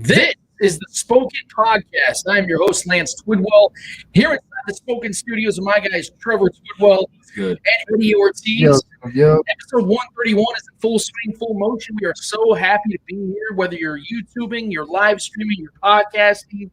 This is the Spoken Podcast. I'm your host, Lance Twidwell, here inside the Spoken Studios with my guys, Trevor Twidwell Good. and Eddie Ortiz. Yep. Episode 131 is in full swing, full motion. We are so happy to be here, whether you're YouTubing, you're live streaming, you're podcasting.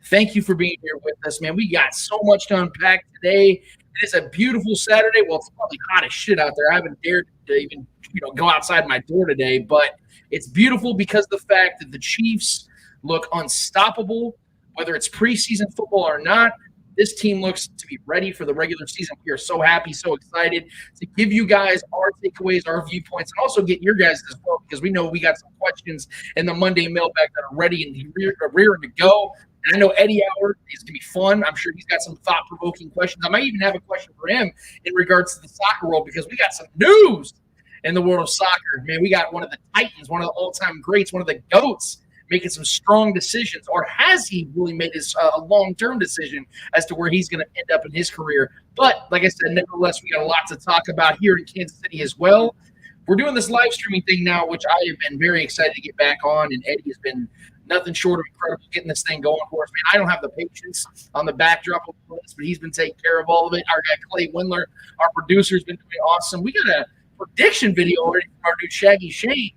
Thank you for being here with us, man. We got so much to unpack today. It is a beautiful Saturday. Well, it's probably hot as shit out there. I haven't dared to even go outside my door today, but it's beautiful because of the fact that the Chiefs look unstoppable, whether it's preseason football or not. This team looks to be ready for the regular season. We are so happy, so excited to give you guys our takeaways, our viewpoints, and also get your guys as well, because we know we got some questions in the Monday mailbag that are ready and rearing to go. And I know Eddie Howard is going to be fun. I'm sure he's got some thought-provoking questions. I might even have a question for him in regards to the soccer world, because we got some news in the world of soccer. Man, we got one of the titans, one of the all-time greats, one of the GOATs making some strong decisions. Or has he really made his long-term decision as to where he's going to end up in his career? But like I said, nevertheless, we got a lot to talk about here in Kansas City as well. We're doing this live streaming thing now, which I have been very excited to get back on, and Eddie has been nothing short of incredible getting this thing going for us. Man, I don't have the patience on the backdrop of this, but he's been taking care of all of it. Our guy Clay Windler, our producer, has been doing awesome. We got a prediction video already from our new Shaggy Shane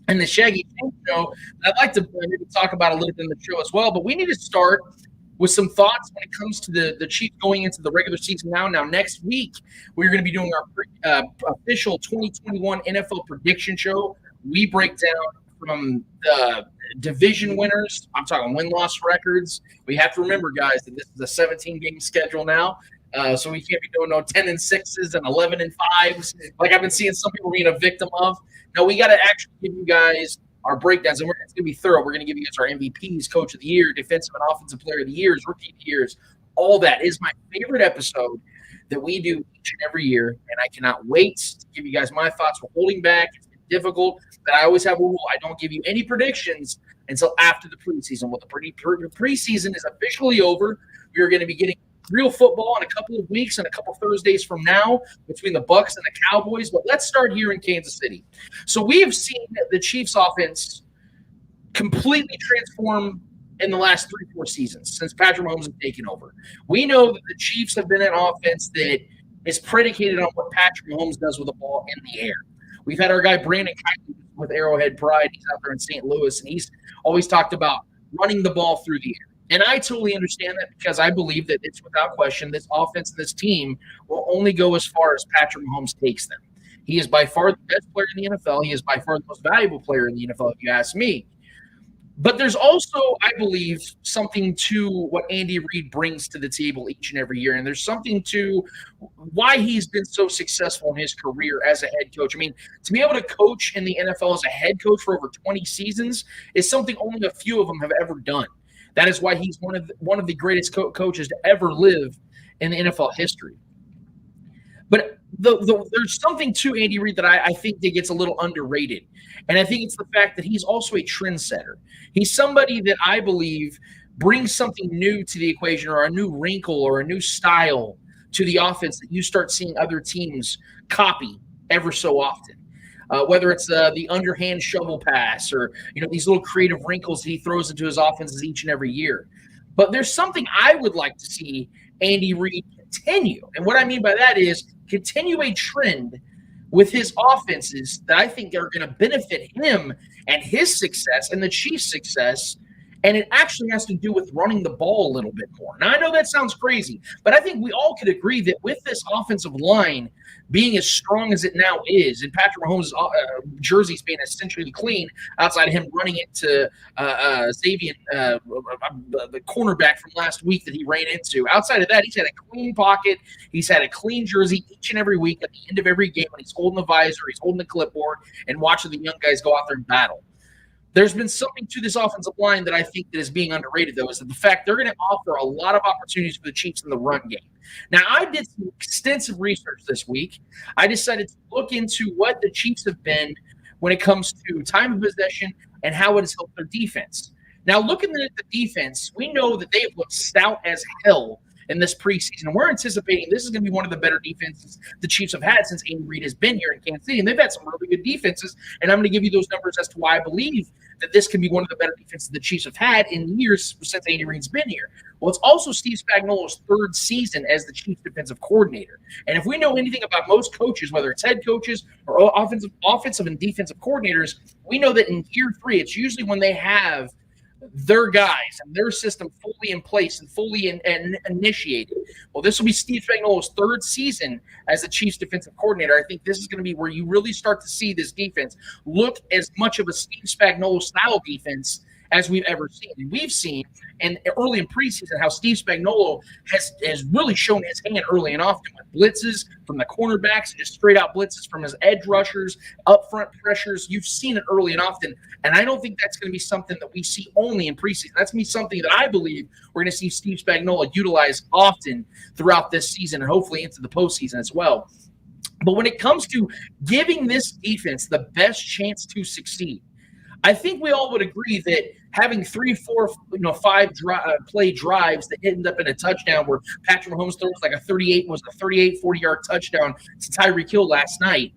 and the Shaggy Shane show that I'd like to maybe talk about a little bit in the show as well. But we need to start with some thoughts when it comes to the Chiefs going into the regular season now. Now, next week, we're going to be doing our official 2021 NFL prediction show. We break down from the division winners. I'm talking win-loss records. We have to remember, guys, that this is a 17-game schedule now. So we can't be doing no 10-6s and 11-5s like I've been seeing some people being a victim of. No, we got to actually give you guys our breakdowns, and it's going to be thorough. We're going to give you guys our MVPs, Coach of the Year, Defensive and Offensive Player of the Years, Rookie of the Years. All that is my favorite episode that we do each and every year, and I cannot wait to give you guys my thoughts. We're holding back. It's been difficult, but I always have a rule. I don't give you any predictions until after the preseason. Well, the preseason is officially over. We are going to be getting real football in a couple of weeks and a couple of Thursdays from now between the Bucs and the Cowboys. But let's start here in Kansas City. So we have seen the Chiefs offense completely transform in the last 3-4 seasons since Patrick Mahomes has taken over. We know that the Chiefs have been an offense that is predicated on what Patrick Mahomes does with the ball in the air. We've had our guy Brandon Kiley with Arrowhead Pride. He's out there in St. Louis, and he's always talked about running the ball through the air. And I totally understand that, because I believe that it's without question this offense and this team will only go as far as Patrick Mahomes takes them. He is by far the best player in the NFL. He is by far the most valuable player in the NFL, if you ask me. But there's also, I believe, something to what Andy Reid brings to the table each and every year. And there's something to why he's been so successful in his career as a head coach. I mean, to be able to coach in the NFL as a head coach for over 20 seasons is something only a few of them have ever done. That is why he's one of the greatest coaches to ever live in the NFL history. But there's something to Andy Reid that I think that gets a little underrated. And I think it's the fact that he's also a trendsetter. He's somebody that I believe brings something new to the equation, or a new wrinkle or a new style to the offense that you start seeing other teams copy ever so often. Whether it's the underhand shovel pass, or these little creative wrinkles that he throws into his offenses each and every year. But there's something I would like to see Andy Reid continue. And what I mean by that is continue a trend with his offenses that I think are going to benefit him and his success and the Chiefs' success. And it actually has to do with running the ball a little bit more. Now, I know that sounds crazy, but I think we all could agree that with this offensive line being as strong as it now is, and Patrick Mahomes' jerseys being essentially clean outside of him running it to Xavier, the cornerback from last week that he ran into. Outside of that, he's had a clean pocket. He's had a clean jersey each and every week at the end of every game when he's holding the visor, he's holding the clipboard, and watching the young guys go out there and battle. There's been something to this offensive line that I think that is being underrated, though, is that the fact they're going to offer a lot of opportunities for the Chiefs in the run game. Now, I did some extensive research this week. I decided to look into what the Chiefs have been when it comes to time of possession and how it has helped their defense. Now, looking at the defense, we know that they have looked stout as hell in this preseason. And we're anticipating this is going to be one of the better defenses the Chiefs have had since Andy Reid has been here in Kansas City. And they've had some really good defenses. And I'm going to give you those numbers as to why I believe that this can be one of the better defenses the Chiefs have had in years since Andy Reid's been here. Well, it's also Steve Spagnuolo's third season as the Chiefs defensive coordinator. And if we know anything about most coaches, whether it's head coaches or offensive and defensive coordinators, we know that in year 3, it's usually when they have their guys and their system fully in place and fully initiated. Well, this will be Steve Spagnuolo's third season as the Chiefs defensive coordinator. I think this is going to be where you really start to see this defense look as much of a Steve Spagnuolo style defense as we've ever seen. And we've seen, and early in preseason, how Steve Spagnuolo has really shown his hand early and often with blitzes from the cornerbacks, just straight out blitzes from his edge rushers, up front pressures. You've seen it early and often, and I don't think that's going to be something that we see only in preseason. That's going to be something that I believe we're going to see Steve Spagnuolo utilize often throughout this season and hopefully into the postseason as well. But when it comes to giving this defense the best chance to succeed, I think we all would agree that having 3, 4, 5 play drives that end up in a touchdown where Patrick Mahomes throws like a 40-yard touchdown to Tyreek Hill last night,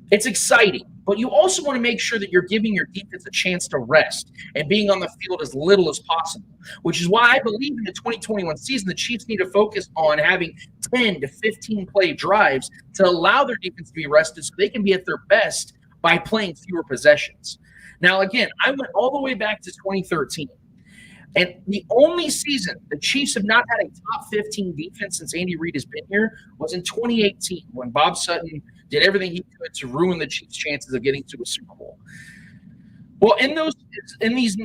it's exciting. But you also want to make sure that you're giving your defense a chance to rest and being on the field as little as possible, which is why I believe in the 2021 season, the Chiefs need to focus on having 10 to 15 play drives to allow their defense to be rested so they can be at their best by playing fewer possessions. Now, again, I went all the way back to 2013, and the only season the Chiefs have not had a top 15 defense since Andy Reid has been here was in 2018 when Bob Sutton did everything he could to ruin the Chiefs' chances of getting to a Super Bowl. Well, in these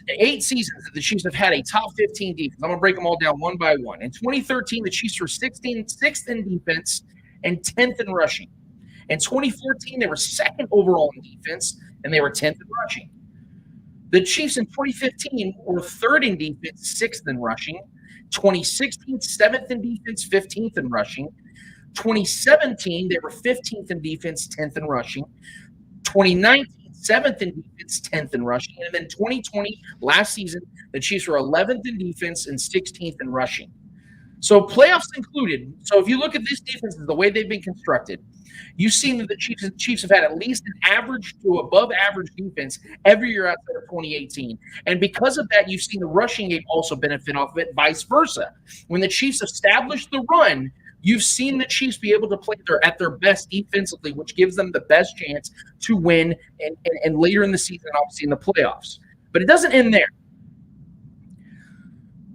8 seasons that the Chiefs have had a top 15 defense, I'm going to break them all down one by one. In 2013, the Chiefs were 6th in defense and 10th in rushing. In 2014, they were 2nd overall in defense, and they were 10th in rushing. The Chiefs in 2015 were 3rd in defense, 6th in rushing. 2016, 7th in defense, 15th in rushing. 2017, they were 15th in defense, 10th in rushing. 2019, 7th in defense, 10th in rushing. And then 2020, last season, the Chiefs were 11th in defense and 16th in rushing. So playoffs included. So if you look at this defense, the way they've been constructed, you've seen that the Chiefs have had at least an average to above average defense every year outside of 2018. And because of that, you've seen the rushing game also benefit off of it, vice versa. When the Chiefs established the run, you've seen the Chiefs be able to play at their best defensively, which gives them the best chance to win and later in the season, obviously in the playoffs. But it doesn't end there.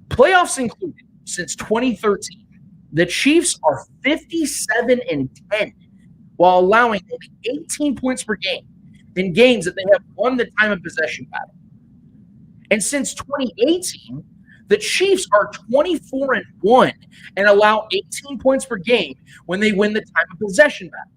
Playoffs included. Since 2013, the Chiefs are 57-10 while allowing only 18 points per game in games that they have won the time of possession battle. And since 2018, the Chiefs are 24-1 and allow 18 points per game when they win the time of possession battle.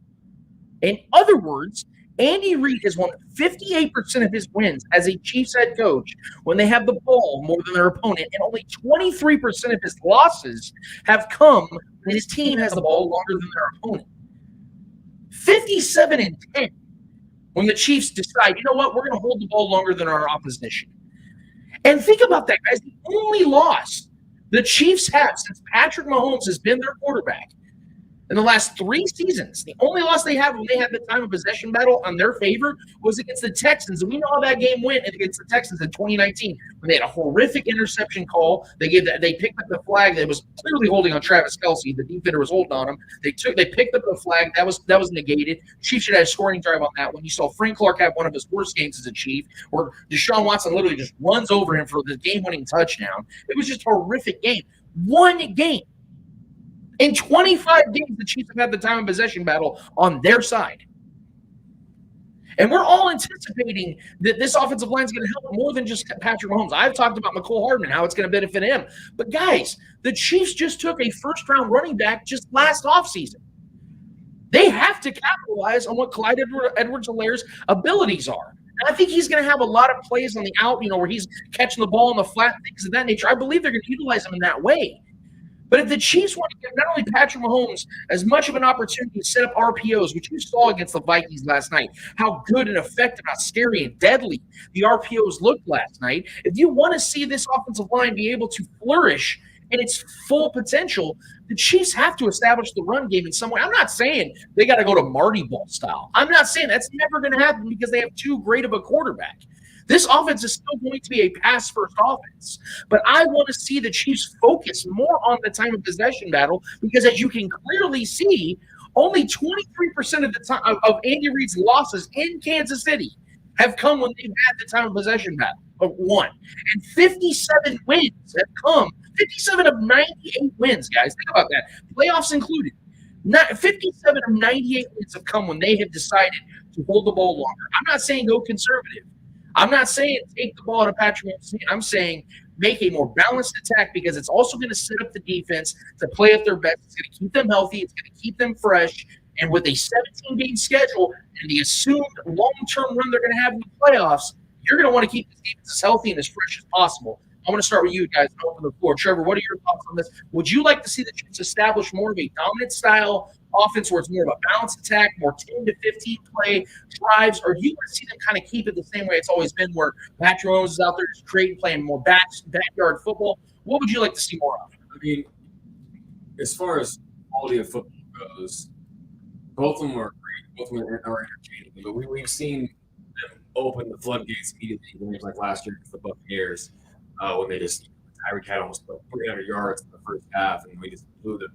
In other words, Andy Reid has won 58% of his wins as a Chiefs head coach when they have the ball more than their opponent, and only 23% of his losses have come when his team has the ball longer than their opponent. 57-10 when the Chiefs decide, you know what, we're going to hold the ball longer than our opposition. And think about that, guys. The only loss the Chiefs have since Patrick Mahomes has been their quarterback in the last 3 seasons, the only loss they have when they had the time of possession battle on their favor was against the Texans. And we know how that game went against the Texans in 2019 when they had a horrific interception call. They picked up the flag that was clearly holding on Travis Kelce. The defender was holding on him. They picked up the flag. That was negated. Chiefs should have a scoring drive on that one. You saw Frank Clark have one of his worst games as a Chief, where Deshaun Watson literally just runs over him for the game-winning touchdown. It was just a horrific game. One game. In 25 games, the Chiefs have had the time of possession battle on their side. And we're all anticipating that this offensive line is going to help more than just Patrick Mahomes. I've talked about McCole Hardman, how it's going to benefit him. But, guys, the Chiefs just took a first-round running back just last offseason. They have to capitalize on what Clyde Edwards-Helaire's abilities are. And I think he's going to have a lot of plays on the out, where he's catching the ball on the flat, things of that nature. I believe they're going to utilize him in that way. But if the Chiefs want to give not only Patrick Mahomes as much of an opportunity to set up RPOs, which you saw against the Vikings last night, how good and effective, how scary and deadly the RPOs looked last night, if you want to see this offensive line be able to flourish and its full potential, the Chiefs have to establish the run game in some way. I'm not saying they got to go to Marty Ball style. I'm not saying that's never going to happen because they have too great of a quarterback. This offense is still going to be a pass-first offense, but I want to see the Chiefs focus more on the time of possession battle because, as you can clearly see, only 23% of the time of Andy Reid's losses in Kansas City have come when they've had the time of possession battle of one, and 57 wins have come. 57 of 98 wins, guys. Think about that, playoffs included. 57 of 98 wins have come when they have decided to hold the ball longer. I'm not saying go conservative. I'm not saying take the ball out of Patrick Mahomes. I'm saying make a more balanced attack because it's also going to set up the defense to play at their best. It's going to keep them healthy. It's going to keep them fresh. And with a 17-game schedule and the assumed long-term run they're going to have in the playoffs, you're going to want to keep this defense as healthy and as fresh as possible. I'm going to start with you guys and open the floor. Trevor, what are your thoughts on this? Would you like to see the Chiefs establish more of a dominant style offense where it's more of a balanced attack, more 10 to 15 play drives, or do you want to see them kind of keep it the same way it's always been where Patrick Mahomes is out there just creating, playing more backyard football? What would you like to see more of? I mean, as far as quality of football goes, both of them are great. Both of them are entertaining. But we've seen them open the floodgates immediately, like last year with the Buccaneers. When they just Tyreek had almost 300 yards in the first half, and we just blew the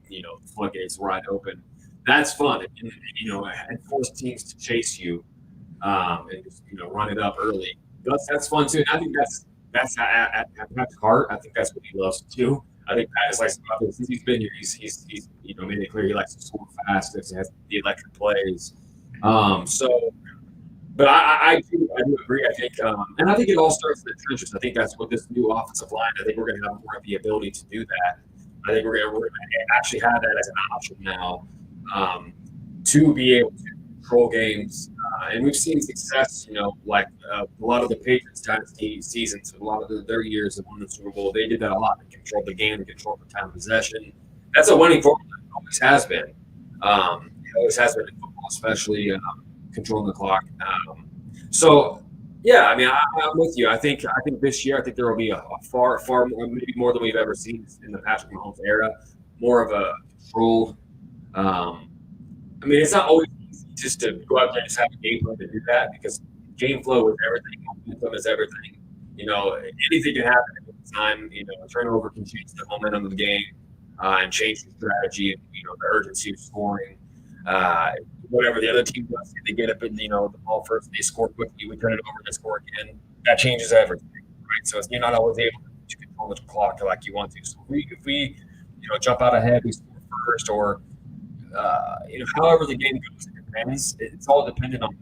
floodgates wide open. That's fun, and force teams to chase you, and just run it up early. That's fun too. And I think that's at Pat's heart. I think that's what he loves to do. I think Pat is like since he's been here, he's made it clear he likes to score fast. He has the electric plays. But I do agree. I think, and I think it all starts in the trenches. I think that's what this new offensive line. I think we're going to have more of the ability to do that. I think we're going to actually have that as an option now to be able to control games. And we've seen success. Like a lot of the Patriots dynasty seasons, a lot of their years of winning the Super Bowl, they did that a lot. They controlled the game, they controlled the time of possession. That's a winning formula. It always has been. It always has been in football, especially. Controlling the clock. So, yeah, I mean, I'm with you. I think this year, there will be a far more, maybe more than we've ever seen in the Patrick Mahomes era. More of a controlled. I mean, it's not always easy just to go out there and just have a game plan to do that because game flow is everything. Momentum is everything. Anything can happen at any time. A turnover can change the momentum of the game and change the strategy and the urgency of scoring. Whatever the other team does, they get up in the ball first, they score quickly, we turn it over, they score again. That changes everything, right? So you're not always able to control the clock like you want to. So if we jump out ahead, we score first, or however the game goes, it depends. It's all dependent on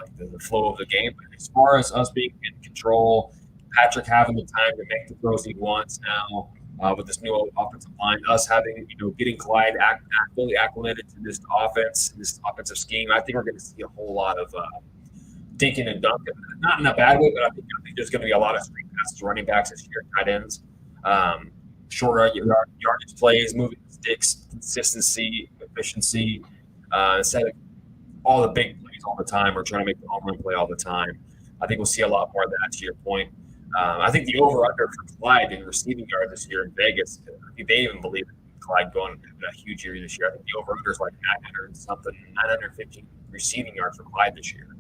like the flow of the game. But as far as us being in control, Patrick having the time to make the throws he wants now. With this new offensive line, us having, getting Clyde fully acclimated to this offense, this offensive scheme, I think we're going to see a whole lot of dinking and dunking. Not in a bad way, but I think there's going to be a lot of screen passes, running backs this year, tight ends, short yardage plays, moving sticks, consistency, efficiency, instead of all the big plays all the time or trying to make the home run play all the time. I think we'll see a lot more of that, to your point. I think the over-under for Clyde in receiving yards this year in Vegas, I think they even believe in Clyde going a huge year this year. I think the over-under is like 915 receiving yards for Clyde this year.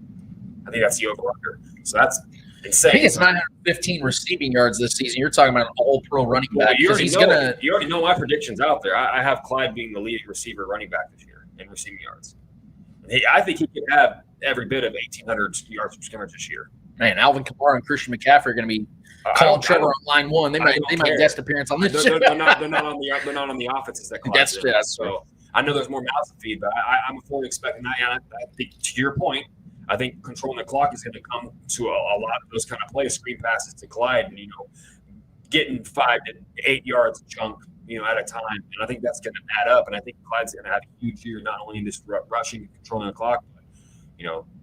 I think that's the over-under. So that's insane. I think it's 915 receiving yards this season. You're talking about an all-pro running back. You already know my predictions out there. I have Clyde being the leading receiver running back this year in receiving yards. I think he could have every bit of 1,800 yards from scrimmage this year. Man, Alvin Kamara and Christian McCaffrey are going to be calling Trevor on line one. They might guest appearance on this show. They're not on the offenses that Clyde's in. So I know there's more mouths to feed, but I'm fully expecting that. And I think, to your point, I think controlling the clock is going to come to a lot of those kind of plays, screen passes to Clyde, and getting 5 to 8 yards chunk, at a time. And I think that's going to add up. And I think Clyde's going to have a huge year, not only in this rushing and controlling the clock, but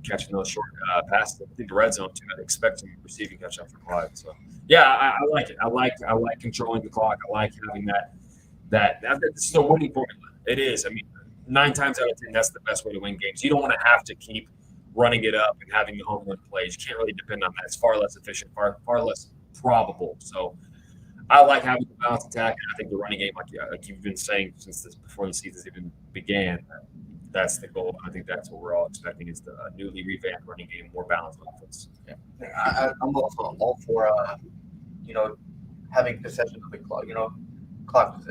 catching those short passes. I think the red zone too. I'd expect some receiving touchdown for Clyde. So yeah, I like it. I like controlling the clock. I like having that. This is a winning formula. It is. I mean, 9 times out of 10, that's the best way to win games. You don't want to have to keep running it up and having the home run plays. You can't really depend on that. It's far less efficient, far less probable. So I like having the balanced attack, and I think the running game, like you've been saying before the season even began, that's the goal. I think that's what we're all expecting is the newly revamped running game, more balanced offense. Yeah. I'm also all for having possession of the clock. Clock.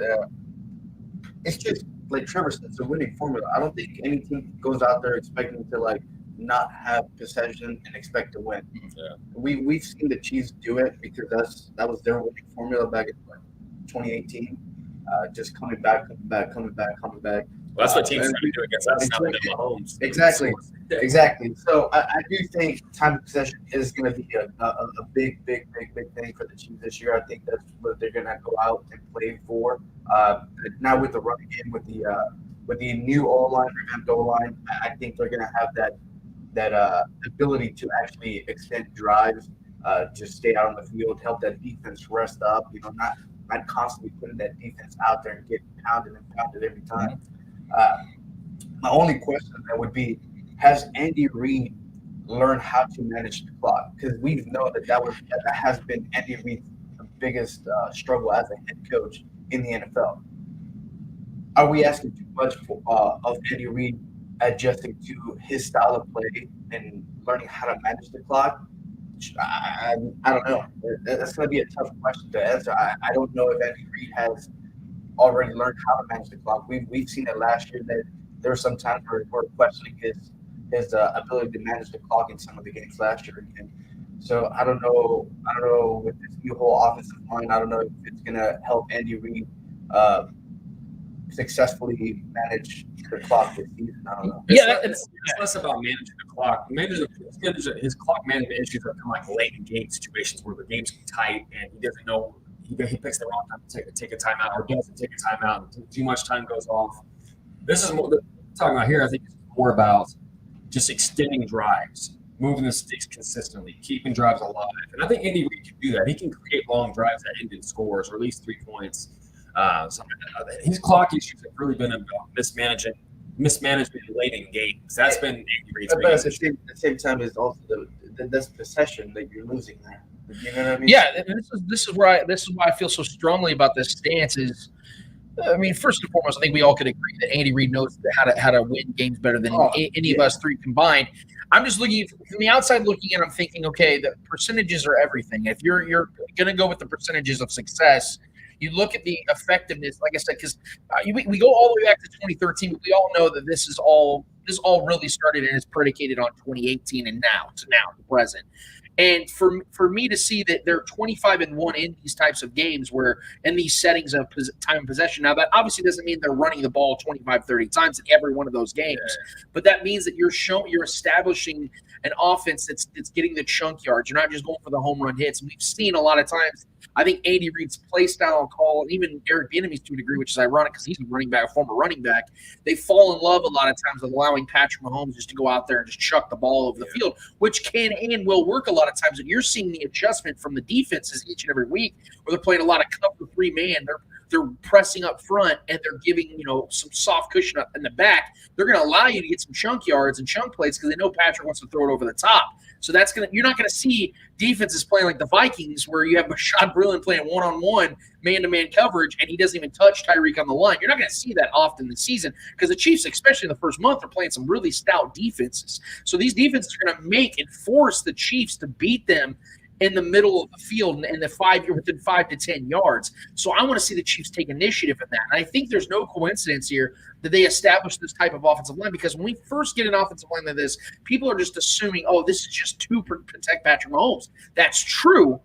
It's just like Trevor said, it's a winning formula. I don't think any team goes out there expecting to not have possession and expect to win. Yeah. We've seen the Chiefs do it because that was their winning formula back in 2018. Just coming back. Well, that's what teams trying to do against us, not against Mahomes. Exactly. So I do think time of possession is going to be a big thing for the Chiefs this year. I think that's what they're going to go out and play for. Now with the running game, with the new O-line, revamped O-line, I think they're going to have that ability to actually extend drives, just stay out on the field, help that defense rest up. Not constantly putting that defense out there and getting pounded every time. My only question that would be, has Andy Reid learned how to manage the clock? Because we know that has been Andy Reid's biggest struggle as a head coach in the NFL. Are we asking too much of Andy Reid adjusting to his style of play and learning how to manage the clock? I don't know. That's going to be a tough question to answer. I don't know if Andy Reid has already learned how to manage the clock. We've seen it last year that there were some times where we're questioning his ability to manage the clock in some of the games last year. And so I don't know with this new whole offensive line. I don't know if it's going to help Andy Reid successfully manage the clock this season. I don't know. It's less about managing the clock. His clock management issues are kind of like late in game situations where the game's tight and he doesn't know. He picks the wrong time to take a timeout or doesn't take a timeout. And too much time goes off. This is what we're talking about here. I think it's more about just extending drives, moving the sticks consistently, keeping drives alive. And I think Andy Reid can do that. He can create long drives that end in scores or at least 3 points. His clock issues have really been about mismanagement late in games. That's been Andy Reid's biggest issue. But at the same time, it's also that's possession that you're losing there. You know what I mean? Yeah, and this is why I feel so strongly about this stance. Is, I mean, first and foremost, I think we all could agree that Andy Reid knows how to win games better than any of us three combined. I'm just looking from the outside looking in. I'm thinking, okay, the percentages are everything. If you're going to go with the percentages of success, you look at the effectiveness. Like I said, because we go all the way back to 2013, but we all know that this all really started and is predicated on 2018 and now to present. And for me to see that they're 25-1 in these types of games where in these settings of time and possession. Now, that obviously doesn't mean they're running the ball 25, 30 times in every one of those games. Yeah. But that means that you're establishing an offense that's getting the chunk yards. You're not just going for the home run hits. And we've seen a lot of times, I think Andy Reid's play style call, and even Eric Bieniemy's to a degree, which is ironic because he's a former running back, they fall in love a lot of times with allowing Patrick Mahomes just to go out there and just chuck the ball over the field, which can and will work a lot of times. And you're seeing the adjustment from the defenses each and every week where they're playing a lot of cover 3 man. They're pressing up front and they're giving some soft cushion up in the back. They're going to allow you to get some chunk yards and chunk plays because they know Patrick wants to throw it over the top. So you're not going to see defenses playing like the Vikings where you have Rashad Breeland playing one-on-one man-to-man coverage and he doesn't even touch Tyreek on the line. You're not going to see that often this season because the Chiefs, especially in the first month, are playing some really stout defenses. So these defenses are going to make and force the Chiefs to beat them in the middle of the field and within 5 to 10 yards. So I want to see the Chiefs take initiative in that. And I think there's no coincidence here that they established this type of offensive line because when we first get an offensive line like this, people are just assuming, this is just to protect Patrick Mahomes. That's true.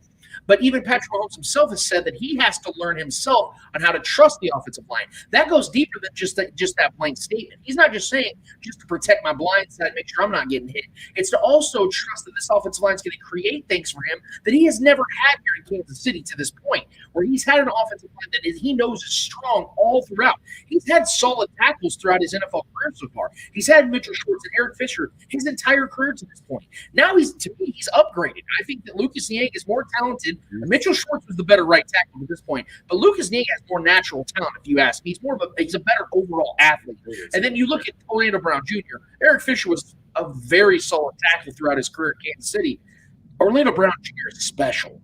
But even Patrick Mahomes himself has said that he has to learn himself on how to trust the offensive line. That goes deeper than just that blank statement. He's not just saying just to protect my blind side, make sure I'm not getting hit. It's to also trust that this offensive line is going to create things for him that he has never had here in Kansas City to this point, where he's had an offensive line that he knows is strong all throughout. He's had solid tackles throughout his NFL career so far. He's had Mitchell Schwartz and Eric Fisher his entire career to this point. Now he's upgraded. I think that Lucas Niang is more talented. Mitchell Schwartz was the better right tackle at this point, but Lucas Niang has more natural talent. If you ask me, he's a better overall athlete. And then you look at Orlando Brown Jr. Eric Fisher was a very solid tackle throughout his career at Kansas City. Orlando Brown Jr. is special.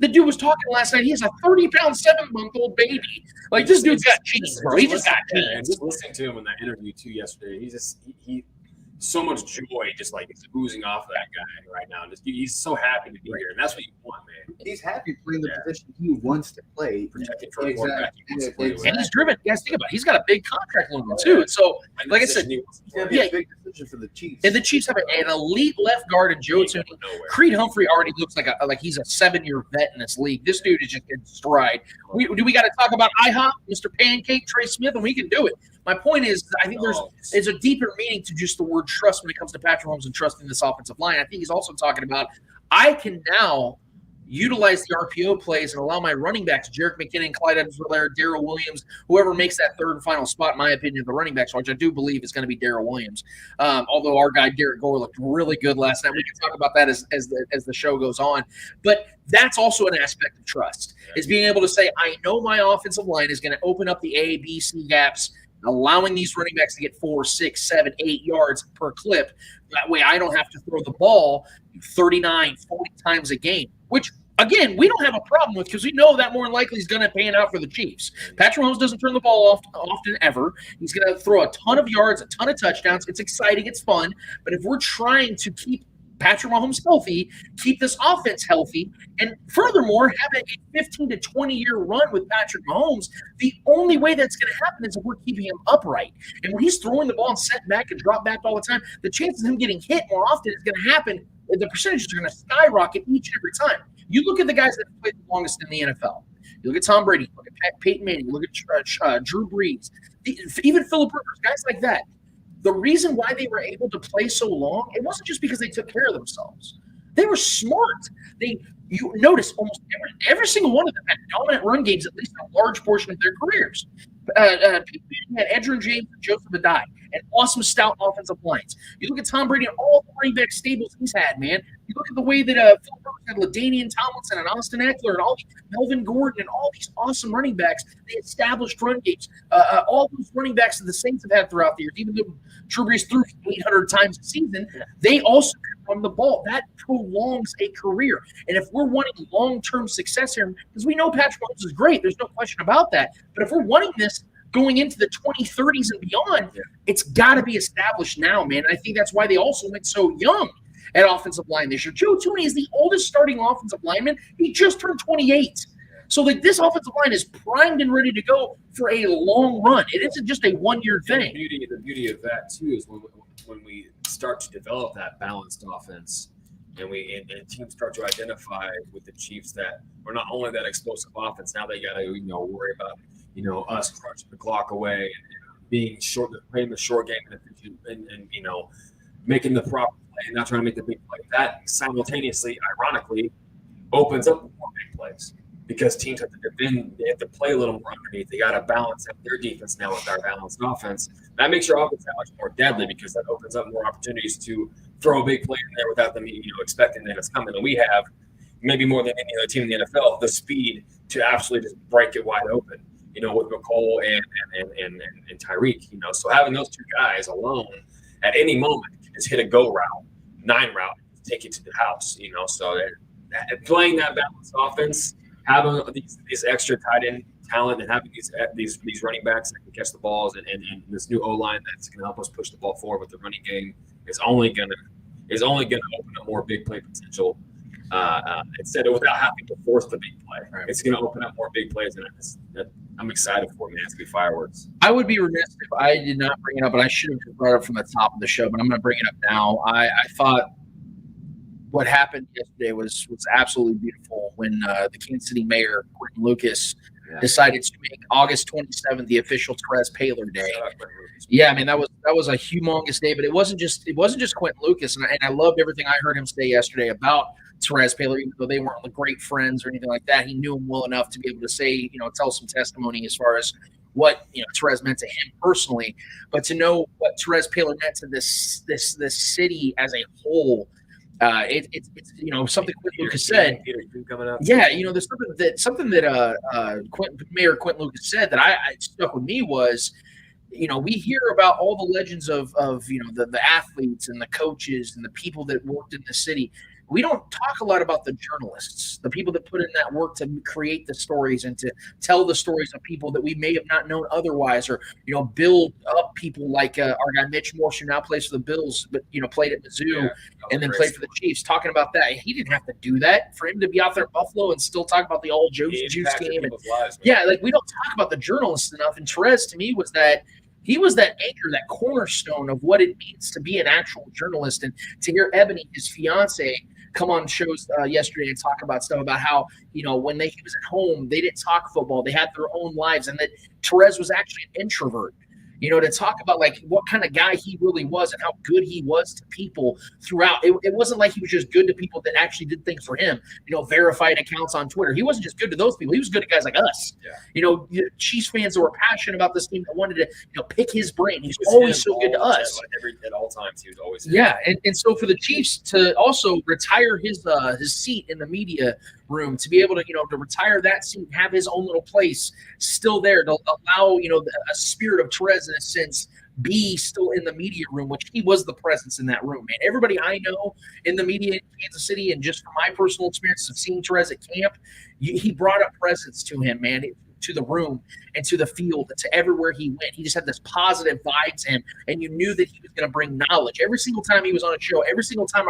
The dude was talking last night. He has a 30-pound, 7-month-old baby. Like, this dude's got genes, bro. He just got genes. And just listening to him in that interview too yesterday, he so much joy just like it's oozing off of that guy right now. Just he's so happy to be here, and that's what you want, man. He's happy playing the position he wants to play. Protecting for a quarterback he wants to play with. And he's driven. You guys think about it. He's got a big contract looming too. So, like I said, It's going to be a big decision for the Chiefs. and the Chiefs have an elite left guard in Joe Tooney. Creed Humphrey already looks like he's a 7-year vet in this league. This dude is just in stride. We got to talk about IHOP, Mr. Pancake, Trey Smith, and we can do it. My point is, I think there's a deeper meaning to just the word trust when it comes to Patrick Mahomes and trusting this offensive line. I think he's also talking about I can now utilize the RPO plays and allow my running backs, Jerick McKinnon, Clyde Edwards-Helaire, Darrell Williams, whoever makes that third and final spot, in my opinion, the running backs, which I do believe is going to be Darrell Williams. Although our guy Derek Gore looked really good last night. We can talk about that as the show goes on. But that's also an aspect of trust, is being able to say, I know my offensive line is going to open up the A, B, C gaps, allowing these running backs to get 4, 6, 7, 8 yards per clip. That way I don't have to throw the ball 39, 40 times a game, which, again, we don't have a problem with because we know that more than likely is going to pan out for the Chiefs. Patrick Mahomes doesn't turn the ball off often ever. He's going to throw a ton of yards, a ton of touchdowns. It's exciting. It's fun. But if we're trying to keep Patrick Mahomes healthy, keep this offense healthy, and furthermore, have a 15 to 20-year run with Patrick Mahomes, the only way that's going to happen is if we're keeping him upright. And when he's throwing the ball and setting back and drop back all the time, the chances of him getting hit more often is going to happen. The percentages are going to skyrocket each and every time. You look at the guys that have played the longest in the NFL. You look at Tom Brady, you look at Peyton Manning, you look at Drew Brees, even Phillip Rivers, guys like that. The reason why they were able to play so long, it wasn't just because they took care of themselves. They were smart. You notice almost every single one of them had dominant run games at least a large portion of their careers. Peyton Manning had Edgerrin James and Joseph Adai, and awesome stout offensive lines. You look at Tom Brady and all the running back stables he's had, man. You look at the way that Phillip Rivers had LaDainian Tomlinson and Austin Eckler and all Melvin Gordon and all these awesome running backs. They established run games. All those running backs that the Saints have had throughout the years, even though Drew Brees threw 800 times a season, they also can run the ball. That prolongs a career. And if we're wanting long-term success here, because we know Patrick Mahomes is great, there's no question about that. But if we're wanting this going into the 2030s and beyond, it's got to be established now, man. And I think that's why they also went so young at offensive line this year. Joe Tooney is the oldest starting offensive lineman. He just turned 28. So this offensive line is primed and ready to go for a long run. It isn't just a one-year thing. The beauty of that, too, is when we start to develop that balanced offense and teams start to identify with the Chiefs that we're not only that explosive offense, now they got to worry about us crunching the clock away and being short, playing the short game and making the proper play and not trying to make the big play. That simultaneously, ironically, opens up more big plays because teams have to defend. They have to play a little more underneath. They got to balance out their defense now with our balanced offense. That makes your offense that much more deadly because that opens up more opportunities to throw a big play in there without them expecting that it's coming. And we have maybe more than any other team in the NFL the speed to absolutely just break it wide open. With McCole and Tyreek, so having those two guys alone at any moment can just hit a go route, 9 route, take you to the house, so playing that balanced offense, having these extra tight end talent and having these running backs that can catch the balls and this new O-line that's going to help us push the ball forward with the running game is only going to open up more big play potential. Instead of without having to force the big play, it's going to open up more big plays, and I'm excited for it, man. It's going to be fireworks. I would be remiss if I did not bring it up, but I should have brought it up from the top of the show, but I'm going to bring it up now. I thought what happened yesterday was absolutely beautiful when the Kansas City mayor, Quentin Lucas, decided to make August 27th the official Therese Paylor Day. Yeah, I mean that was a humongous day, but it wasn't just Quentin Lucas, and I loved everything I heard him say yesterday about Therese Paylor, even though they weren't great friends or anything like that. He knew him well enough to be able to say, tell some testimony as far as what Therese meant to him personally, but to know what Therese Paylor meant to this city as a whole. It's something Quentin Lucas said. Yeah, there's something that Mayor Quentin Lucas said that I stuck with me was, we hear about all the legends of the athletes and the coaches and the people that worked in the city. we don't talk a lot about the journalists, the people that put in that work to create the stories and to tell the stories of people that we may have not known otherwise, or build up people like our guy Mitch Morse, who now plays for the Bills, but played at Mizzou and then played for the Chiefs. Talking about that, he didn't have to do that. For him to be out there at Buffalo and still talk about the all juice game, and we don't talk about the journalists enough. And Perez, to me, was that. He was that anchor, that cornerstone of what it means to be an actual journalist. And to hear Ebony, his fiance, come on shows yesterday and talk about stuff about how, when he was at home, they didn't talk football. They had their own lives. And that Perez was actually an introvert. To talk about like what kind of guy he really was and how good he was to people throughout. It wasn't like he was just good to people that actually did things for him, verified accounts on Twitter. He wasn't just good to those people. He was good to guys like us. Yeah. Chiefs fans that were passionate about this team that wanted to, pick his brain. He's always so good to us. At all times, he was always him. Yeah. And so for the Chiefs to also retire his seat in the media room, to be able to, to retire that seat, have his own little place still there, to allow, a spirit of Perez in a sense be still in the media room, which he was the presence in that room, man. Everybody I know in the media in Kansas City, and just from my personal experience of seeing Perez at camp, he brought a presence to him, man, to the room and to the field and to everywhere he went. He just had this positive vibe to him, and you knew that he was going to bring knowledge. Every single time he was on a show, every single time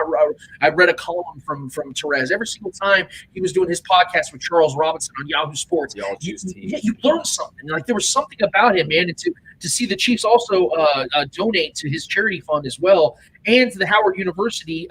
I read a column from Perez, every single time he was doing his podcast with Charles Robinson on Yahoo Sports, you learned something. Like, there was something about him, man, and to see the Chiefs also donate to his charity fund as well, and to the Howard University,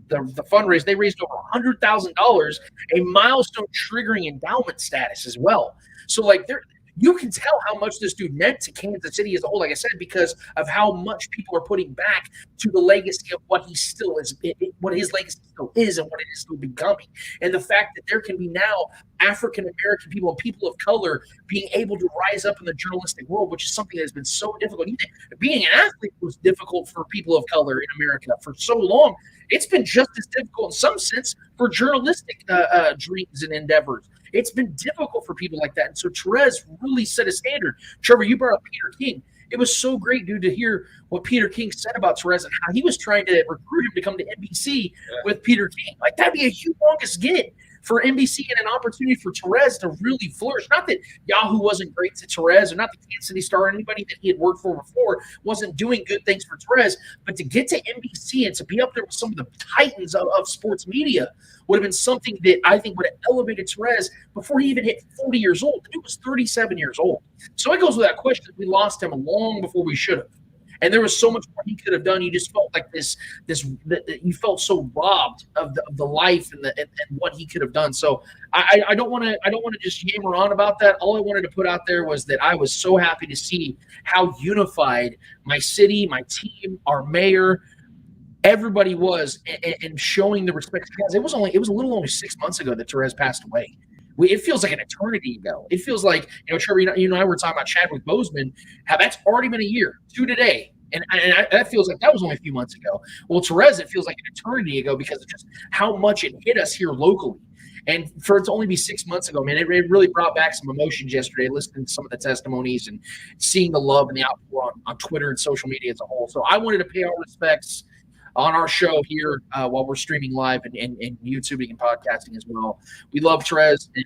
the fundraise, they raised over $100,000, a milestone triggering endowment status as well. So like you can tell how much this dude meant to Kansas City as a whole, like I said, because of how much people are putting back to the legacy of what he still is, what his legacy still is, and what it is still becoming. And the fact that there can be now African-American people and people of color being able to rise up in the journalistic world, which is something that has been so difficult. Even being an athlete was difficult for people of color in America for so long. It's been just as difficult in some sense for journalistic dreams and endeavors. It's been difficult for people like that. And so Perez really set a standard. Trevor, you brought up Peter King. It was so great, dude, to hear what Peter King said about Perez and how he was trying to recruit him to come to NBC with Peter King. Like, that'd be a humongous get for NBC and an opportunity for Perez to really flourish. Not that Yahoo wasn't great to Perez, or not the Kansas City Star, or anybody that he had worked for before wasn't doing good things for Perez, but to get to NBC and to be up there with some of the titans of sports media would have been something that I think would have elevated Perez before he even hit 40 years old. The dude was 37 years old. So it goes without question, we lost him long before we should have. And there was so much more he could have done. You just felt like you felt so robbed of the life and what he could have done. So I don't want to just yammer on about that. All I wanted to put out there was that I was so happy to see how unified my city, my team, our mayor, everybody was, and showing the respect. Because it was a little only 6 months ago that Perez passed away. It feels like an eternity ago. It feels like, Trevor, you and I were talking about Chadwick Boseman, how that's already been a year to today. And that feels like that was only a few months ago. Well, Perez, it feels like an eternity ago because of just how much it hit us here locally. And for it to only be 6 months ago, man, it really brought back some emotions yesterday, listening to some of the testimonies and seeing the love and the outpour on Twitter and social media as a whole. So I wanted to pay our respects on our show here while we're streaming live and YouTubing and podcasting as well. We love Perez, and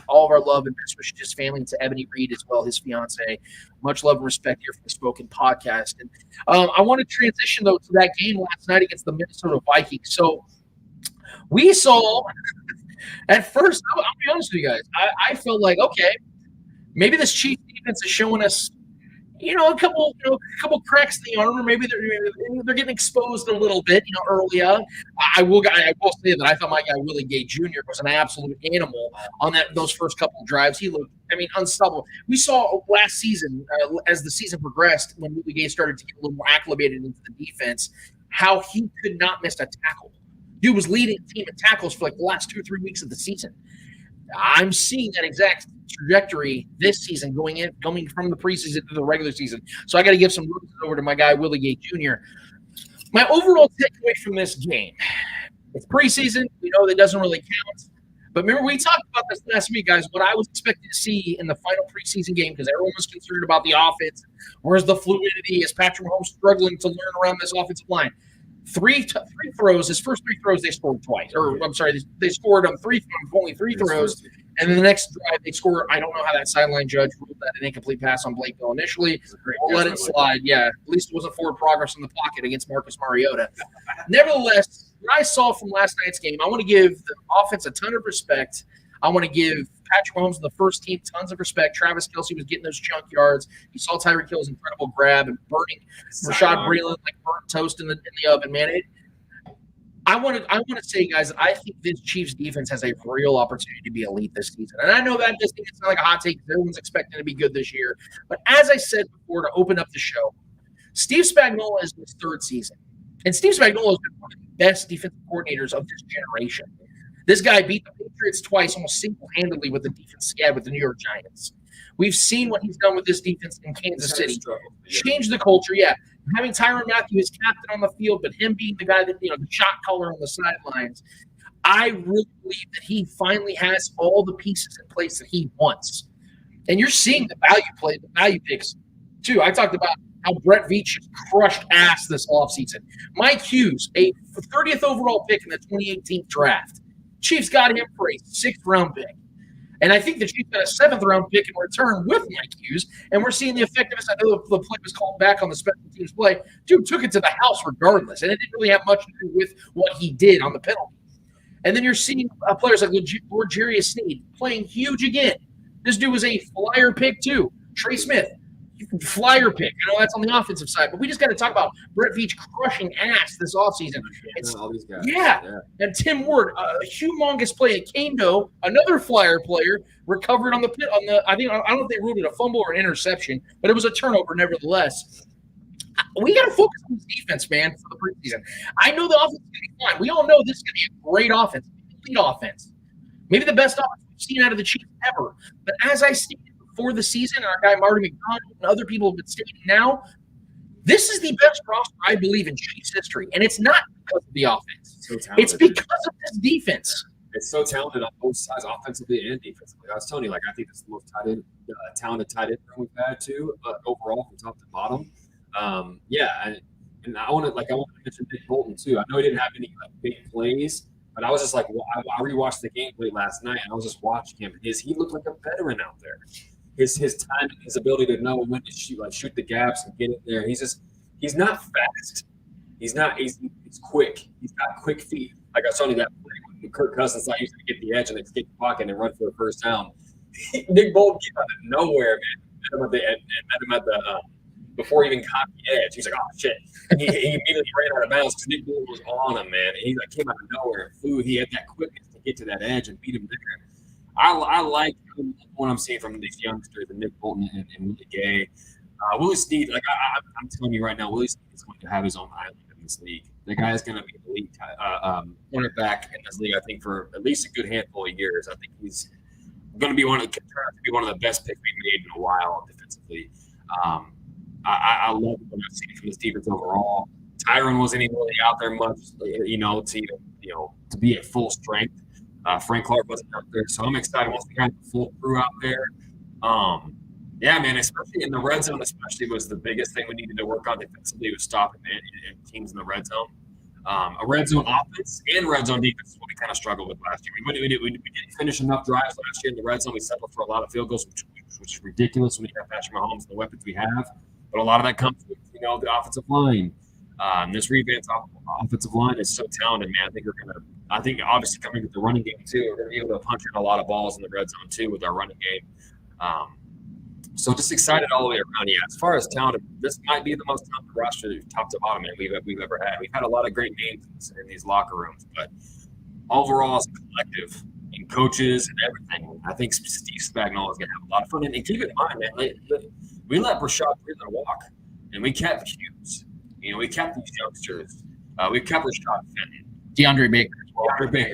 all of our love and best wishes to his family, and to Ebony Reed as well, his fiance. Much love and respect here for the Spoken Podcast. And I want to transition, though, to that game last night against the Minnesota Vikings. So we saw, at first, I'll be honest with you guys, I felt like, okay, maybe this Chiefs defense is showing us a couple cracks in the armor. Maybe they're getting exposed a little bit, early on. I will say that I thought my guy Willie Gay Jr. was an absolute animal on those first couple of drives. He looked, unstoppable. We saw last season, as the season progressed, when Willie Gay started to get a little more acclimated into the defense, how he could not miss a tackle. Dude was leading the team in tackles for like the last 2 or 3 weeks of the season. I'm seeing that exact trajectory this season, going from the preseason to the regular season. So I got to give some roses over to my guy Willie Gay Jr. My overall takeaway from this game, it's preseason. We know that doesn't really count. But remember, we talked about this last week, guys, what I was expecting to see in the final preseason game, because everyone was concerned about the offense. Where's the fluidity? Is Patrick Mahomes struggling to learn around this offensive line? Three throws. His first 3 throws, they scored twice. Or I'm sorry, they scored on only 3 throws. And then the next drive, they scored. I don't know how that sideline judge ruled that an incomplete pass on Blake Bill initially. We'll let it slide. Yeah, at least it wasn't forward progress in the pocket against Marcus Mariota. Nevertheless, what I saw from last night's game, I want to give the offense a ton of respect. I want to give Patrick Mahomes and the first team tons of respect. Travis Kelce was getting those chunk yards. You saw Tyreek Hill's incredible grab and burning Rashad Breeland like burnt toast in the oven, man. I want to say, guys, that I think this Chiefs defense has a real opportunity to be elite this season. And I know that doesn't sound like a hot take because everyone's expecting to be good this year. But as I said before to open up the show, Steve Spagnuolo is in his 3rd season. And Steve Spagnuolo has been one of the best defensive coordinators of this generation. This guy beat the Patriots twice almost single-handedly with the defense scab with the New York Giants. We've seen what he's done with this defense in Kansas City. Changed the culture, yeah. Having Tyrann Mathieu as captain on the field, but him being the guy that, the shot caller on the sidelines, I really believe that he finally has all the pieces in place that he wants. And you're seeing the value picks, too. I talked about how Brett Veach crushed ass this offseason. Mike Hughes, a 30th overall pick in the 2018 draft. Chiefs got him for a 6th-round pick. And I think the Chiefs got a 7th-round pick in return with Mike Hughes, and we're seeing the effectiveness. I know the play was called back on the special teams play. Dude took it to the house regardless, and it didn't really have much to do with what he did on the penalty. And then you're seeing players like Lord Jarius Sneed playing huge again. This dude was a flyer pick too. Trey Smith, flyer pick. I know that's on the offensive side, but we just got to talk about Brett Veach crushing ass this offseason. All these guys. Yeah. And Tim Ward, a humongous play at Kano, another flyer player, recovered on the pit on the. I don't know if they ruled it a fumble or an interception, but it was a turnover nevertheless. We got to focus on this defense, man, for the preseason. I know the offense is going to be fine. We all know this is going to be a great offense, elite offense, maybe the best offense we've seen out of the Chiefs ever. But as I stated before the season, and our guy Marty McDonald and other people have been stating now, this is the best roster, I believe, in Chiefs history. And it's not because of the offense. It's because of this defense. It's so talented on both sides, offensively and defensively. I was telling you, I think it's the most talented tight end room we've had too, overall from top to bottom. And I want to mention Nick Bolton too. I know he didn't have any big plays, but I was just I rewatched the gameplay last night, and I was just watching him. He looked like a veteran out there. His time, his ability to know when to shoot the gaps and get it there. He's not fast. He's quick. He's got quick feet. Like I was telling you that play when Kirk Cousins thought he was going to get the edge and escape the pocket and run for the first down. Nick Bolton came out of nowhere, man. Met him at the before he even caught the edge. He's like, oh shit. And he immediately ran out of bounds because Nick Bolton was on him, man. And he came out of nowhere and flew. He had that quickness to get to that edge and beat him there. I like what I'm seeing from these youngsters, and Nick Bolton and Willie Gay. Willie Snead, I'm telling you right now, Willie Snead is going to have his own island in this league. The guy is going to be an elite cornerback in this league, I think, for at least a good handful of years. I think he's going to be one of the best picks we've made in a while defensively. I love what I've seen from this defense overall. Tyron wasn't even really out there much, to be at full strength. Frank Clark wasn't out there, so I'm excited once we got the full crew out there. Yeah, man, especially in the red zone, was the biggest thing we needed to work on defensively was stopping teams in the red zone. A red zone offense and red zone defense is what we kind of struggled with last year. We didn't finish enough drives last year in the red zone. We settled for a lot of field goals, which is ridiculous when you have Patrick Mahomes and the weapons we have. But a lot of that comes with, the offensive line. This revamped offensive line is so talented, man. I think obviously coming with the running game too, we're going to be able to punch in a lot of balls in the red zone too with our running game. So just excited all the way around. Yeah, as far as talent, this might be the most talented roster, top to bottom, man, we've ever had. We've had a lot of great names in these locker rooms, but overall as a collective and coaches and everything, I think Steve Spagnuolo is going to have a lot of fun. And keep in mind, man, we let Rashad Breeland walk, and we kept Hughes. We kept these youngsters. We kept Rashad Fenton. DeAndre Baker.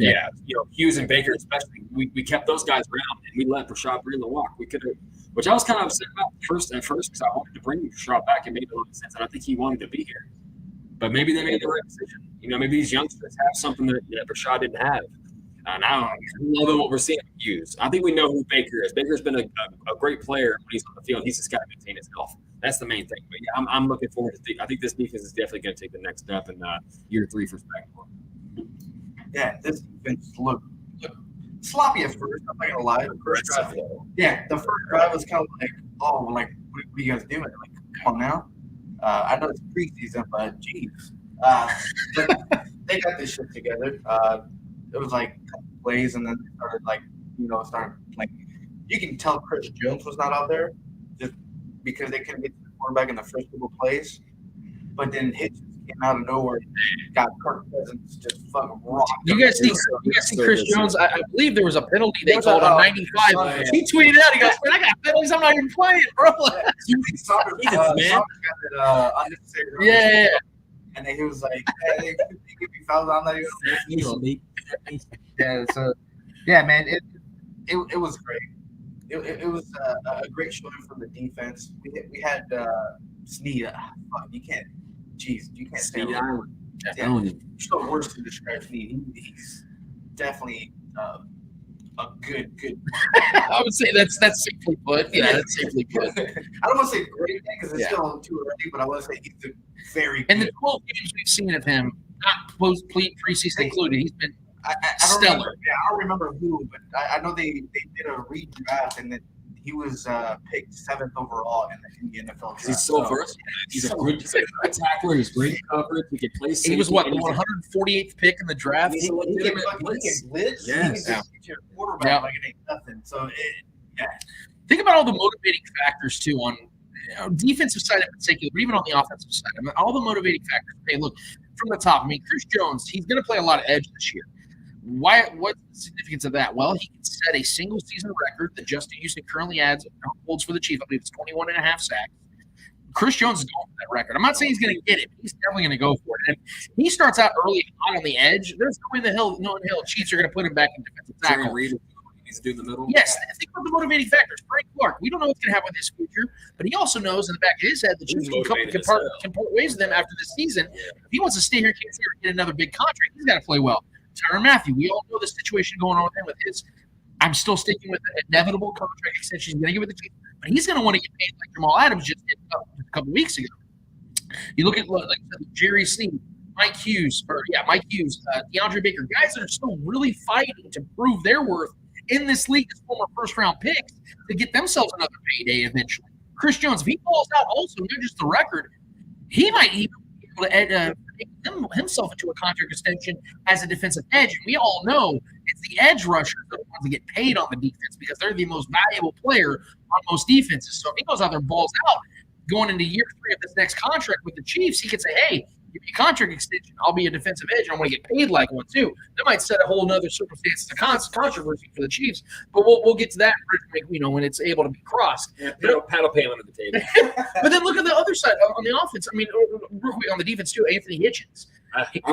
Yeah. Hughes and Baker especially. We kept those guys around, and we let Rashad Breeland walk. We could have, which I was kind of upset about at first because I wanted to bring Rashad back and made a lot of sense, and I think he wanted to be here. But maybe they made the right decision. Maybe these youngsters have something that Rashad didn't have. And I'm loving what we're seeing with Hughes. I think we know who Baker is. Baker's been a great player when he's on the field. He's just got to maintain his health. That's the main thing. But yeah, I'm looking forward to. I think this defense is definitely going to take the next step in year 3 for Spagnuolo. Yeah, this defense looked sloppy at first. I'm not gonna lie. The first drive was kind of like, oh, like what are you guys doing? Like, come on now. I know it's preseason, but geez, but they got this shit together. It was like a couple plays, and then they started like you can tell Chris Jones was not out there just because they couldn't get to the quarterback in the first couple plays. But then Hitchens came out of nowhere and got Kirk Cousins just fucking rocked. You guys see Chris Jones? I believe there was a penalty they called on 95. He tweeted out, he goes, "Man, I got penalties. I'm not even playing, bro." Yeah. And then he was like, "Hey, give me fouls. I'm not even." Yeah. So, yeah, man, it was great. It was a great showing from the defense. We had Snead. Fuck, you can't. Jeez, you can't say that. Yeah, there's no words to describe Snead. He's definitely a good. I would say that's safely put. Yeah, that's safely put. I don't want to say great because it's still too early, but I want to say he's a very good. And the 12 games we've seen of him, not preseason included, he's been stellar. I don't remember who, but I know they did a redraft and then he was picked 7th overall in the NFL draft. He's so versatile. He's a good tackler. He's great coverage. He can play safety. He was the 148th pick in the draft. He can blitz. Yes. He can get your quarterback like it ain't nothing. So think about all the motivating factors too on defensive side in particular, but even on the offensive side. I mean, all the motivating factors. Okay, look from the top. I mean, Chris Jones, he's going to play a lot of edge this year. What's the significance of that? Well, he can set a single season record that Justin Houston currently holds for the Chiefs. I believe it's 21 and a half sacks. Chris Jones is going for that record. I'm not saying he's going to get it, but he's definitely going to go for it. And if he starts out early on the edge, there's no in the hell Chiefs are going to put him back in defensive tackle. He's to do in the middle. Yes, think about the motivating factors. Frank Clark, we don't know what's going to happen with his future, but he also knows in the back of his head that Chiefs can part ways with him after this season. If he wants to stay here in Kansas City and get another big contract, he's got to play well. Tyrann Mathieu, we all know the situation going on with him with his. I'm still sticking with the inevitable contract extension he's going to get with the Chiefs, but he's going to want to get paid like Jamal Adams just did a couple weeks ago. You look at Jerry Snead, Mike Hughes, DeAndre Baker, guys that are still really fighting to prove their worth in this league as former first-round picks to get themselves another payday eventually. Chris Jones, if he falls out also, not just the record, he might even be able to himself into a contract extension as a defensive edge. And we all know it's the edge rushers that are the ones that get paid on the defense because they're the most valuable player on most defenses. So if he goes out there and balls out going into year 3 of this next contract with the Chiefs, he could say, hey, give me a contract extension. I'll be a defensive edge, and I'm going to get paid like one too. That might set a whole other circumstance to controversy for the Chiefs, but we'll get to that when it's able to be crossed. Yeah, paddle pay under the table. But then look at the other side on the offense. I mean, on the defense too, Anthony Hitchens.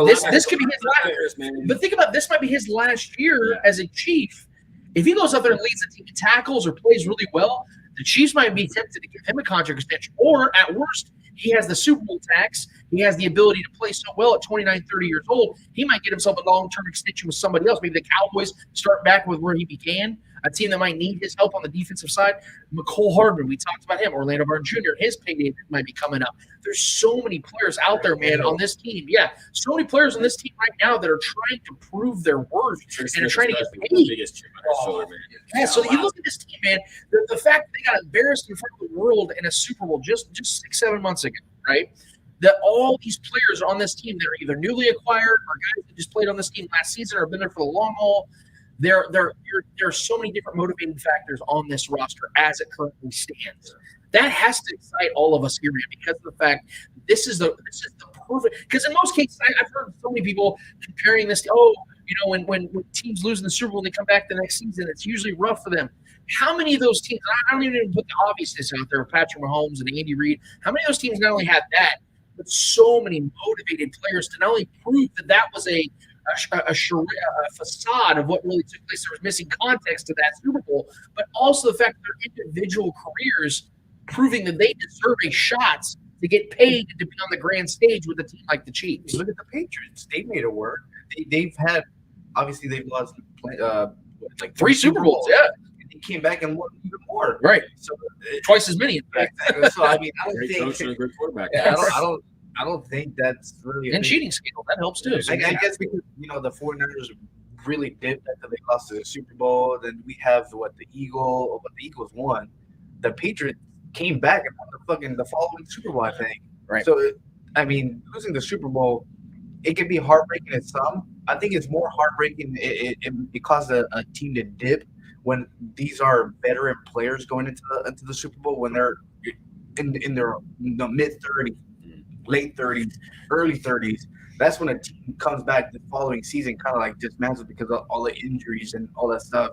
This could be his last year. But think about this might be his last year as a Chief. If he goes out there and leads the team in tackles or plays really well, the Chiefs might be tempted to give him a contract extension, or at worst, he has the Super Bowl tax. He has the ability to play so well at 29, 30 years old. He might get himself a long-term extension with somebody else. Maybe the Cowboys start back with where he began, a team that might need his help on the defensive side. McCole Hardman, we talked about him. Orlando Brown Jr., his payday might be coming up. There's so many players out there, man, on this team. Yeah, so many players on this team right now that are trying to prove their worth and are trying to get paid. So you look at this team, man, the fact that they got embarrassed in front of the world in a Super Bowl just 6-7 months ago, right? That all these players on this team that are either newly acquired or guys that just played on this team last season or have been there for the long haul. There are so many different motivating factors on this roster as it currently stands. That has to excite all of us here, man, because of the fact this is the perfect. Because in most cases, I've heard so many people comparing this to, when teams lose in the Super Bowl and they come back the next season, it's usually rough for them. How many of those teams? I don't even put the obviousness out there. Patrick Mahomes and Andy Reid. How many of those teams not only had that, but so many motivated players to not only prove that was a facade of what really took place. There was missing context to that Super Bowl, but also the fact that their individual careers proving that they deserve a shot to get paid to be on the grand stage with a team like the Chiefs. Look at the Patriots. They made it work. They've had obviously they've lost like 3 Super Bowls. Yeah, and he came back and won even more. right. So Twice as many. In fact. exactly. So I mean, I don't Great coach and a think. great quarterback. Yeah, I don't think that's really. And cheating scandal that helps too. So, I guess because the 49ers really dipped after they lost to the Super Bowl. Then we have the Eagles won. The Patriots came back and won the following Super Bowl, I think. Right. So I mean, losing the Super Bowl, it can be heartbreaking in some. I think it's more heartbreaking. It caused a team to dip when these are veteran players going into the Super Bowl when they're in their mid 30s, late 30s, early 30s. That's when a team comes back the following season, kind of like dismantles because of all the injuries and all that stuff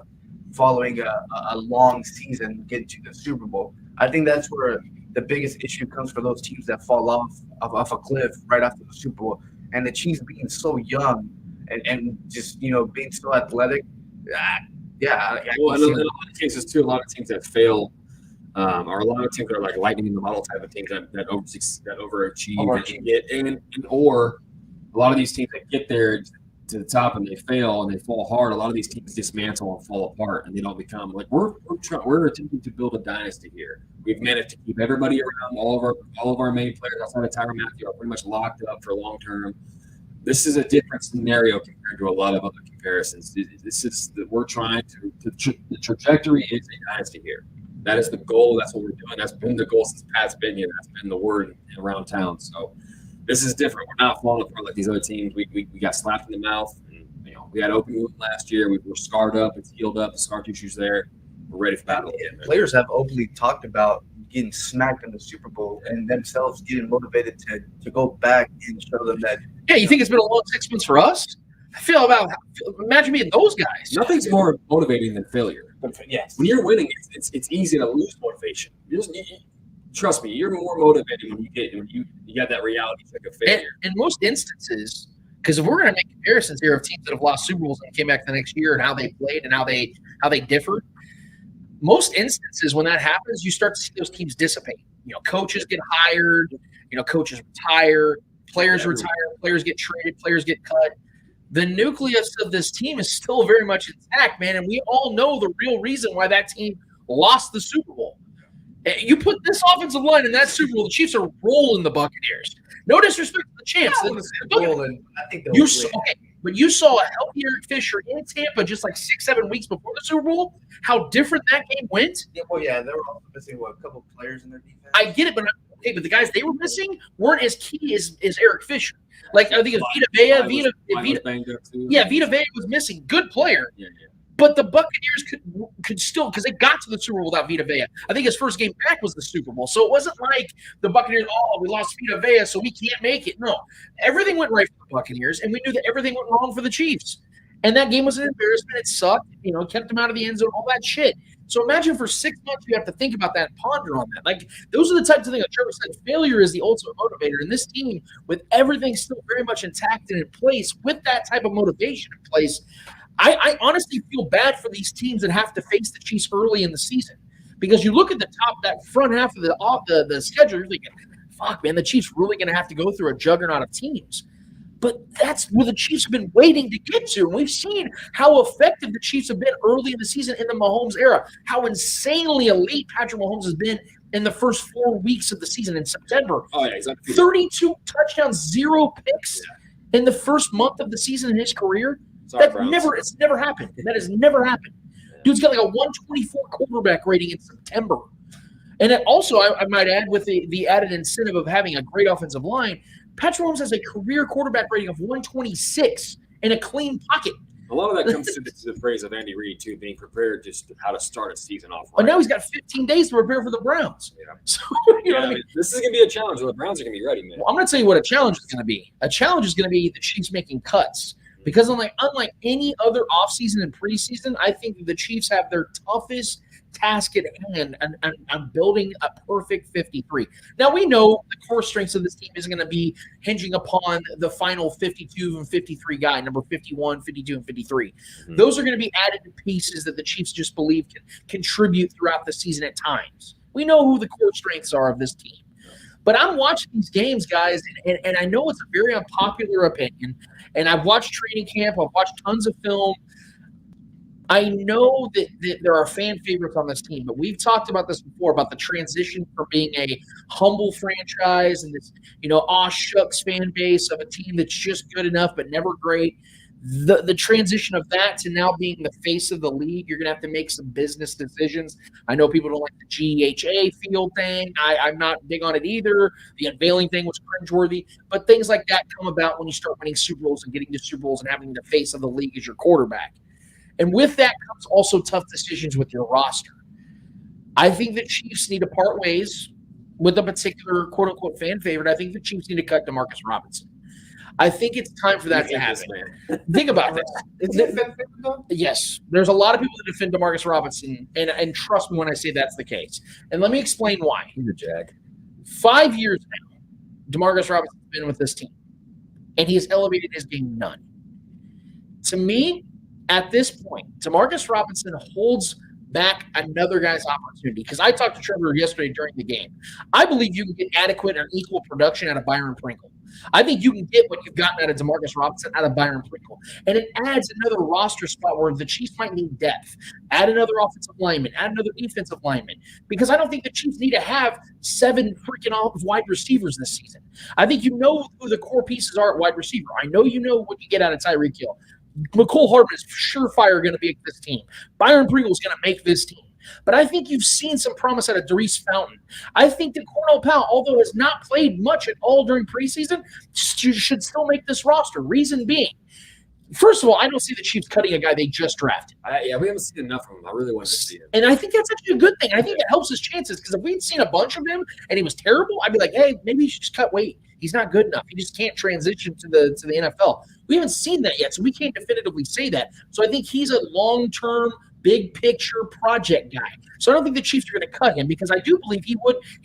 following a long season getting to the Super Bowl. I think that's where the biggest issue comes for those teams that fall off a cliff right after the Super Bowl. And the Chiefs being so young and just, being so athletic. Yeah. Well, in a lot of cases, too, a lot of teams that fail are a lot of teams that are like lightning in the model type of teams that overachieve or a lot of these teams that get there to the top and they fail and they fall hard. A lot of these teams dismantle and fall apart and they don't become like we're attempting to build a dynasty here. We've managed to keep everybody around. All of our main players outside of Tyrann Mathieu are pretty much locked up for long term. This is a different scenario compared to a lot of other comparisons. This is that we're trying to the trajectory is a dynasty here. That is the goal. That's what we're doing. That's been the goal since Pat's been here. That's been the word around town. So this is different. We're not falling apart like these other teams. We got slapped in the mouth. And, we had open wound last year. We were scarred up. It's healed up. The scar tissue's there. We're ready for battle again. Players have openly talked about getting smacked in the Super Bowl and themselves getting motivated to go back and show them that. Yeah, you think it's been a long 6 months for us? Imagine being those guys. Nothing's more motivating than failure. Yes. When you're winning, it's easy to lose motivation. Trust me, you're more motivated when you got that reality check of failure. And in most instances, because if we're going to make comparisons here of teams that have lost Super Bowls and came back the next year and how they played and how they differed, most instances when that happens, you start to see those teams dissipate. Coaches get hired, coaches retire, players retire, players get traded, players get cut. The nucleus of this team is still very much intact, man, and we all know the real reason why that team lost the Super Bowl. You put this offensive line in that Super Bowl, the Chiefs are rolling the Buccaneers. No disrespect to the champs. But you saw a healthy Eric Fisher in Tampa just like 6-7 weeks before the Super Bowl. How different that game went. Yeah, well, yeah, they were also missing a couple of players in their defense. I get it, but the guys they were missing weren't as key as Eric Fisher. Like I think it's Vita Vea. Vita Vea was missing. Good player. Yeah. But the Buccaneers could still, because they got to the Super Bowl without Vita Vea. I think his first game back was the Super Bowl. So it wasn't like the Buccaneers, we lost Vita Vea, so we can't make it. No. Everything went right for the Buccaneers, and we knew that everything went wrong for the Chiefs. And that game was an embarrassment. It sucked. Kept them out of the end zone, all that shit. So imagine for 6 months you have to think about that and ponder on that. Like, those are the types of things that Trevor said. Failure is the ultimate motivator. And this team, with everything still very much intact and in place, with that type of motivation in place, I honestly feel bad for these teams that have to face the Chiefs early in the season, because you look at the top, that front half of the schedule, you're thinking, fuck, man, the Chiefs really going to have to go through a juggernaut of teams. But that's where the Chiefs have been waiting to get to. And we've seen how effective the Chiefs have been early in the season in the Mahomes era, how insanely elite Patrick Mahomes has been in the first 4 weeks of the season in September. Oh, yeah, exactly. 32 touchdowns, 0 picks in the first month of the season in his career. It's never happened. That has never happened. Dude's got like a 124 quarterback rating in September. And then also, I might add, with the added incentive of having a great offensive line, Patrick Mahomes has a career quarterback rating of 126 in a clean pocket. A lot of that comes to the praise of Andy Reid, too, being prepared just how to start a season off. Right. But now he's got 15 days to prepare for the Browns. Yeah. So, what I mean? This is going to be a challenge. The Browns are going to be ready, man. Well, I'm going to tell you what a challenge is going to be. A challenge is going to be the Chiefs making cuts. Because unlike any other offseason and preseason, I think the Chiefs have their toughest task at hand on building a perfect 53. Now, we know the core strengths of this team isn't going to be hinging upon the final 52 and 53 guy, number 51, 52, and 53. Mm-hmm. Those are going to be added pieces that the Chiefs just believe can contribute throughout the season at times. We know who the core strengths are of this team. But I'm watching these games, guys, and I know it's a very unpopular opinion, And I've watched training camp. I've watched tons of film. I know that there are fan favorites on this team, but we've talked about this before about the transition from being a humble franchise and this, aw shucks fan base of a team that's just good enough but never great. The transition of that to now being the face of the league, you're going to have to make some business decisions. I know people don't like the GHA field thing. I'm not big on it either. The unveiling thing was cringeworthy. But things like that come about when you start winning Super Bowls and getting to Super Bowls and having the face of the league as your quarterback. And with that comes also tough decisions with your roster. I think the Chiefs need to part ways with a particular quote-unquote fan favorite. I think the Chiefs need to cut DeMarcus Robinson. I think it's time for that to happen. Think about this. Yes, there's a lot of people that defend DeMarcus Robinson, and trust me when I say that's the case. And let me explain why. He's a jag. 5 years now, DeMarcus Robinson's been with this team, and he has elevated his game none. To me, at this point, DeMarcus Robinson holds back another guy's opportunity. Because I talked to Trevor yesterday during the game. I believe you can get adequate or equal production out of Byron Pringle. I think you can get what you've gotten out of DeMarcus Robinson out of Byron Pringle. And it adds another roster spot where the Chiefs might need depth. Add another offensive lineman. Add another defensive lineman. Because I don't think the Chiefs need to have 7 freaking wide receivers this season. I think you know who the core pieces are at wide receiver. I know you know what you get out of Tyreek Hill. McCole Hardman is surefire going to make this team. Byron Pringle is going to make this team. But I think you've seen some promise out of Darius Fountain. I think that Cornell Powell, although has not played much at all during preseason, should still make this roster. Reason being, first of all, I don't see the Chiefs cutting a guy they just drafted. We haven't seen enough of him. I really want to see him. And I think that's actually a good thing. I think it helps his chances because if we'd seen a bunch of him and he was terrible, I'd be like, hey, maybe you should just cut weight. He's not good enough. He just can't transition to the NFL. We haven't seen that yet, so we can't definitively say that. So I think he's a long-term, big-picture project guy. So I don't think the Chiefs are going to cut him because I do believe he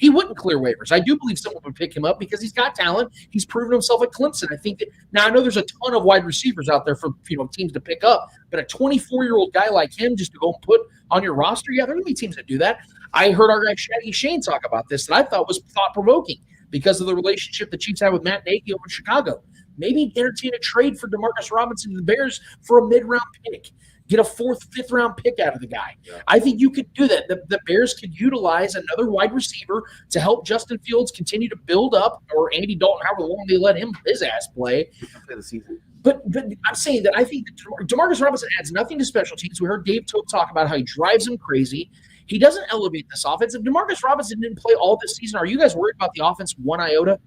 wouldn't clear waivers. I do believe someone would pick him up because he's got talent. He's proven himself at Clemson. I think that now I know there's a ton of wide receivers out there for teams to pick up, but a 24-year-old guy like him just to go and put on your roster, yeah, there are going to be teams that do that. I heard our guy Shaggy Shane talk about this that I thought was thought-provoking because of the relationship the Chiefs had with Matt Nagy over in Chicago. Maybe entertain a trade for DeMarcus Robinson to the Bears for a mid-round pick. Get a 4th, 5th-round pick out of the guy. Yeah. I think you could do that. The Bears could utilize another wide receiver to help Justin Fields continue to build up, or Andy Dalton, however long they let his ass play. The season. But I'm saying that I think that DeMarcus Robinson adds nothing to special teams. We heard Dave Tope talk about how he drives them crazy. He doesn't elevate this offense. If DeMarcus Robinson didn't play all this season, are you guys worried about the offense one iota?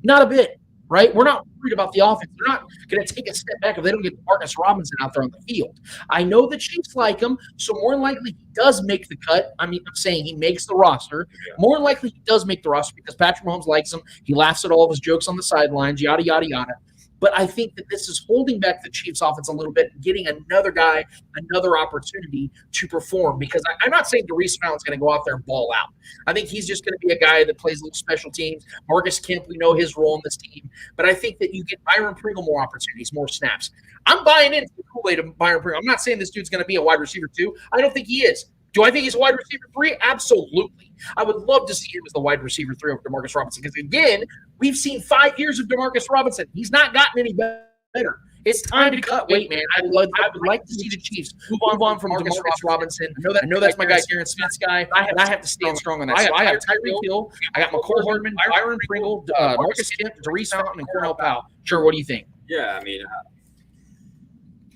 Not a bit, right? We're not worried about the offense. They're not going to take a step back if they don't get DeMarcus Robinson out there on the field. I know the Chiefs like him, so more than likely he does make the cut. I mean, I'm saying he makes the roster. Yeah. More than likely he does make the roster because Patrick Mahomes likes him. He laughs at all of his jokes on the sidelines, yada, yada, yada. But I think that this is holding back the Chiefs offense a little bit, getting another guy, another opportunity to perform. Because I'm not saying Darius Fountain's going to go out there and ball out. I think he's just going to be a guy that plays little special teams. Marcus Kemp, we know his role in this team. But I think that you get Byron Pringle more opportunities, more snaps. I'm buying into the Kool-Aid of Byron Pringle. I'm not saying this dude's going to be a wide receiver 2. I don't think he is. Do I think he's a wide receiver 3? Absolutely. I would love to see him as the wide receiver 3 over DeMarcus Robinson because, again, we've seen 5 years of DeMarcus Robinson. He's not gotten any better. It's time to cut weight, man. I would like to see the Chiefs move on from DeMarcus Robinson. I know that's my guy, Darren Smith's guy, and I have to stand strong on that. So I have Tyreek Hill, I got McCole Hardman, Byron Pringle, Marcus Kemp, Darius Fountain, and Cornell Powell. Sure, what do you think? Yeah, I mean,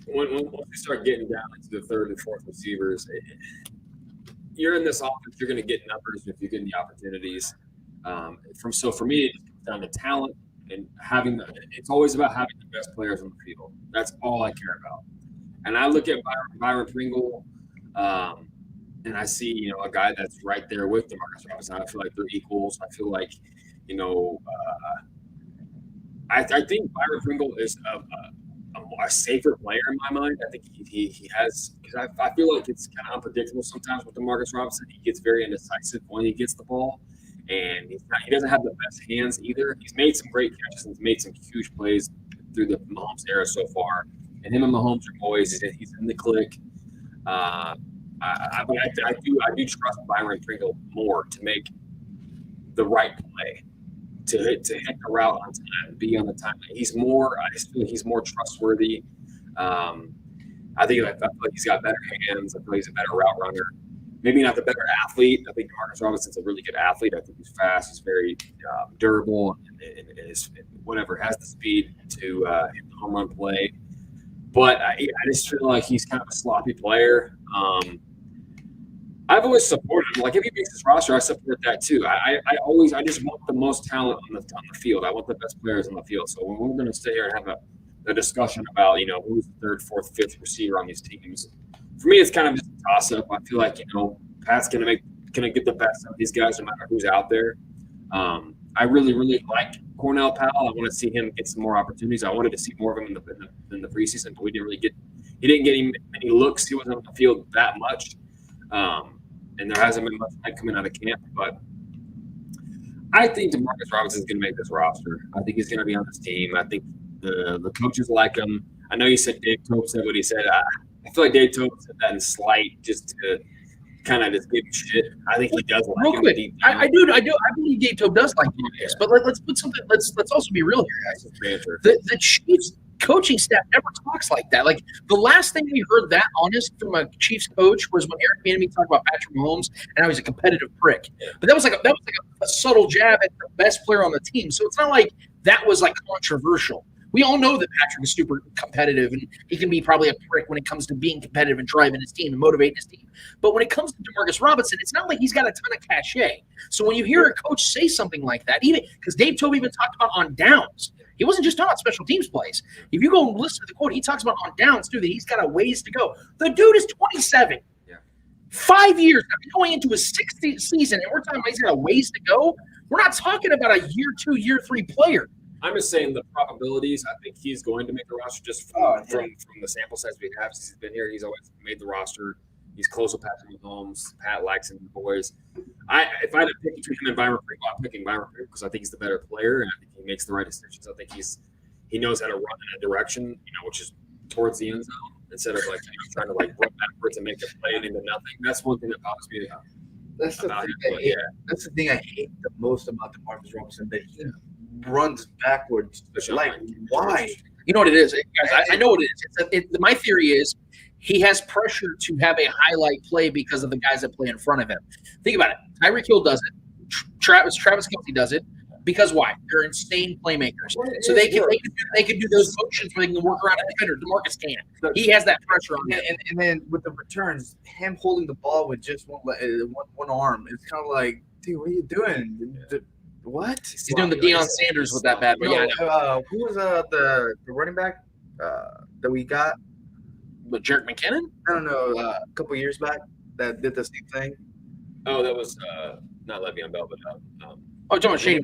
once we start getting down into the 3rd and 4th receivers, you're in this offense, you're going to get numbers if you get the opportunities. So for me, it comes down to talent and it's always about having the best players on the field. That's all I care about. And I look at Byron Pringle, and I see, a guy that's right there with DeMarcus Robinson. I feel like they're equals. I feel like, I think Byron Pringle is a safer player in my mind. I think he has, because I feel like it's kind of unpredictable sometimes with DeMarcus Robinson. He gets very indecisive when he gets the ball, and he doesn't have the best hands either. He's made some great catches and he's made some huge plays through the Mahomes era so far. And him and Mahomes are boys. He's in the clique. I do trust Byron Pringle more to make the right play. to hit the route on time, be on the time. I just feel like he's more trustworthy. I feel like he's got better hands. I feel like he's a better route runner. Maybe not the better athlete. I think Demarcus Robinson's a really good athlete. I think he's fast. He's very durable, and is has the speed to hit the home run play. But I just feel like he's kind of a sloppy player. I've always supported him. Like, if he makes his roster, I support that too. I just want the most talent on the field. I want the best players on the field. So when we're going to sit here and have a discussion about, who's the third, fourth, fifth receiver on these teams, for me, it's kind of just a toss-up. I feel like, Pat's going to get the best out of these guys no matter who's out there. I really, really like Cornell Powell. I want to see him get some more opportunities. I wanted to see more of him in the preseason, but he didn't get him many looks. He wasn't on the field that much. And there hasn't been much light coming out of camp, but I think Demarcus Robinson is going to make this roster. I think he's going to be on this team. I think the coaches like him. I know you said Dave Tope said what he said. I feel like Dave Tope said that in slight, just to kind of just give him shit. I think he does like him. Quick, I believe Dave Tope does like him. Yes, but let's put something. Let's also be real here, guys. The Chiefs coaching staff never talks like that. Like, the last thing we heard that honest from a Chiefs coach was when Eric Bieniemy talked about Patrick Mahomes and how he's a competitive prick. But that was like a subtle jab at the best player on the team. So it's not like that was like controversial. We all know that Patrick is super competitive, and he can be probably a prick when it comes to being competitive and driving his team and motivating his team. But when it comes to Demarcus Robinson, it's not like he's got a ton of cachet. So when you hear a coach say something like that, even because Dave Tope even talked about on downs, he wasn't just talking about special teams plays. If you go and listen to the quote, he talks about on downs too, that he's got a ways to go. The dude is 27. Yeah. 5 years now, going into his 6th season, and we're talking about he's got a ways to go. We're not talking about a year 2, year 3 player. I'm just saying the probabilities. I think he's going to make the roster just from the sample size we have. Since he's been here, he's always made the roster. He's close with Patrick Mahomes. Pat likes him, the boys. If I had to pick between him and Byron Pringle, I'm picking Byron Pringle because I think he's the better player, and I think he makes the right decisions. I think he knows how to run in a direction, which is towards the end zone instead of trying to run backwards and make a play into nothing. That's one thing that bothers me about That's the thing I hate the most about Demarcus Robinson, that he runs backwards. Why? You know what it is, guys? I know what it is. My theory is he has pressure to have a highlight play because of the guys that play in front of him. Think about it. Tyreek Hill does it. Travis Kelce does it. Because why? They're insane playmakers. So they can do those motions where they can work around a defender. DeMarcus can't. He has that pressure on him. And then with the returns, him holding the ball with just one arm, it's kind of like, dude, what are you doing? What? He's doing the Deion Sanders with that bad boy. Who was the running back that we got? But Jerick McKinnon? I don't know. A couple years back that did the same thing. Oh, that was not Le'Veon Bell, but you're talking about Shady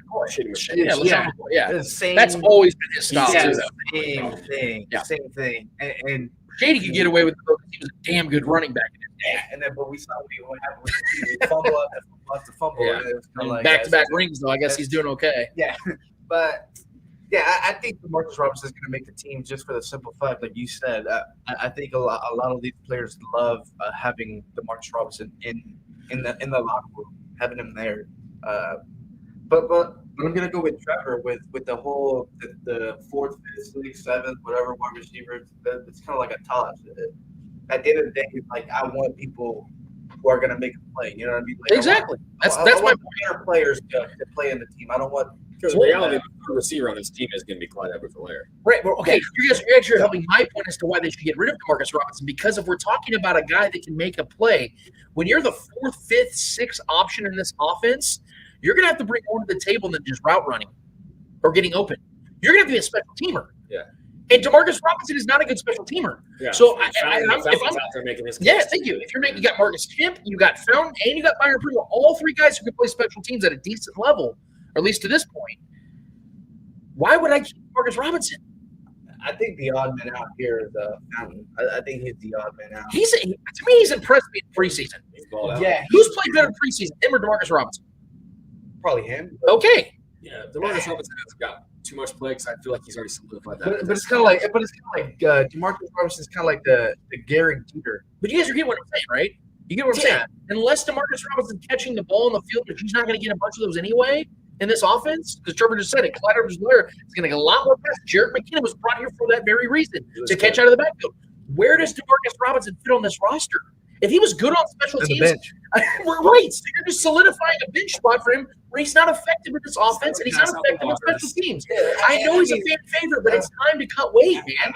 McCoy. Yeah. Same, that's always been his style. Same thing. Yeah. Same thing. And Shady could get away with it because he was a damn good running back. But we saw what happened with the fumble after fumble. Yeah. Back-to-back rings, though. I guess he's doing okay. Yeah. But, yeah, I think Demarcus Robinson is going to make the team just for the simple fact, like you said. I think a lot of these players love having Demarcus Robinson in the locker room, having him there. But I'm gonna go with Trevor with the whole the 4th, 5th, 6th, 7th, whatever wide receiver. It's kind of like a toss. At the end of the day, like, I want people who are gonna make a play. You know what I mean? Like, exactly. I want better players to play in the team. I don't want. Because the reality of the receiver on this team is going to be Clyde Edwards-Helaire. Right. Well, okay. You're actually helping my point as to why they should get rid of Demarcus Robinson. Because if we're talking about a guy that can make a play, when you're the 4th, 5th, 6th option in this offense, you're going to have to bring more to the table than just route running or getting open. You're going to have to be a special teamer. Yeah. And Demarcus Robinson is not a good special teamer. Yeah. So if I'm out there making this case. Yeah, thank you. If you got Marcus Kemp, you got Fountain, and you got Byron Pringle, all 3 guys who can play special teams at a decent level, or at least to this point. Why would I keep Demarcus Robinson? I think the odd man out here is Fountain. I think he's the odd man out. To me, he's impressed me in preseason. Yeah. Who's played better in preseason, him or Demarcus Robinson? Probably him. Okay. Yeah, Demarcus Robinson has got too much play because I feel like he's already solidified that. But it's kind of like Demarcus Robinson is kind of like the Gary Jeter. But you guys are getting what I'm saying, right? You get what I'm saying? Unless Demarcus Robinson's catching the ball in the field, but he's not going to get a bunch of those anyway, in this offense? Because Trevor just said it. Clyde Edwards-Helaire is going to get a lot more passes. Jarek McKinnon was brought here for that very reason, to catch out of the backfield. Where does DeMarcus Robinson fit on this roster? If he was good on special teams, right, so you're just solidifying a bench spot for him where he's not effective in this offense and he's not effective on special teams. I know he's a fan favorite, but it's time to cut weight, man.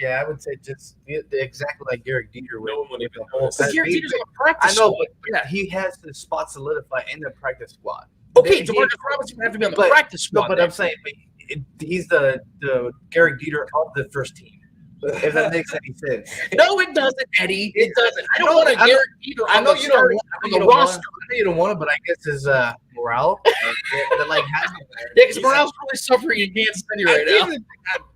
I would say just exactly like Derek Dieter. Derek Dieter's on a practice squad. But he has the spot solidified in the practice squad. Okay, DeMarcus Robinson would have to be on the practice squad. No, but I'm saying he's the Derek Dieter of the first team. If that makes any sense. No, it doesn't, Eddie. It doesn't. I don't want to Derek Dieter. I know you don't roster. I know you don't want it, but I guess his morale has because morale's really suffering in Kansas City right now.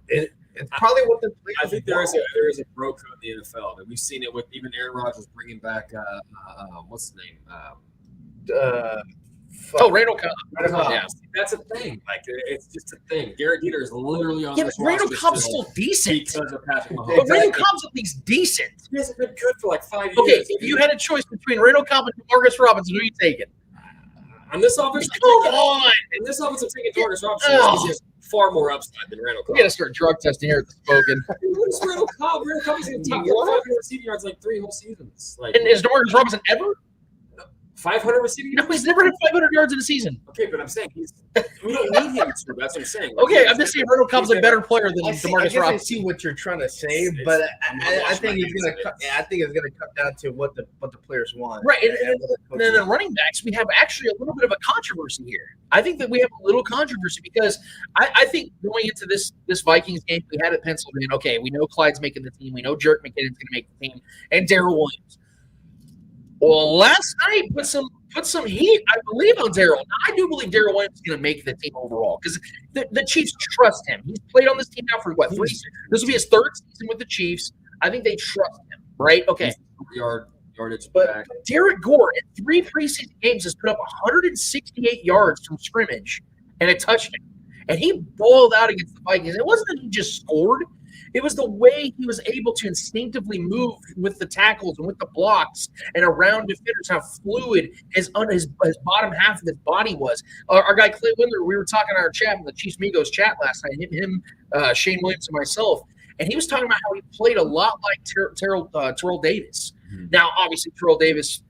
It's probably what the I think there is a bro code in the NFL, and we've seen it with even Aaron Rodgers bringing back what's his name? Randall Cobb. Yeah, that's a thing. Like it's just a thing. Garrett Dieter is literally on. Yeah, but Randall Cobb's still decent. Because of Patrick Mahomes. But Randall Cobb's at least decent. He hasn't been good for like 5 years. Okay, if you had a choice between Randall Cobb and DeMarcus Robinson, who are you taking? On this offense, come on. In this offense, I'm taking DeMarcus Robinson because he has far more upside than Randall Cobb. We got to start drug testing here at the Spoken. What is Randall Cobb? Randall Cobb is in the top 500 receiving yards like 3 whole seasons. Like, and is DeMarcus Robinson ever? 500 receiving yards? No, he's never had 500 yards in a season. Okay, but I'm saying we don't need him. So that's what I'm saying. Like, okay, I'm just saying Randall Cobb's a better player than DeMarcus Robinson. I see what you're trying to say, but I think he's gonna. I think it's gonna come down to what the players want. Right, and then the running backs, we have actually a little bit of a controversy here. I think that we have a little controversy because I think going into this Vikings game, we had it penciled in. Okay, we know Clyde's making the team. We know Jarek McKinnon's going to make the team, and Darrell Williams. Well, last night put some heat, I believe, on Darrell. Now, I do believe Darrell Williams is going to make the team overall because the Chiefs trust him. He's played on this team now for, 3 years? This will be his 3rd season with the Chiefs. I think they trust him, right? Okay. Yardage but back. Derek Gore, in 3 preseason games, has put up 168 yards from scrimmage and a touchdown. And he balled out against the Vikings. It wasn't that he just scored. It was the way he was able to instinctively move with the tackles and with the blocks and around defenders, how fluid his bottom half of his body was. Our guy Clay Windler, we were talking on our chat in the Chiefs Migos chat last night, him, Shane Williams, and myself, and he was talking about how he played a lot like Terrell Davis. Mm-hmm. Now, obviously, Terrell Davis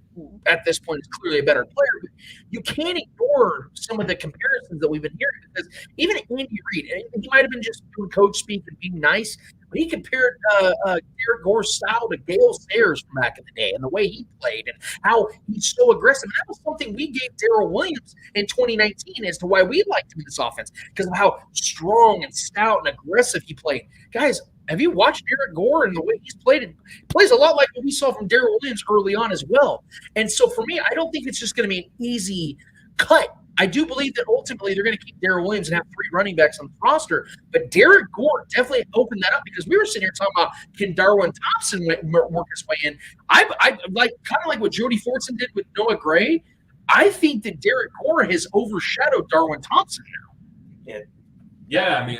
at this point is clearly a better player, but you can't ignore some of the comparisons that we've been hearing because even Andy Reid, he might have been just doing coach speak and being nice, but he compared Derek Gore's style to Gale Sayers from back in the day and the way he played and how he's so aggressive. And that was something we gave Darrell Williams in 2019 as to why we liked him in this offense because of how strong and stout and aggressive he played. Guys, have you watched Derek Gore and the way he's played? It plays a lot like what we saw from Darrell Williams early on as well. And so for me, I don't think it's just going to be an easy cut. I do believe that ultimately they're going to keep Darrell Williams and have 3 running backs on the roster. But Derek Gore definitely opened that up because we were sitting here talking about can Darwin Thompson work his way in. I like kind of like what Jody Fortson did with Noah Gray. I think that Derek Gore has overshadowed Darwin Thompson now. Yeah, I mean,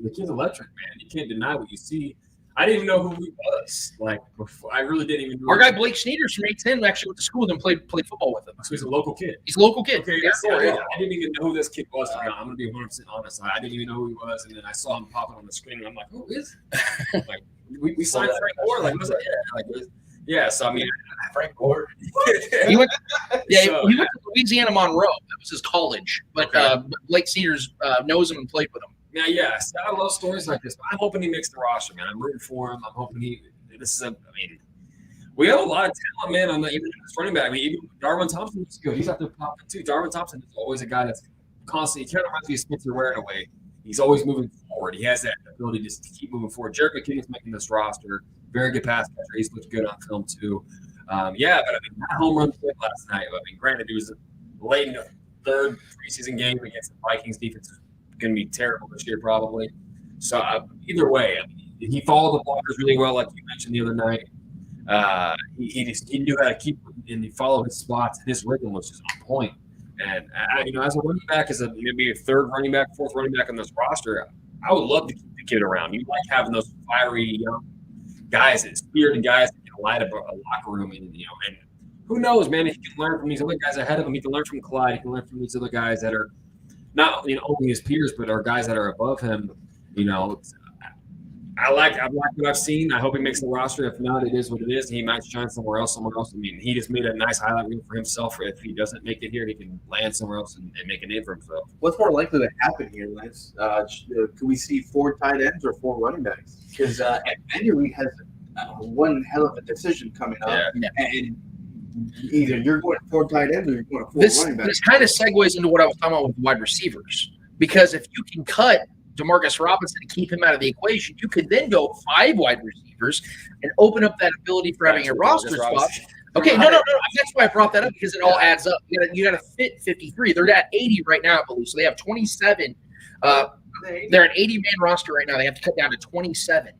the kid's electric, man. You can't deny what you see. I didn't even know who he was. Like, before, I really didn't even know. Our guy Blake Sneeders from A10 actually went to school with him, played football with him. So he's a local kid. He's a local kid. Okay, yeah, I didn't even know who this kid was. I'm going to be 100% honest. I didn't even know who he was, and then I saw him popping on the screen, and I'm like, who is he? Like, we signed Frank Gore. Like, what's that? Yeah, so I mean, Frank Gore. He went to Louisiana Monroe. That was his college. But Blake Sneeders knows him and played with him. Now, yes, I love stories like this. But I'm hoping he makes the roster, man. I'm rooting for him. I'm hoping we have a lot of talent, man, on even this running back. I mean, even Darwin Thompson is good. He's out there popping too. Darwin Thompson is always a guy that's constantly. He kind of reminds me of Spencer Ware in a way. He's always moving forward. He has that ability just to keep moving forward. Jarek McKinnon's making this roster. Very good pass catcher. He's looked good on film too. But I mean, that home run last night. I mean, granted, it was late in the 3rd preseason game against the Vikings defense. Going to be terrible this year probably. So either way, I mean, he followed the blockers really well, like you mentioned the other night. He knew how to keep and he followed his spots. His rhythm was just on point. And as a running back, maybe a 3rd running back, 4th running back on this roster, I would love to keep the kid around. You like having those fiery young guys, that spirited guys that can light up a locker room, and who knows, man? He can learn from these other guys ahead of him. He can learn from Clyde. He can learn from these other guys that are not only his peers, but are guys that are above him. I like what I've seen. I hope he makes the roster. If not, it is what it is. He might shine somewhere else. I mean, he just made a nice highlight reel for himself. If he doesn't make it here, he can land somewhere else and make a name for himself. What's more likely to happen here, Lance? Could we see 4 tight ends or 4 running backs? Because Henry has one hell of a decision coming up, and either you're going 4 tight ends or you're going 4 running backs. This kind of segues into what I was talking about with wide receivers, because if you can cut Demarcus Robinson and keep him out of the equation, you could then go 5 wide receivers and open up that ability for having a roster spot. Okay, no. That's why I brought that up, because it all adds up. You got to fit 53. They're at 80 right now, I believe. So they have 27. They're an 80-man roster right now. They have to cut down to 27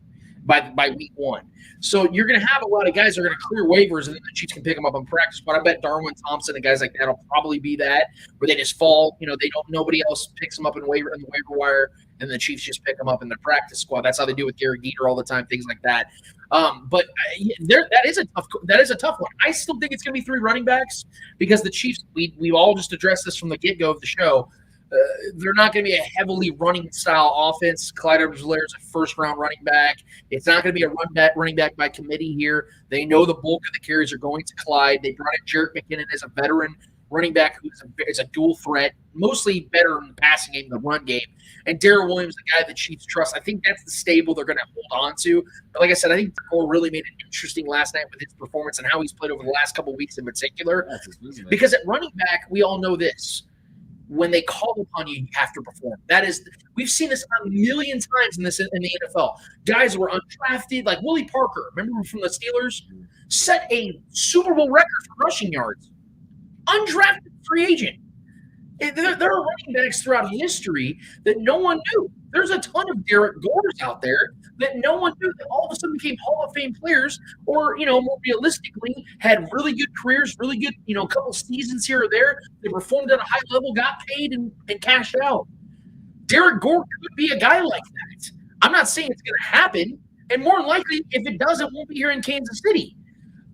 by week 1. So you're going to have a lot of guys that are going to clear waivers, and then the Chiefs can pick them up on practice. But I bet Darwin Thompson and guys like that will probably be that, where they just fall. Nobody else picks them up in the waiver wire, and the Chiefs just pick them up in their practice squad. That's how they do with Gary Geter all the time, things like that. But that is a tough one. I still think it's going to be 3 running backs, because the Chiefs, we all just addressed this from the get-go of the show. They're not going to be a heavily running style offense. Clyde Edwards-Helaire is a first-round running back. It's not going to be a running back by committee here. They know the bulk of the carries are going to Clyde. They brought in Jerick McKinnon as a veteran running back who is a dual threat, mostly better in the passing game than the run game. And Darrell Williams, the guy the Chiefs trust. I think that's the stable they're going to hold on to. But like I said, I think Cole really made it interesting last night with his performance and how he's played over the last couple of weeks in particular. Because at running back, we all know this. When they call upon you, you have to perform. We've seen this a million times in the NFL. Guys were undrafted, like Willie Parker, remember from the Steelers, set a Super Bowl record for rushing yards. Undrafted free agent. There are running backs throughout history that no one knew. There's a ton of Derek Gores out there that no one knew that all of a sudden became Hall of Fame players, or more realistically, had really good careers, really good, a couple seasons here or there. They performed at a high level, got paid, and cashed out. Derek Gore could be a guy like that. I'm not saying it's going to happen, and more than likely, if it does, it won't be here in Kansas City.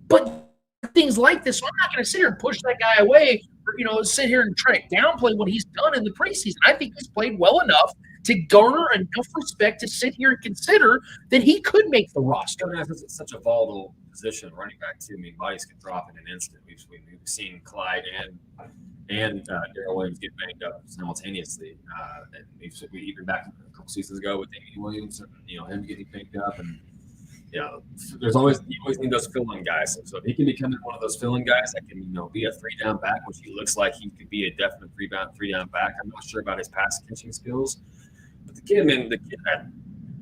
But things like this, so I'm not going to sit here and push that guy away, or sit here and try to downplay what he's done in the preseason. I think he's played well enough to garner enough respect to sit here and consider that he could make the roster. It's such a volatile position, running back too. I mean, bodies can drop in an instant. We've seen Clyde and Darrell Williams get banged up simultaneously. And we even back a couple seasons ago with Damian Williams, him getting banged up, and you always need those fill-in guys. So if he can become one of those fill-in guys that can be a 3-down back, which he looks like he could be a definite 3-down back. I'm not sure about his pass catching skills. But the kid had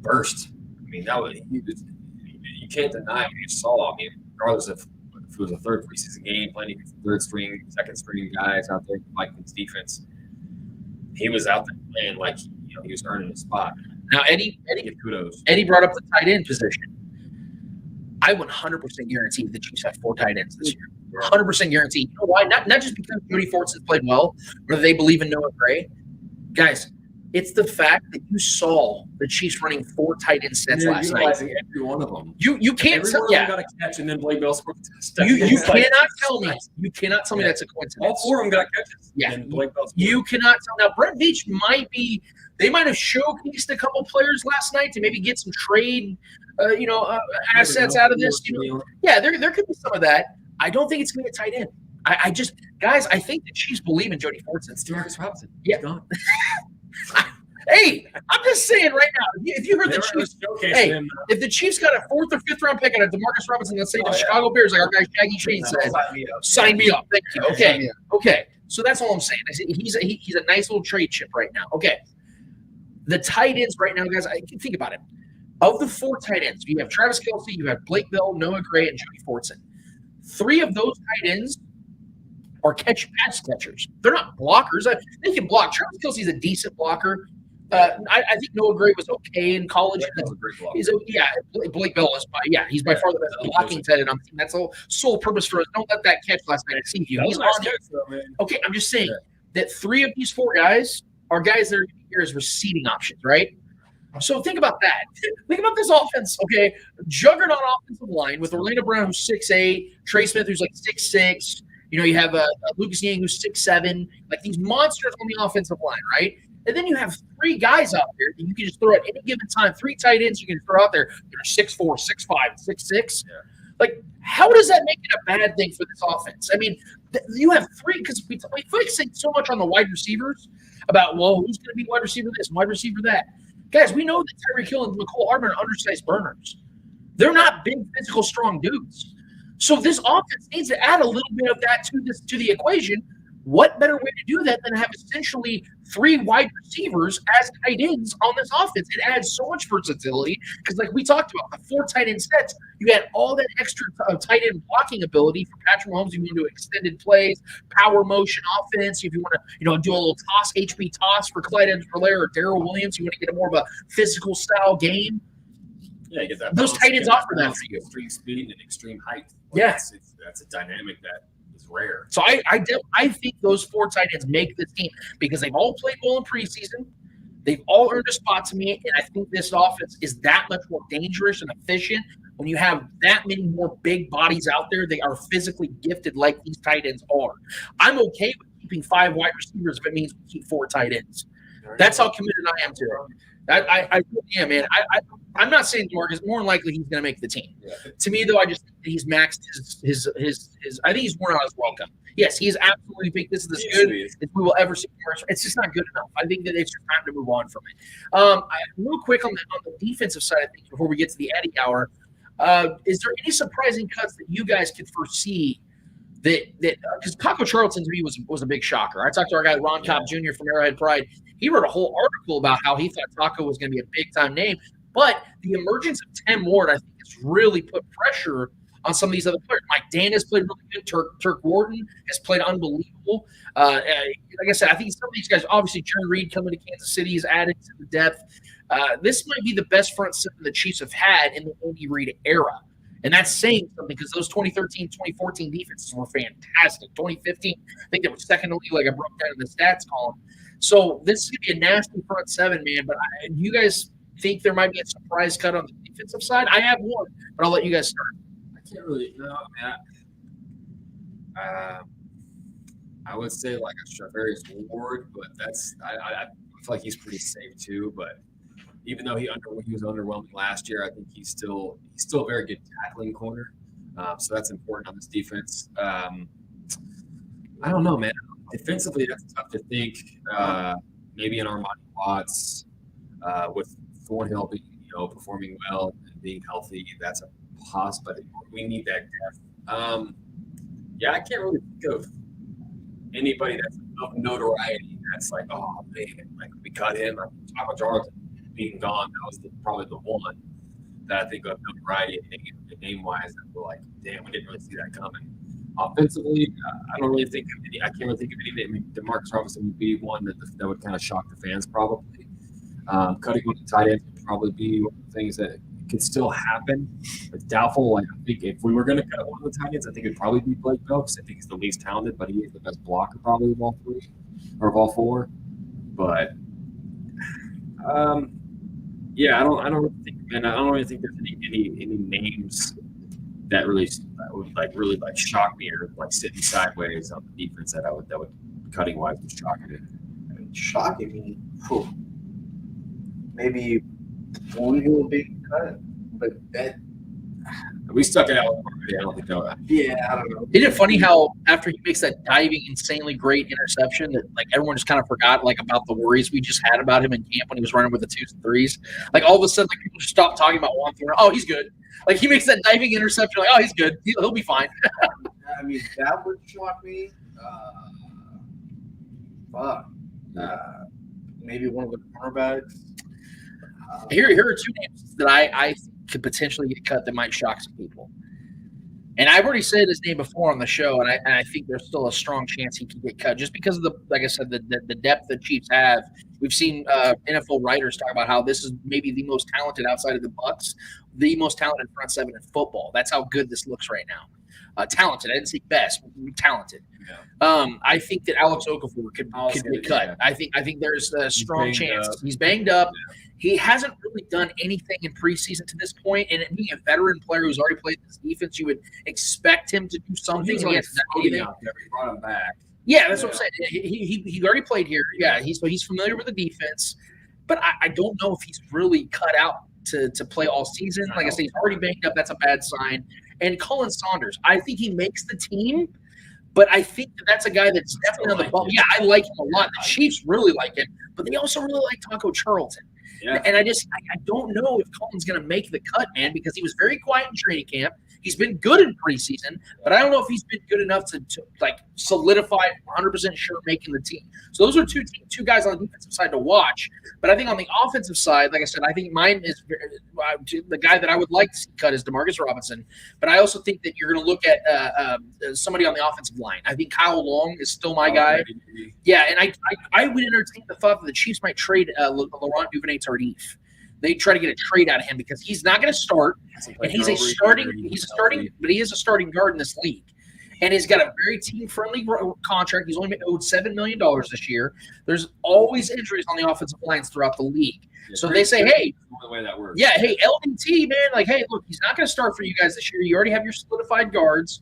burst. I mean, you can't deny what you saw. I mean, regardless of if it was a third preseason game, playing against third string, second string guys out there fighting his defense, he was out there playing like he was earning his spot. Now, Eddie brought up the tight end position. I 100% guarantee the Chiefs have 4 tight ends this year. 100% guarantee. You know why? Not just because Jody Fortson played well, or they believe in Noah Gray. Guys, it's the fact that you saw the Chiefs running 4 tight end sets last night. Every one of them. You can't tell. Yeah, got a catch, and then Blake Bell scored. You cannot tell me. You cannot tell me that's a coincidence. All 4 of them got catches. Yeah, and Blake Bell scored. You cannot tell. Now Brett Veach might be. They might have showcased a couple players last night to maybe get some trade, assets out of this. Yeah, there could be some of that. I don't think it's going to be a tight end. I just, guys, I think the Chiefs believe in Jody Fortson. It's Demarcus Robinson. Yeah. Hey, I'm just saying right now, if you heard the Chiefs, if the Chiefs got a 4th or 5th round pick out of Demarcus Robinson, let's say the Chicago Bears, like our guy Shaggy Shane said, sign me up. Thank you. Okay. So that's all I'm saying. He's a nice little trade chip right now. Okay. The tight ends right now, guys, I can think about it. Of the 4 tight ends, you have Travis Kelce, you have Blake Bell, Noah Gray, and Jody Fortson. 3 of those tight ends are pass catchers. They're not blockers. They can block. Travis Kelce's a decent blocker. I think Noah Gray was okay in college. Blake Bell is he's by far the best blocking tight end on the team. That's the sole purpose for us. Don't let that catch last night at CU. He's on it. Okay, I'm just saying that 3 of these 4 guys are guys that are here as receiving options, right? So think about that. Think about this offense, okay? Juggernaut offensive line with Orlando Brown, who's 6'8", Trey Smith, who's like 6'6". You have Lucas Yang, who's 6'7". Like these monsters on the offensive line, right? And then you have three guys out there that you can just throw at any given time. Three tight ends you can throw out there that are 6'4", 6'5", 6'6". Yeah. Like, how does that make it a bad thing for this offense? I mean, you have three because we focus so much on the wide receivers about, well, who's going to be wide receiver this, wide receiver that. Guys, we know that Tyreek Hill and McCole Hardman are undersized burners. They're not big, physical, strong dudes. So this offense needs to add a little bit of that to the equation. What better way to do that than have essentially three wide receivers as tight ends on this offense? It adds so much versatility because, like we talked about, the 4 tight end sets, you had all that extra tight end blocking ability for Patrick Mahomes. You want to do extended plays, power motion offense. If you want to, do a little toss, HB toss for Clyde Edwards-Helaire or Darrell Williams, you want to get a more of a physical style game. Yeah, you get that. Those tight ends offer that for you. Extreme speed and extreme height. Yes, that's a dynamic that is rare. So I think those 4 tight ends make this team because they've all played well in preseason. They've all earned a spot to me, and I think this offense is that much more dangerous and efficient when you have that many more big bodies out there. They are physically gifted like these tight ends are. I'm okay with keeping 5 wide receivers if it means we keep 4 tight ends. That's how committed I am to it. I really am, man. I'm not saying Marcus. More than likely, he's going to make the team. Yeah. To me, though, I just think he's maxed his. I think he's worn out his welcome. Yes, he's absolutely think this is as good as we will ever see. It's just not good enough. I think that it's just time to move on from it. Real quick on the defensive side of things before we get to the Eddie Hour, is there any surprising cuts that you guys could foresee? That because Taco Charlton to me was a big shocker. I talked to our guy Ron Cobb Jr. from Arrowhead Pride. He wrote a whole article about how he thought Taco was going to be a big time name, but the emergence of Tim Ward, I think, has really put pressure on some of these other players. Mike Dan has played really good. Turk Wharton has played unbelievable. Like I said, I think some of these guys, obviously, Jerry Reed coming to Kansas City is added to the depth. This might be the best front seven the Chiefs have had in the Andy Reid era. And that's saying something because those 2013, 2014 defenses were fantastic. 2015, I think they were second in the league, like I broke down in the stats column. So this is going to be a nasty front seven, man. But you guys think there might be a surprise cut on the defensive side? I have one, but I'll let you guys start. I can't really know, man. I would say like a Charvarius Ward, but that's I feel like he's pretty safe too. But even though he was underwhelming last year, I think he's still a very good tackling corner. So that's important on this defense. I don't know, man. Defensively, that's tough to think. Maybe an Armani Watts with Thornhill being, performing well and being healthy. That's a possibility. We need that depth. Yeah, I can't really think of anybody that's of notoriety that's like, oh man, like we cut him. Like Taco Charlton being gone, that was probably the one that I think of notoriety and name-wise that we're like, damn, we didn't really see that coming. Offensively, I don't really think of any. I can't really think of any. I mean, DeMarcus Robinson would be one that would kind of shock the fans, probably. Cutting with the tight end would probably be one of the things that could still happen. It's doubtful. Like, I think if we were going to cut one of the tight ends, I think it'd probably be Blake Bell because I think he's the least talented, but he is the best blocker probably of all 3 or of all 4. But yeah, I don't really think, man. I don't really think there's any names that would shock me or like sitting sideways on the defense that would cutting wise would shock me. Shocking me. Whew. Maybe Thornhill being cut, but that we stuck it out. I don't think that. Yeah, I don't know. Isn't it funny how after he makes that diving, insanely great interception that like everyone just kind of forgot like about the worries we just had about him in camp when he was running with the 2s and 3s. Like all of a sudden, like people just stopped talking about Juan Thornhill. Oh, he's good. Like he makes that diving interception. Like, oh, he's good. He'll be fine. I mean, that would shock me. Maybe one of the cornerbacks. Here are 2 names that I could potentially get cut that might shock some people. And I've already said his name before on the show, and I think there's still a strong chance he could get cut just because of like I said, the depth that Chiefs have. We've seen NFL writers talk about how this is maybe the most talented outside of the Bucs, the most talented front seven in football. That's how good this looks right now. Talented. I didn't say best, but talented. Yeah. I think that Alex Okafor could get cut. Yeah. I think there's a strong chance. He's banged up. He hasn't really done anything in preseason to this point, and being a veteran player who's already played this defense, you would expect him to do something. He was and he hasn't done anything. out there. We brought him back. Yeah, that's what I'm saying. He already played here. Yeah, he's familiar with the defense, but I don't know if he's really cut out to play all season. Like I said, he's already banged up. That's a bad sign. And Colin Saunders, I think he makes the team, but I think that's a guy that's definitely on the bubble. Yeah, I like him a lot. The Chiefs really like him, but they also really like Taco Charlton. Yeah. And I don't know if Colin's going to make the cut, man, because he was very quiet in training camp. He's been good in preseason, but I don't know if he's been good enough to like solidify 100% sure making the team. So those are two guys on the defensive side to watch. But I think on the offensive side, like I said, I think mine is the guy that I would like to see cut is Demarcus Robinson. But I also think that you're going to look at somebody on the offensive line. I think Kyle Long is still my guy. Yeah, and I would entertain the thought that the Chiefs might trade Laurent Duvernay-Tardif. They try to get a trade out of him because he's not going to start, and he's a starting guard in this league, and he's got a very team-friendly contract. He's only owed $7 million this year. There's always injuries on the offensive lines throughout the league, so they say, hey, the way that works. Yeah, hey, LDT, man, like, hey, look, he's not going to start for you guys this year. You already have your solidified guards.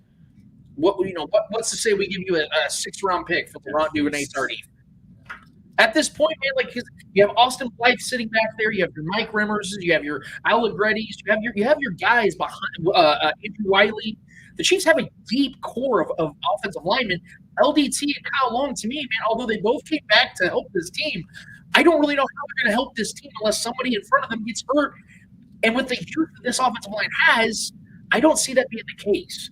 What's to say we give you a 6th-round pick for Laurent Duvernay-Tardif? At this point, man, like you have Austin Blythe sitting back there, you have your Mike Rimmers, you have your Allegretti's, you have your guys behind Andrew Wiley. The Chiefs have a deep core of offensive linemen. LDT and Kyle Long, to me, man, although they both came back to help this team, I don't really know how they're going to help this team unless somebody in front of them gets hurt. And with the youth that this offensive line has, I don't see that being the case.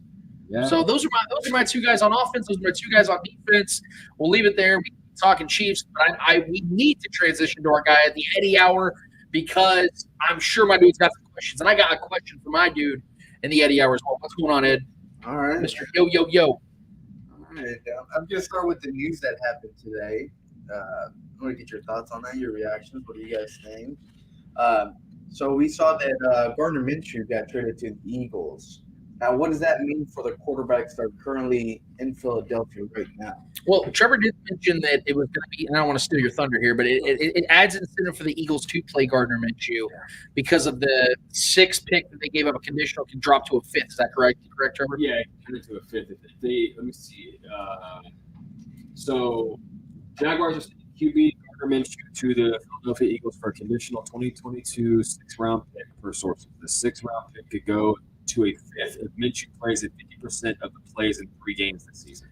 Yeah. So those are my two guys on offense. Those are my two guys on defense. We'll leave it there. Talking Chiefs, but we need to transition to our guy at the Eddie Hour because I'm sure my dude's got some questions, and I got a question for my dude in the Eddie Hour as well. What's going on, Ed? All right, Mr. Yo Yo Yo. All right, I'm gonna start with the news that happened today. I want to get your thoughts on that, your reactions. What do you guys think? So we saw that Gardner Minshew got traded to the Eagles. Now, what does that mean for the quarterbacks that are currently in Philadelphia right now? Well, Trevor did mention that it was going to be, and I don't want to steal your thunder here, but it adds incentive for the Eagles to play Gardner Minshew because of the 6th pick that they gave up a conditional can drop to a 5th. Is that correct? Correct, Trevor? Yeah, it can to a 5th. Let me see. So Jaguars are sending QB Gardner Minshew to the Philadelphia Eagles for a conditional 2022 6th-round pick per source. The 6th-round pick could go to a 5th if Minshew plays at 50% of the plays in 3 games this season.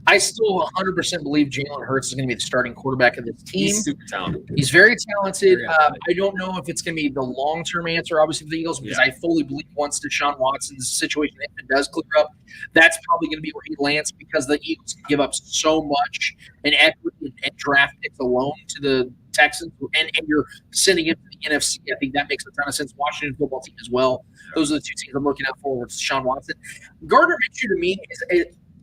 I still 100% believe Jalen Hurts is going to be the starting quarterback of this team. He's super talented. He's very talented. I don't know if it's going to be the long-term answer, obviously, for the Eagles, because I fully believe once Deshaun Watson's situation, if it does clear up, that's probably going to be where he lands because the Eagles can give up so much in equity and draft picks alone to the Texans, and you're sending it to the NFC. I think that makes a ton of sense. Washington football team as well. Those are the 2 teams I'm looking out for with Deshaun Watson. Gardner Minshew, to me,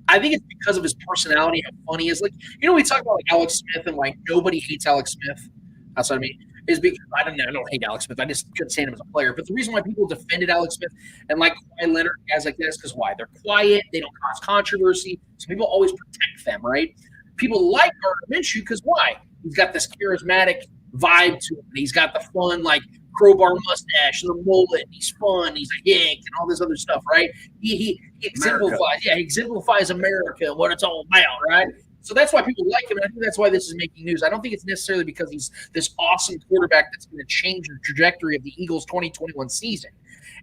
I think it's because of his personality, how funny he is. Like, we talk about like Alex Smith and like nobody hates Alex Smith outside of me is because I don't hate Alex Smith. I just couldn't stand him as a player. But the reason why people defended Alex Smith and like Kawhi Leonard, guys like this, because why? They're quiet, they don't cause controversy, so people always protect them, right? People like Gardner Minshew because why? He's got this charismatic vibe to him. And he's got the fun, like, crowbar mustache and the mullet. And he's fun. He's a hick and all this other stuff, right? He exemplifies, he exemplifies America and what it's all about, right? So that's why people like him, and I think that's why this is making news. I don't think it's necessarily because he's this awesome quarterback that's going to change the trajectory of the Eagles' 2021 season.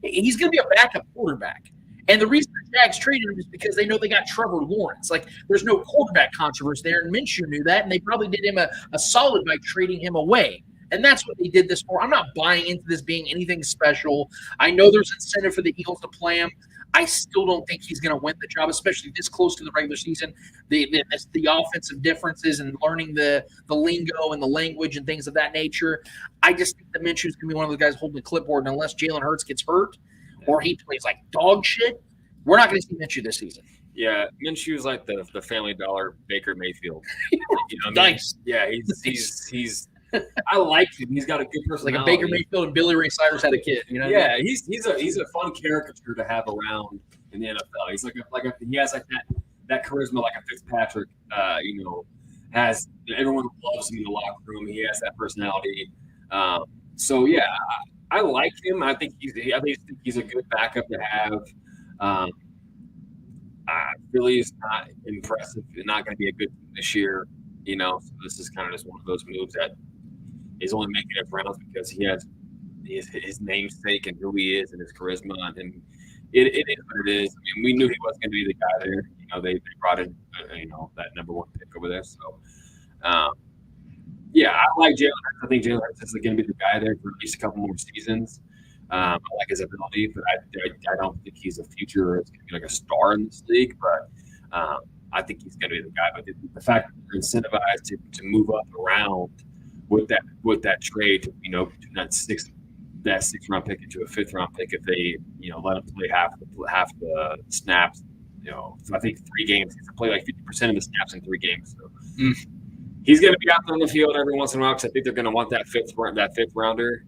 He's going to be a backup quarterback. And the reason the Jags traded him is because they know they got Trevor Lawrence. Like, there's no quarterback controversy there, and Minshew knew that, and they probably did him a solid by trading him away. And that's what they did this for. I'm not buying into this being anything special. I know there's incentive for the Eagles to play him. I still don't think he's going to win the job, especially this close to the regular season. The offensive differences and learning the lingo and the language and things of that nature. I just think that Minshew is going to be one of those guys holding the clipboard, and unless Jalen Hurts gets hurt or he plays like dog shit, we're not going to see Minshew this season. Yeah, Minshew is like the Family Dollar Baker Mayfield. Nice. Yeah, he's I like him. He's got a good personality. Like a Baker Mayfield and Billy Ray Cyrus had a kid. Yeah, he's a fun caricature to have around in the NFL. He's he has like that charisma like a Fitzpatrick. Has everyone loves him in the locker room. He has that personality. So yeah, I like him. I think he's a good backup to have. Philly's not impressive. They're not going to be a good team this year. So this is kind of just one of those moves that is only making it rounds because he has his namesake and who he is and his charisma, and it is what it is. I mean, we knew he was going to be the guy there. They brought in that number 1 pick over there. So yeah, I like Jalen Hurts. I think Jalen Hurts is going to be the guy there for at least a couple more seasons. I like his ability, but I don't think he's a future or it's going to be like a star in this league. But I think he's going to be the guy. But the fact that they're incentivized to move up around with that trade, that sixth round pick into a 5th round pick if they let him play half the snaps. So I think 3 games. He's going to play like 50% of the snaps in 3 games. So he's going to be out there on the field every once in a while because I think they're going to want that fifth rounder.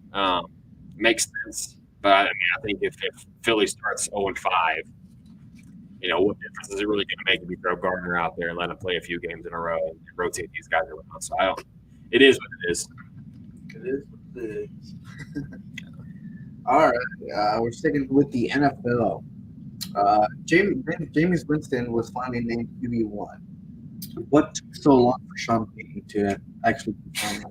Makes sense, but I think if Philly starts 0-5, what difference is it really going to make if you throw Gardner out there and let him play a few games in a row and rotate these guys around? So it is what it is. It is what it is. All right, we're sticking with the NFL. Jameis Winston was finally named QB1. What took so long for Sean Payton to actually confirm that?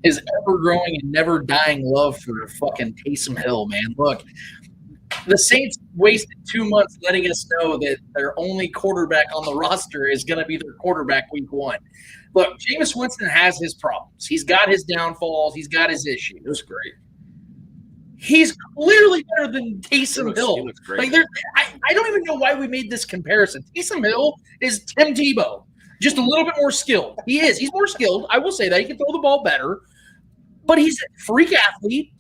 His ever-growing and never-dying love for fucking Taysom Hill, man. Look, the Saints wasted 2 months letting us know that their only quarterback on the roster is going to be their quarterback week 1. Look, Jameis Winston has his problems. He's got his downfalls. He's got his issues. It was great. He's clearly better than Taysom Hill. He looks great. I don't even know why we made this comparison. Taysom Hill is Tim Tebow. Just a little bit more skilled. He is. He's more skilled. I will say that. He can throw the ball better. But he's a freak athlete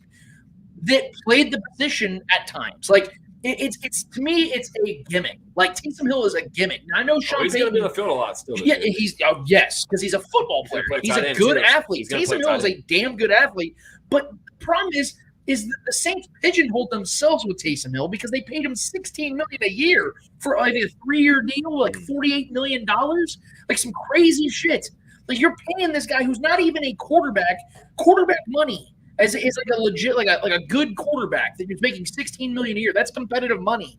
that played the position at times. Like, it's to me, it's a gimmick. Like, Taysom Hill is a gimmick. Now, I know Sean he's going to be in the field a lot still. Yeah, yes, because he's a football player. He's a good athlete. Taysom Hill is a damn good athlete. But the problem is that the Saints pigeonholed themselves with Taysom Hill because they paid him $16 million a year for like a 3-year deal, like $48 million, like some crazy shit. Like, you're paying this guy who's not even a quarterback money as like a legit, like a good quarterback that you're making $16 million a year. That's competitive money,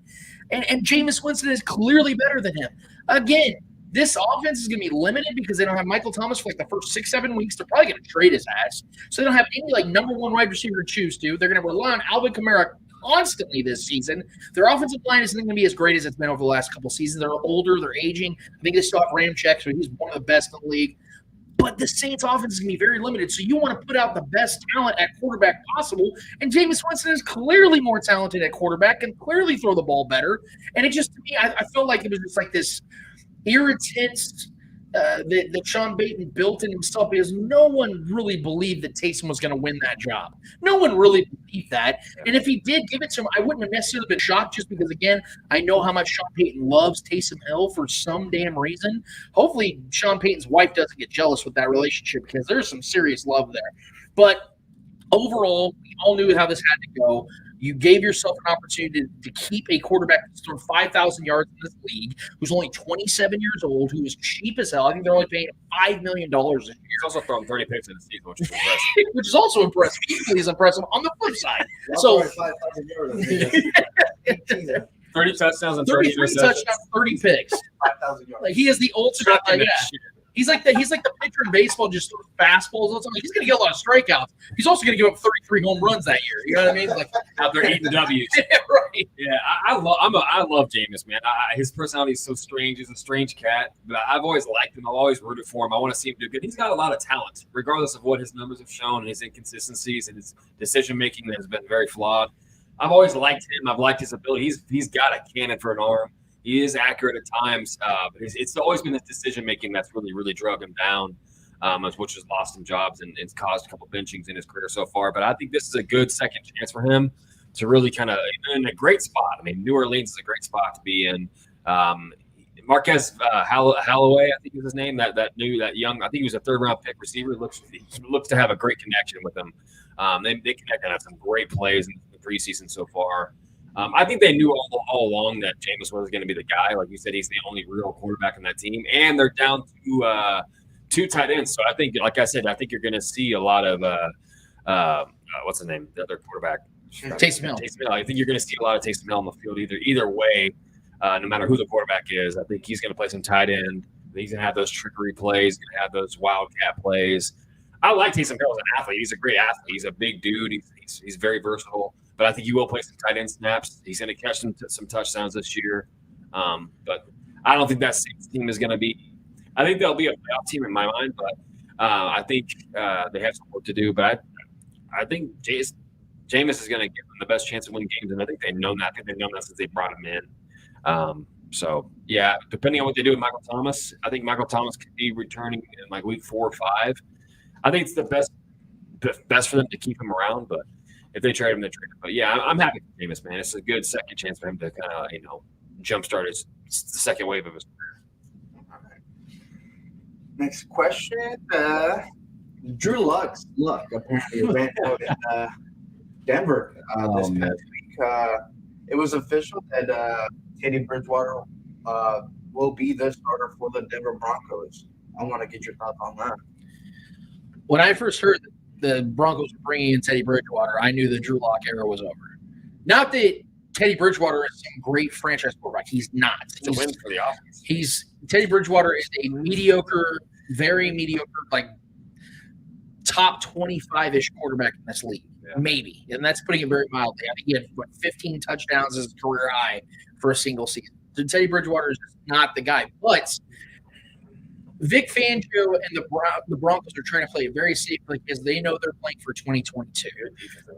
and Jameis Winston is clearly better than him. Again, this offense is going to be limited because they don't have Michael Thomas for like the first 6-7 weeks. They're probably going to trade his ass. So they don't have any like number 1 wide receiver to choose to. They're going to rely on Alvin Kamara constantly this season. Their offensive line isn't going to be as great as it's been over the last couple seasons. They're older. They're aging. I think they still have Ramczyk, so he's one of the best in the league. But the Saints offense is going to be very limited. So you want to put out the best talent at quarterback possible. And Jameis Winston is clearly more talented at quarterback and clearly throw the ball better. And it just, to me, I felt like it was just like this irritant that Sean Payton built in himself because no one really believed that Taysom was going to win that job. No one really believed that. And if he did give it to him, I wouldn't have necessarily been shocked just because, again, I know how much Sean Payton loves Taysom Hill for some damn reason. Hopefully Sean Payton's wife doesn't get jealous with that relationship because there's some serious love there. But overall, we all knew how this had to go. You gave yourself an opportunity to keep a quarterback that's thrown 5,000 yards in this league, who's only 27 years old, who is cheap as hell. I think they're only paying $5 million this year. He's also thrown 30 picks in the season, which is impressive. Which is also impressive. Equally as impressive on the flip side. So 30 touchdowns and 33 touchdowns, 30 picks. 5,000 yards. Like, he is the ultimate. He's like the pitcher in baseball, just throws fastballs all the time. He's going to get a lot of strikeouts. He's also going to give up 33 home runs that year. You know what I mean? Like, out there eating W's. Yeah, right. Yeah, I love Jameis, man. His personality is so strange. He's a strange cat, but I've always liked him. I've always rooted for him. I want to see him do good. He's got a lot of talent, regardless of what his numbers have shown and his inconsistencies and his decision making that has been very flawed. I've always liked him. I've liked his ability. He's got a cannon for an arm. He is accurate at times, but it's always been his decision-making that's really, really drug him down, which has lost him jobs and it's caused a couple benchings in his career so far. But I think this is a good second chance for him to really kind of in a great spot. I mean, New Orleans is a great spot to be in. Marquez Holloway, I think is his name, that young, I think he was a third-round pick receiver. Looks to have a great connection with him. They connect and have some great plays in the preseason so far. I think they knew all along that Jameis was going to be the guy. Like you said, he's the only real quarterback on that team, and they're down to two tight ends. So I think, like I said, I think you're going to see a lot of what's the name? The other quarterback. Taysom Hill. Taysom Hill. I think you're going to see a lot of Taysom Hill on the field either way, no matter who the quarterback is. I think he's going to play some tight end. He's going to have those trickery plays. He's going to have those wildcat plays. I like Taysom Hill as an athlete. He's a great athlete. He's a big dude. He's very versatile. But I think he will play some tight end snaps. He's going to catch some touchdowns this year. But I don't think that Saints team is going to be – I think they'll be a playoff team in my mind. But I think they have some work to do. But I think Jameis is going to give them the best chance to win games. And I think they've known that. I think they've known that since they brought him in. So, yeah, depending on what they do with Michael Thomas, I think Michael Thomas could be returning in like week 4 or 5. I think it's the best for them to keep him around, but if they trade him, they trade him. But, yeah, I'm happy for Jameis, man. It's a good second chance for him to kind of, jumpstart the second wave of his career. All right. Next question. Drew Luck apparently ran out in Denver this past week. It was official that Teddy Bridgewater will be the starter for the Denver Broncos. I want to get your thoughts on that. When I first heard the Broncos were bringing in Teddy Bridgewater, I knew the Drew Lock era was over. Not that Teddy Bridgewater is some great franchise quarterback. He's not. It's a win for the offense. Teddy Bridgewater is a mediocre, very mediocre, like top 25-ish quarterback in this league. Yeah. Maybe. And that's putting it very mildly. I think he had 15 touchdowns as a career high for a single season. So Teddy Bridgewater is just not the guy. But Vic Fangio and the Broncos are trying to play it very safely because they know they're playing for 2022.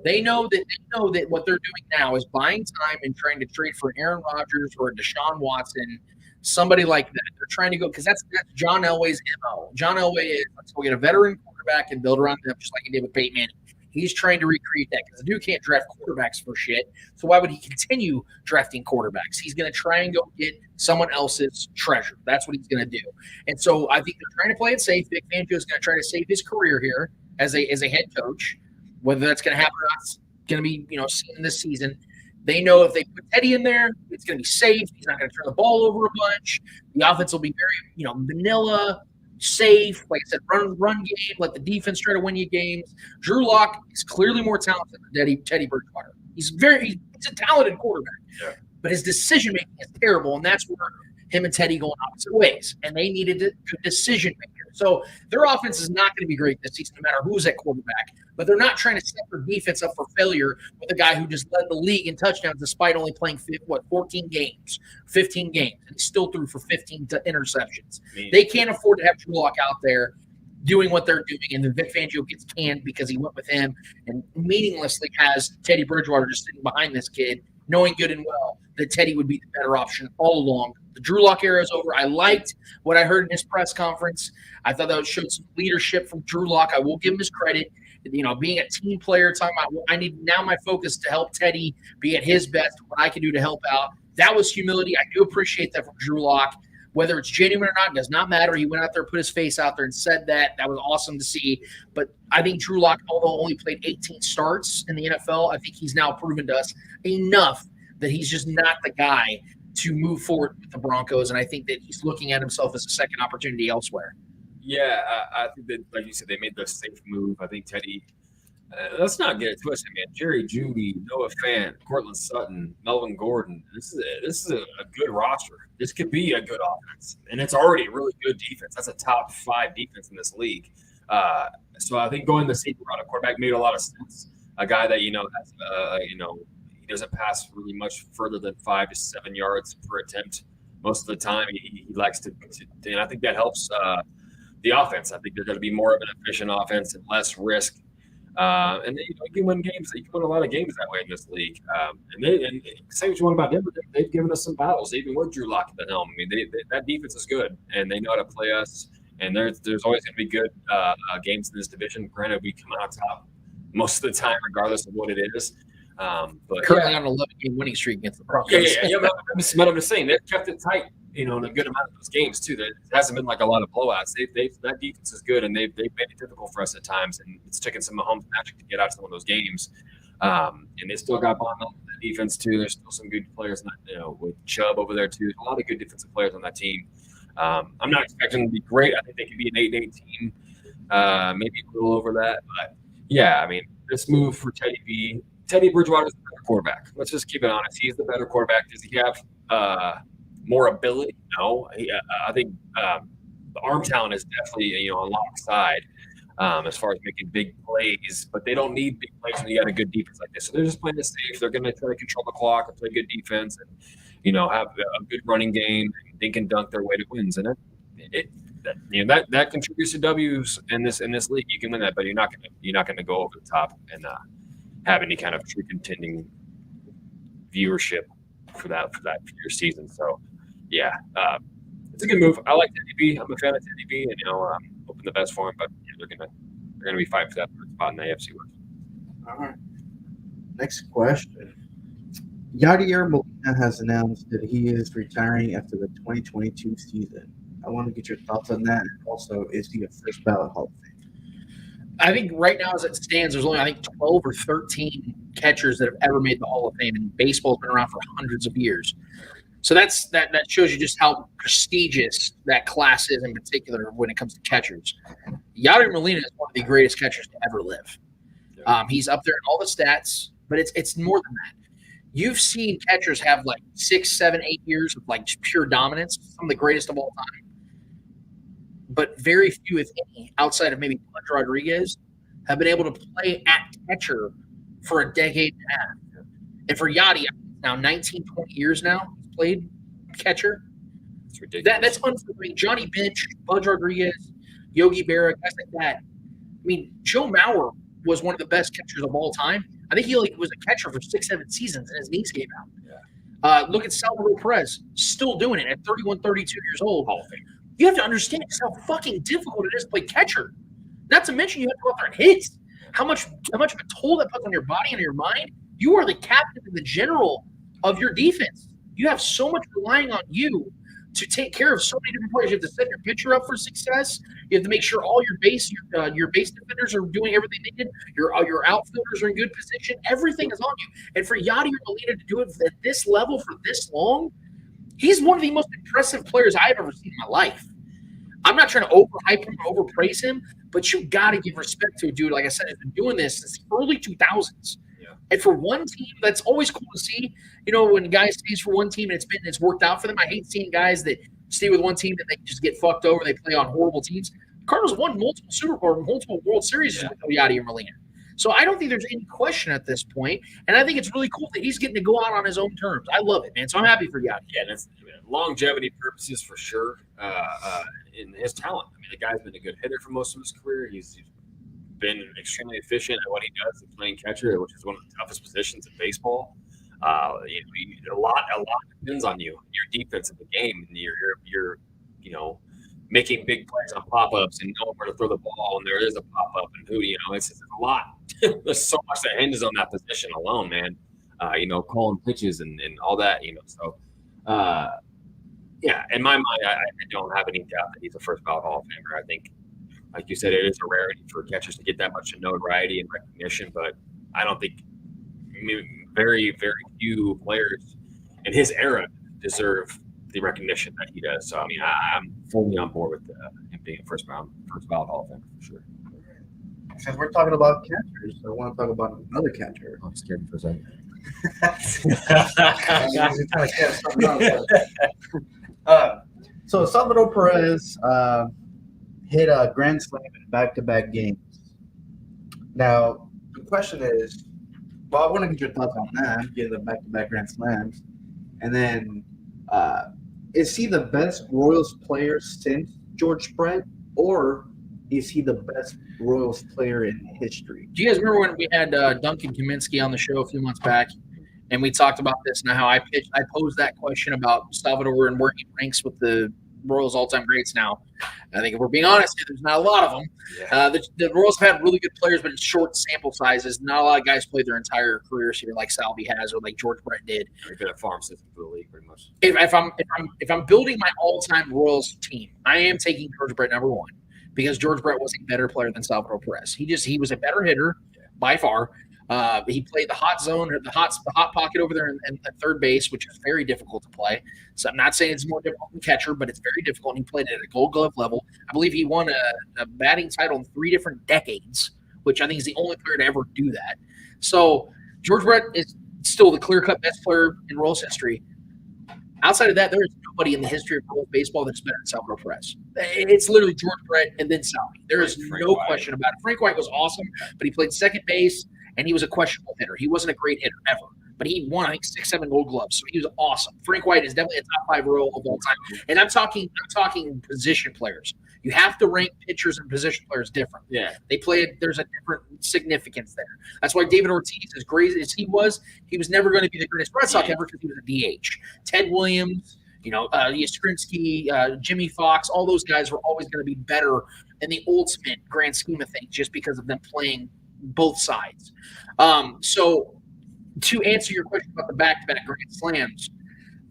They know that what they're doing now is buying time and trying to trade for Aaron Rodgers or Deshaun Watson, somebody like that. They're trying to go because that's John Elway's MO. John Elway is let's go get a veteran quarterback and build around them just like he did with Peyton Manning. He's trying to recreate that because the dude can't draft quarterbacks for shit. So why would he continue drafting quarterbacks? He's going to try and go get someone else's treasure. That's what he's going to do. And so I think they're trying to play it safe. Vic Fangio is going to try to save his career here as a head coach. Whether that's going to happen or not, it's going to be seen this season. They know if they put Teddy in there, it's going to be safe. He's not going to turn the ball over a bunch. The offense will be very vanilla. Safe, like I said, run game, let the defense try to win you games. Drew Lock is clearly more talented than Teddy Bridgewater. He's a talented quarterback, but his decision making is terrible, and that's where him and Teddy go in opposite ways. And they needed a good decision maker. So their offense is not going to be great this season, no matter who's at quarterback. But they're not trying to set their defense up for failure with a guy who just led the league in touchdowns despite only playing 15 games, and he still threw for 15 interceptions. They can't afford to have Drew Lock out there doing what they're doing, and then Vic Fangio gets canned because he went with him and meaninglessly has Teddy Bridgewater just sitting behind this kid, knowing good and well that Teddy would be the better option all along. The Drew Lock era is over. I liked what I heard in his press conference. I thought that showed some leadership from Drew Lock. I will give him his credit. Being a team player, talking about I need now my focus to help Teddy be at his best, what I can do to help out. That was humility. I do appreciate that from Drew Lock. Whether it's genuine or not, does not matter. He went out there, put his face out there, and said that. That was awesome to see. But I think Drew Lock, although only played 18 starts in the NFL, I think he's now proven to us enough that he's just not the guy to move forward with the Broncos. And I think that he's looking at himself as a second opportunity elsewhere. Yeah, I think that, like you said, they made the safe move. I think Teddy, let's not get it twisted, man. Jerry Jeudy, Noah Fant, Cortland Sutton, Melvin Gordon. This is a good roster. This could be a good offense, and it's already a really good defense. That's a top 5 defense in this league. So I think going the safe route of quarterback made a lot of sense. A guy that has, he doesn't pass really much further than 5 to 7 yards per attempt most of the time. He likes to, and I think that helps. The offense. I think they're going to be more of an efficient offense and less risk. And you can win games. You can win a lot of games that way in this league. And say what you want about Denver, they've given us some battles, even with Drew Lock at the helm. I mean, that defense is good, and they know how to play us. And there's always going to be good games in this division. Granted, we come out top most of the time, regardless of what it is. But currently on an 11-game winning streak against the Broncos. Yeah. But I'm just saying they've kept it tight. In a good amount of those games too. That it hasn't been like a lot of blowouts. That defense is good, and they've made it difficult for us at times. And it's taken some Mahomes magic to get out of some of those games. And they still got Von Miller on the defense too. There's still some good players, with Chubb over there too. There's a lot of good defensive players on that team. I'm not expecting them to be great. I think they could be an 8-8 team, maybe a little over that. But yeah, I mean, this move for Teddy B. Teddy Bridgewater is the better quarterback. Let's just keep it honest. He's the better quarterback. Does he have more ability? No. I think the arm talent is definitely on Locke's side as far as making big plays, but they don't need big plays when you got a good defense like this. So they're just playing it safe. They're going to try to control the clock and play good defense and have a good running game and dink and dunk their way to wins. And that contributes to W's in this league. You can win that, but you're not going to go over the top and have any kind of true contending viewership for your season. So yeah, it's a good move. I like Teddy B. I'm a fan of Teddy B. And I'm hoping the best for him. But they're gonna be fighting for that third spot in the AFC West. All right. Next question. Yadier Molina has announced that he is retiring after the 2022 season. I want to get your thoughts on that. And also, is he a first ballot Hall of Fame? I think right now, as it stands, there's only 12 or 13 catchers that have ever made the Hall of Fame, and baseball's been around for hundreds of years. So that shows you just how prestigious that class is, in particular when it comes to catchers. Yadier Molina is one of the greatest catchers to ever live. He's up there in all the stats, but it's more than that. You've seen catchers have 6, 7, 8 years of just pure dominance, some of the greatest of all time. But very few, if any, outside of maybe Pudge Rodriguez, have been able to play at catcher for a decade and a half. And for Yadi, now 19, 20 years now, he's played catcher. It's ridiculous. That's unforgiving. Johnny Bench, Pudge Rodriguez, Yogi Berra, guys like that. I mean, Joe Mauer was one of the best catchers of all time. I think he was a catcher for 6, 7 seasons, and his knees gave out. Yeah. Look at Salvador Perez, still doing it at 31, 32 years old. Hall of Fame. You have to understand how fucking difficult it is to play catcher. Not to mention you have to go out there and hit. How much of a toll that puts on your body and your mind. You are the captain and the general of your defense. You have so much relying on you to take care of so many different players. You have to set your pitcher up for success. You have to make sure all your base defenders are doing everything they did. Your outfielders are in good position. Everything is on you. And for Yadier Molina to do it at this level for this long, he's one of the most impressive players I've ever seen in my life. I'm not trying to overhype him or overpraise him, but you got to give respect to a dude. Like I said, has been doing this since the early 2000s. Yeah. And for one team, that's always cool to see. When guys stays for one team and it's worked out for them. I hate seeing guys that stay with one team that they just get fucked over. They play on horrible teams. Cardinals won multiple Super Bowl, multiple World Series with Yadier Molina. So I don't think there's any question at this point, and I think it's really cool that he's getting to go out on his own terms. I love it, man. So I'm happy for Yadier. Yeah, that's longevity purposes for sure. In his talent, the guy's been a good hitter for most of his career. He's been extremely efficient at what he does, playing catcher, which is one of the toughest positions in baseball. A lot depends on you, your defense in the game, and you're making big plays on pop-ups and knowing where to throw the ball when there is a pop-up and who, it's a lot. There's so much that hinges on that position alone, man. Calling pitches and all that, So, yeah, in my mind, I don't have any doubt that he's a first ballot Hall of Famer. I think, like you said, it is a rarity for catchers to get that much notoriety and recognition, but I don't think very, very few players in his era deserve the recognition that he does. So, I'm fully on board with him being a first ballot Hall of Famer for sure. Since we're talking about catchers, I want to talk about another catcher. I'm scared for a second. So Salvador Perez hit a grand slam in back-to-back games. Now, the question is, I want to get your thoughts on that, getting the back-to-back grand slams. And then, is he the best Royals player since George Brett, or is he the best Royals player in history? Do you guys remember when we had Duncan Kaminsky on the show a few months back, and we talked about this and how I posed that question about Salvador and where he ranks with the Royals all-time greats now? I think if we're being honest, there's not a lot of them. Yeah. The Royals have had really good players, but it's short sample sizes. Not a lot of guys played their entire careers here like Salvi has or like George Brett did. We've got a farm system for the league, pretty much. If I'm building my all-time Royals team, I am taking George Brett number one because George Brett was a better player than Salvador Perez. He was a better hitter by far. He played the hot zone or the hot pocket over there in third base, which is very difficult to play. So I'm not saying it's more difficult than catcher, but it's very difficult. And he played at a Gold Glove level. I believe he won a batting title in 3 different decades which I think is the only player to ever do that. So George Brett is still the clear-cut best player in Royals history. Outside of that, there is nobody in the history of Royals baseball that's better than Salvador Perez. It's literally George Brett and then Salvi. There is no question about it. Frank White was awesome, but he played second base, and he was a questionable hitter. He wasn't a great hitter ever, but he won, I think, 6-7 Gold Gloves, so he was awesome. Frank White is definitely a top 5 Royal of all time, and I'm talking position players. You have to rank pitchers and position players different. Yeah, they play. There's a different significance there. That's why David Ortiz, as great as he was never going to be the greatest Red Sox ever because he was a DH. Ted Williams, Yastrzemski, Jimmy Fox, all those guys were always going to be better in the ultimate grand scheme of things, just because of them playing both sides. So to answer your question about the back-to-back grand slams,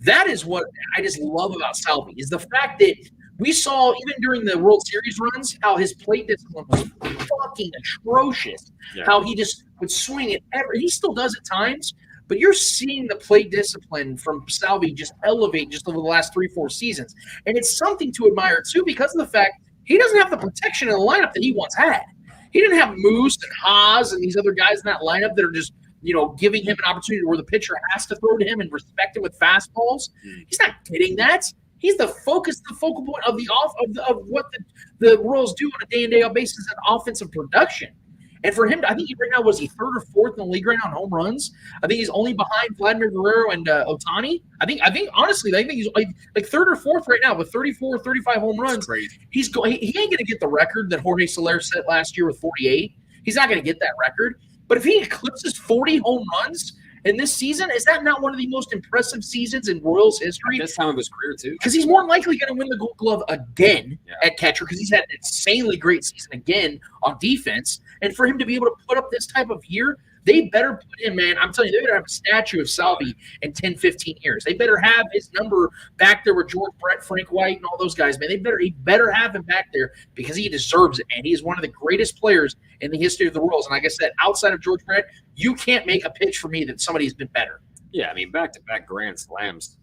that is what I just love about Salvi, is the fact that we saw, even during the World Series runs, how his plate discipline was fucking atrocious. Yeah. How he just would swing it he still does at times, but you're seeing the plate discipline from Salvi just elevate just over the last 3-4 seasons. And it's something to admire, too, because of the fact he doesn't have the protection in the lineup that he once had. He didn't have Moose and Haas and these other guys in that lineup that are just, giving him an opportunity where the pitcher has to throw to him and respect him with fastballs. He's not getting that. He's the focal point of of what the Royals do on a day-in, day-out basis in offensive production. And for him, I think right now, was he third or fourth in the league right now in home runs? I think he's only behind Vladimir Guerrero and Ohtani. I think honestly, he's like third or fourth right now with 34, 35 home runs. He ain't going to get the record that Jorge Soler set last year with 48. He's not going to get that record. But if he eclipses 40 home runs in this season, is that not one of the most impressive seasons in Royals history? At this time of his career, too. Because he's more likely going to win the Gold Glove again at catcher, because he's had an insanely great season again on defense. And for him to be able to put up this type of year, they better put him, man. I'm telling you, they better have a statue of Salvi in 10, 15 years. They better have his number back there with George Brett, Frank White, and all those guys, man. He better have him back there because he deserves it, man. He is one of the greatest players in the history of the Royals. And like I said, outside of George Brett, you can't make a pitch for me that somebody's been better. Yeah, I mean, back-to-back grand slams.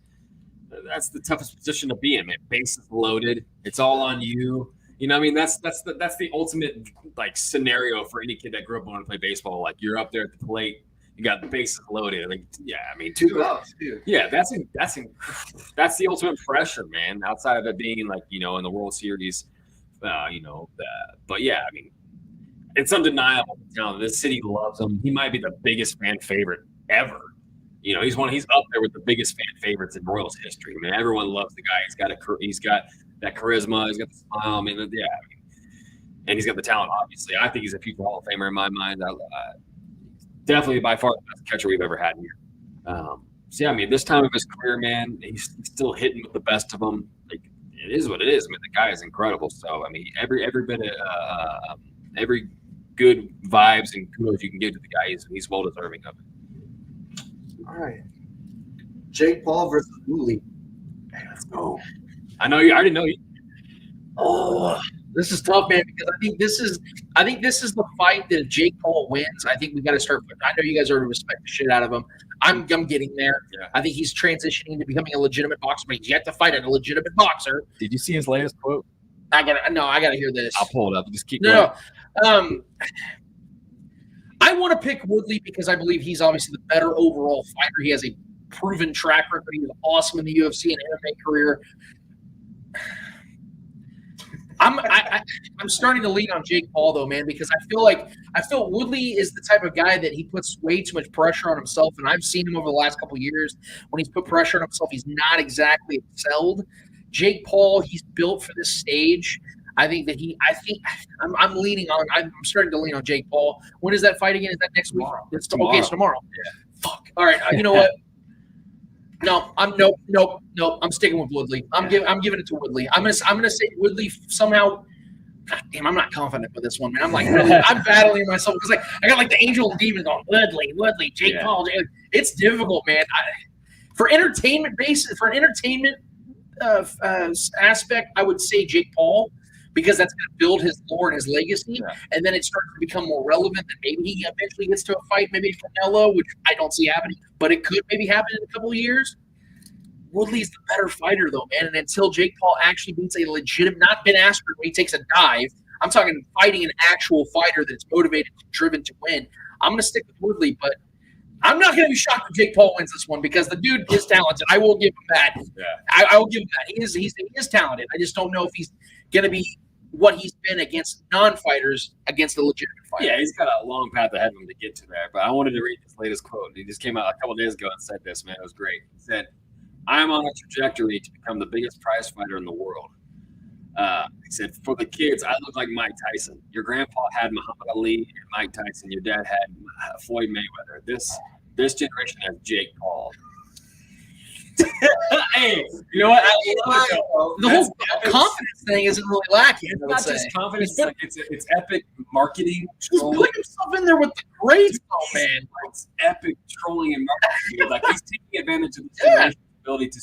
That's the toughest position to be in, man. Bases loaded. It's all on you. I mean, that's the ultimate scenario for any kid that grew up wanting to play baseball. Like, you're up there at the plate, you got the bases loaded. Two gloves too. Yeah, that's the ultimate pressure, man. Outside of it being in the World Series, but yeah, I mean, it's undeniable. This city loves him. He might be the biggest fan favorite ever. He's up there with the biggest fan favorites in Royals history. I mean, everyone loves the guy. He's got that charisma. He's got the smile. I mean, and he's got the talent. Obviously, I think he's a future Hall of Famer in my mind. Definitely by far the best catcher we've ever had here. I mean, this time of his career, man, he's still hitting with the best of them. It is what it is. I mean, the guy is incredible. So I mean, every bit of every good vibes and kudos you can give to the guy, he's well deserving of it. All right, Jake Paul versus Woodley. Hey, let's go. I already know you. Oh, this is tough, man, because I think this is the fight that if Jake Paul wins, I think we got to start. I know you guys already respect the shit out of him. I'm getting there. Yeah. I think he's transitioning to becoming a legitimate boxer, but he's yet to fight a legitimate boxer. Did you see his latest quote? I gotta hear this. I'll pull it up. Just keep going. No. I want to pick Woodley because I believe he's obviously the better overall fighter. He has a proven track record. He was awesome in the UFC and MMA career. I'm starting to lean on Jake Paul though, man, because I feel Woodley is the type of guy that he puts way too much pressure on himself, and I've seen him over the last couple of years when he's put pressure on himself. He's not exactly excelled. Jake Paul, he's built for this stage. I'm starting to lean on Jake Paul. When is that fight again? Is that next week? It's tomorrow. Okay, it's tomorrow. Yeah. Fuck. All right. You know what? No, nope. I'm sticking with Woodley. I'm giving it to Woodley. I'm gonna say Woodley somehow. God damn, I'm not confident with this one, man. I'm battling myself because I got the angel and demon going Woodley, Jake Paul. It's difficult, man. For an entertainment aspect, I would say Jake Paul, because that's going to build his lore and his legacy, and then it starts to become more relevant that maybe he eventually gets to a fight, maybe Canelo, which I don't see happening, but it could maybe happen in a couple of years. Woodley's the better fighter, though, man, and until Jake Paul actually beats a legitimate, not Ben Askren when he takes a dive, I'm talking fighting an actual fighter that's motivated, driven to win. I'm going to stick with Woodley, but I'm not going to be shocked if Jake Paul wins this one because the dude is talented. I will give him that. Yeah. I will give him that. He is talented. I just don't know if he's going to be what he's been against non-fighters against a legitimate fighter. Yeah, he's got a long path ahead of him to get to there. But I wanted to read his latest quote. He just came out a couple days ago and said this, man. It was great. He said, "I'm on a trajectory to become the biggest prize fighter in the world." He said, "For the kids, I look like Mike Tyson. Your grandpa had Muhammad Ali and Mike Tyson. Your dad had Floyd Mayweather. This generation has Jake Paul." Hey, you know what? I love it, though. The whole confidence thing isn't really lacking. It's not just confidence. It's epic marketing. He's putting himself in there with the greats, man. It's epic trolling and marketing. Like he's taking advantage of the generation's ability to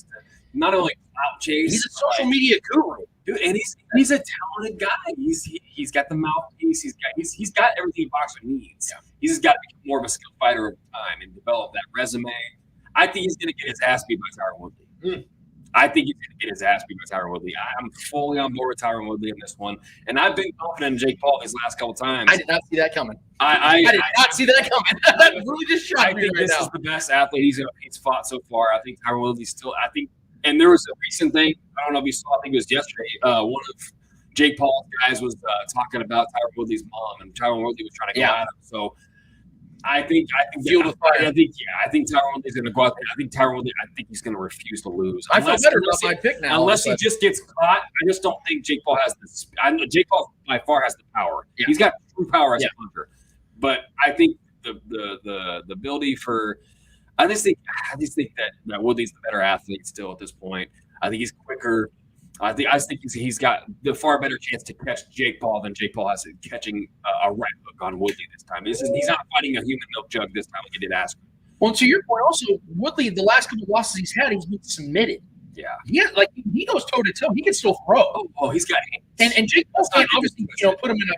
not only outchase. He's a social media guru. Dude, and he's a talented guy. He's got the mouthpiece. He's got everything a boxer needs. Yeah. He's just got to become more of a skilled fighter over time and develop that resume. I think he's going to get his ass beat by Tyron Woodley. I think he's going to get his ass beat by Tyron Woodley. I'm fully on board with Tyron Woodley in this one, and I've been confident in Jake Paul these last couple times. I did not see that coming. I did not see that coming. That really just shocked me think right this now. is the best athlete he's fought so far. I think Tyron Woodley's still. And there was a recent thing. I don't know if you saw. I think it was yesterday. One of Jake Paul's guys was talking about Tyron Woodley's mom, and Tyron Woodley was trying to go at him. So I think Field of Fire. I think Tyron Woodley's going to go out there. I think Tyron Woodley. I think he's going to refuse to lose. I feel better about my pick now. Unless he just gets caught, I just don't think Jake Paul has this. I know Jake Paul by far has the power. Yeah. He's got true power as a puncher. But I think the ability for. I just think that Woodley's the better athlete still at this point. I think he's quicker. I think he's got the far better chance to catch Jake Paul than Jake Paul has at catching a right hook on Woodley this time. He's not fighting a human milk jug this time like he did Askren. Well, to your point, also Woodley, the last couple of losses he's had, he's been submitted. Yeah, like he goes toe to toe. He can still throw. Oh, he's got hands. And Jake Paul can't obviously put him in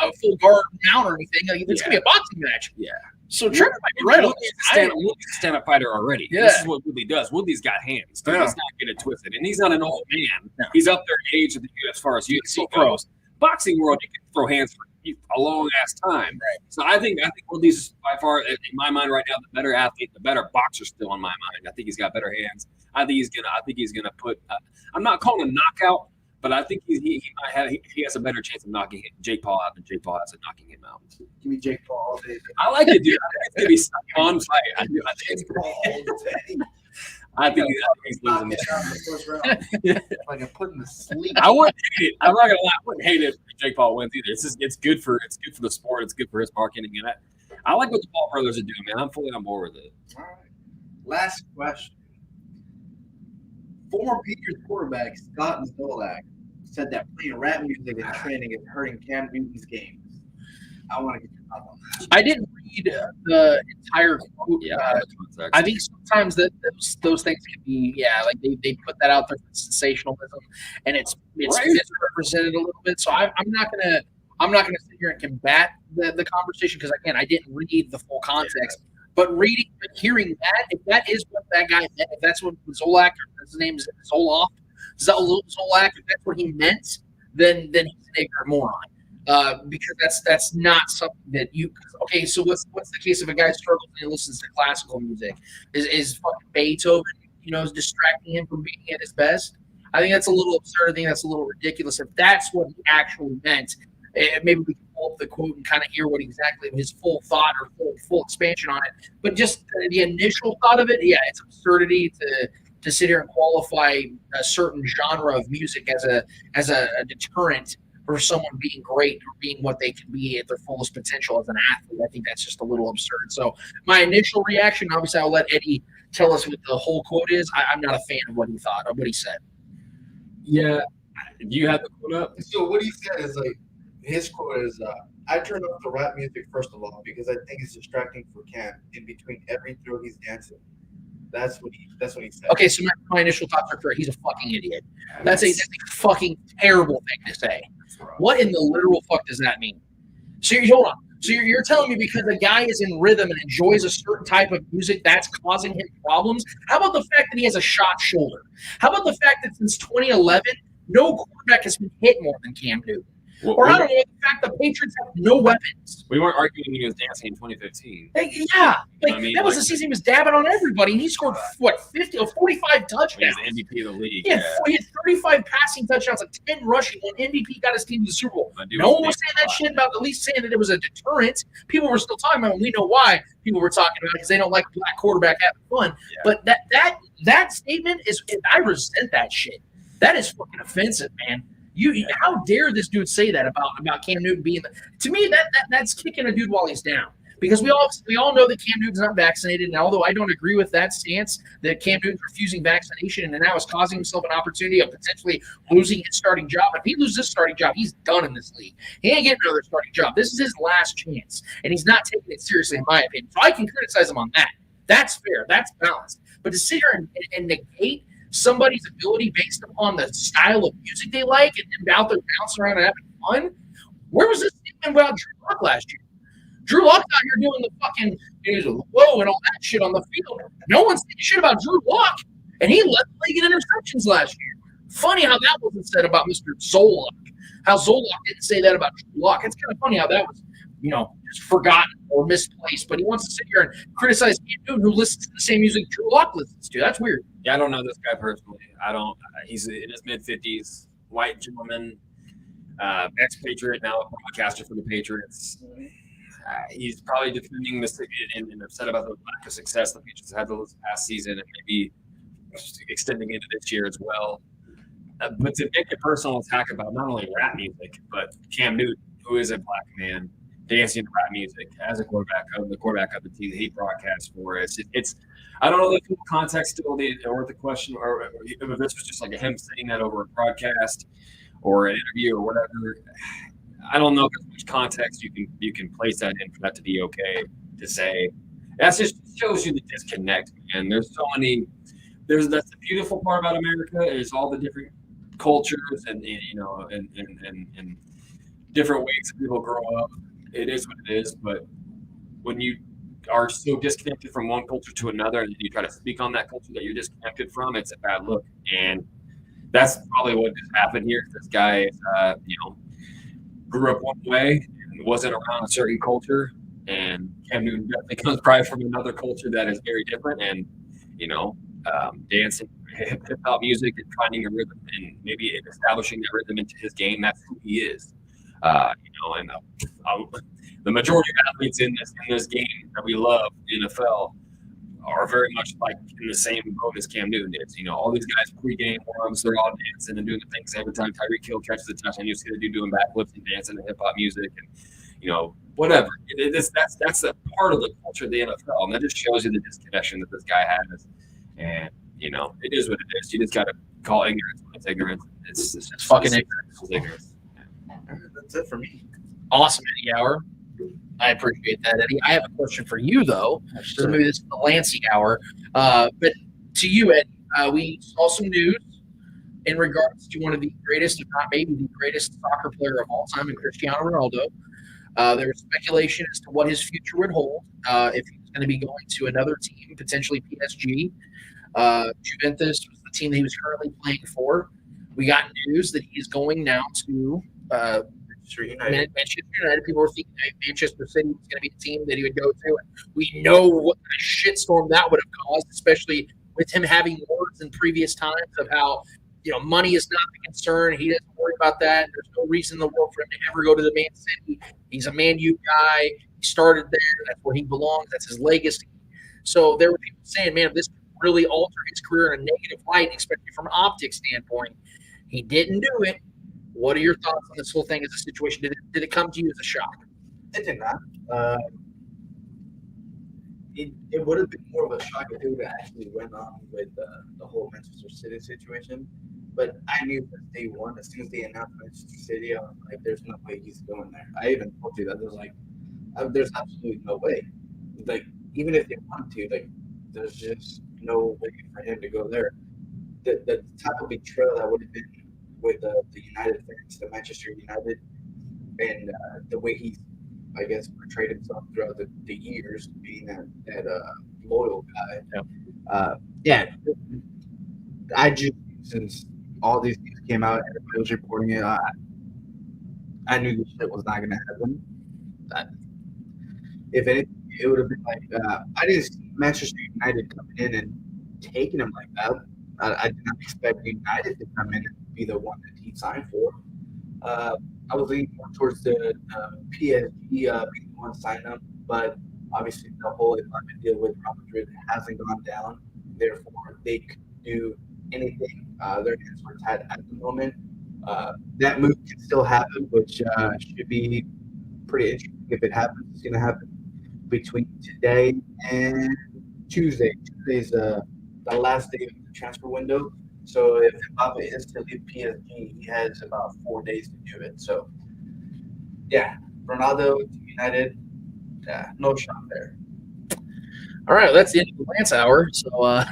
a full guard mount or anything. Like, it's gonna be a boxing match. Yeah. So Trevor might be right. Woodley's a stand-up fighter already. Yeah. This is what Woodley does. Woodley's got hands. Dude, let's not get it twisted. And he's not an old man. No. He's up there in age as far as UFC goes. Boxing world, you can throw hands for a long ass time. Right. So I think Woodley's by far, in my mind right now, the better athlete, the better boxer still in my mind. I think he's got better hands. I think he's gonna put. I'm not calling a knockout, but I think he has a better chance of knocking Jake Paul out than Jake Paul has of knocking him out. Give me Jake Paul all day. I like it, dude. It's gonna be a fun fight. I think it's Paul all day. I think he's losing this. Like I'm putting the sleep. I wouldn't hate it. I'm not gonna lie. I wouldn't hate it if Jake Paul wins either. It's good for the sport. It's good for his marketing, and I like what the Paul brothers are doing, man. I'm fully on board with it. All right. Last question. Former Patriots quarterback Scott Zolak said that playing rap music in training is hurting Cam Newton's games. I want to get your thoughts on that. I didn't read the entire quote. I think sometimes those things can be, like they put that out there for sensationalism, and it's misrepresented a little bit. So I'm not gonna sit here and combat the conversation because again I didn't read the full context. Yeah. But hearing that, if that is what that guy meant, if that's what Zolak, or his name is Zolak, if that's what he meant, then he's an ignorant moron. Because that's not something that you. Okay, so what's the case if a guy struggles and he listens to classical music? Is fucking Beethoven, distracting him from being at his best? I think that's a little absurd. I think that's a little ridiculous. If that's what he actually meant, maybe we can pull up the quote and kind of hear what exactly his full thought or full expansion on it. But just the initial thought of it, it's absurdity to sit here and qualify a certain genre of music as a deterrent for someone being great or being what they can be at their fullest potential as an athlete. I think that's just a little absurd. So my initial reaction, obviously I'll let Eddie tell us what the whole quote is. I'm not a fan of what he thought or what he said. Yeah. You have the quote up? So what he said is his quote is, I turned off the rap music first of all because I think it's distracting for Cam in between every throw he's dancing. That's what he said. Okay, so my initial thoughts are correct. He's a fucking idiot. That's a fucking terrible thing to say. What in the literal fuck does that mean? So hold on. So you're telling me because a guy is in rhythm and enjoys a certain type of music, that's causing him problems? How about the fact that he has a shot shoulder? How about the fact that since 2011, no quarterback has been hit more than Cam Newton? Or I don't know, the fact the Patriots have no weapons. We weren't arguing when he was dancing in 2015. Yeah, that was the season he was dabbing on everybody, and he scored, 50 or 45 touchdowns. He was the MVP of the league. He had 35 passing touchdowns, like 10 rushing, and MVP got his team to the Super Bowl. No one was saying that shit about, at least saying that it was a deterrent. People were still talking about it, and we know why people were talking about it, because they don't like a black quarterback having fun. Yeah. But that statement is, I resent that shit. That is fucking offensive, man. How dare this dude say that about Cam Newton being to me that's kicking a dude while he's down, because we all know that Cam Newton's not vaccinated, and although I don't agree with that stance that Cam Newton's refusing vaccination and now is causing himself an opportunity of potentially losing his starting job. If he loses his starting job, he's done in this league. He ain't getting another starting job. This is his last chance, and he's not taking it seriously, in my opinion. So I can criticize him on that. That's fair. That's balanced. But to sit here and negate somebody's ability based upon the style of music they like and out there bouncing around and having fun. Where was this statement about Drew Lock last year? Drew Lock's out here doing the fucking whoa and all that shit on the field. No one's saying shit about Drew Lock, and he led the league in interceptions last year. Funny how that wasn't said about Mr. Zolak. How Zolak didn't say that about Drew Lock. It's kind of funny how that was, just forgotten or misplaced. But he wants to sit here and criticize Cam Newton, who listens to the same music Drew Lock listens to. That's weird. Yeah, I don't know this guy personally. He's in his mid-50s, white gentleman, ex-Patriot, now a broadcaster for the Patriots. He's probably defending this and upset about the lack of success the Patriots had this past season, and maybe extending into this year as well. But to make a personal attack about not only rap music, but Cam Newton, who is a black man, dancing to rap music as a quarterback of the team that he broadcasts for. It's I don't know the full context or the question, or if this was just like him saying that over a broadcast or an interview or whatever. I don't know how much context you can place that in for that to be okay to say. That just shows you the disconnect, man. There's so many. That's the beautiful part about America is all the different cultures and different ways that people grow up. It is what it is, but when you are so disconnected from one culture to another and you try to speak on that culture that you're disconnected from, it's a bad look. And that's probably what just happened here. This guy, grew up one way and wasn't around a certain culture, and Cam Newton definitely comes probably from another culture that is very different, and, dancing, hip-hop music and finding a rhythm and maybe establishing that rhythm into his game. That's who he is. The majority of athletes in this game that we love, the NFL, are very much like in the same boat as Cam Newton is. All these guys pre-game warm-ups, they're all dancing and doing the things every time Tyreek Hill catches a touchdown. You see the dude doing backflips and dancing to hip-hop music and, whatever. That's a part of the culture of the NFL, and that just shows you the disconnection that this guy has. And, it is what it is. You just got to call ignorance when it's ignorance. It's fucking ignorance. It's ignorance. That's it for me. Awesome, Eddie Hour. I appreciate that, Eddie. I have a question for you, though. So maybe this is the Lancey Hour. But to you, Eddie, we saw some news in regards to one of the greatest, if not maybe the greatest soccer player of all time in Cristiano Ronaldo. There was speculation as to what his future would hold, if he was going to be going to another team, potentially PSG. Juventus was the team that he was currently playing for. We got news that he is going now to Manchester United. People were thinking Manchester City was going to be the team that he would go to. And we know what kind of shitstorm that would have caused, especially with him having words in previous times of how, money is not the concern. He doesn't worry about that. There's no reason in the world for him to ever go to the Man City. He's a Man U guy. He started there. That's where he belongs. That's his legacy. So there were people saying, man, if this could really alter his career in a negative light, especially from an optics standpoint. He didn't do it. What are your thoughts on this whole thing as a situation? Did it come to you as a shock? It did not. It would have been more of a shock if it would have actually went on with the whole Manchester City situation. But I knew from day one, as soon as they announced Manchester City, I was like, there's no way he's going there. I even told you that. There's absolutely no way. Like, even if they wanted to, there's just no way for him to go there. The type of betrayal that would have been with the United fans, the Manchester United, and the way he, I guess, portrayed himself throughout the years, being that loyal guy. I just, since all these things came out, everybody was reporting it, I knew this shit was not going to happen. If anything, it would have been like I didn't see Manchester United coming in and taking him like that. I did not expect United to come in and be the one that he signed for. I was leaning more towards the PSG being the one signing him, but obviously the whole employment deal with Real Madrid hasn't gone down. Therefore, they could do anything. Their hands were tied at the moment. That move can still happen, which should be pretty interesting if it happens. It's going to happen between today and Tuesday. Tuesday's the last day of the transfer window. So if Mbappe is to leave PSG, he has about 4 days to do it. So, yeah, Ronaldo to United, no shot there. All right, that's the end of the Lance Hour. So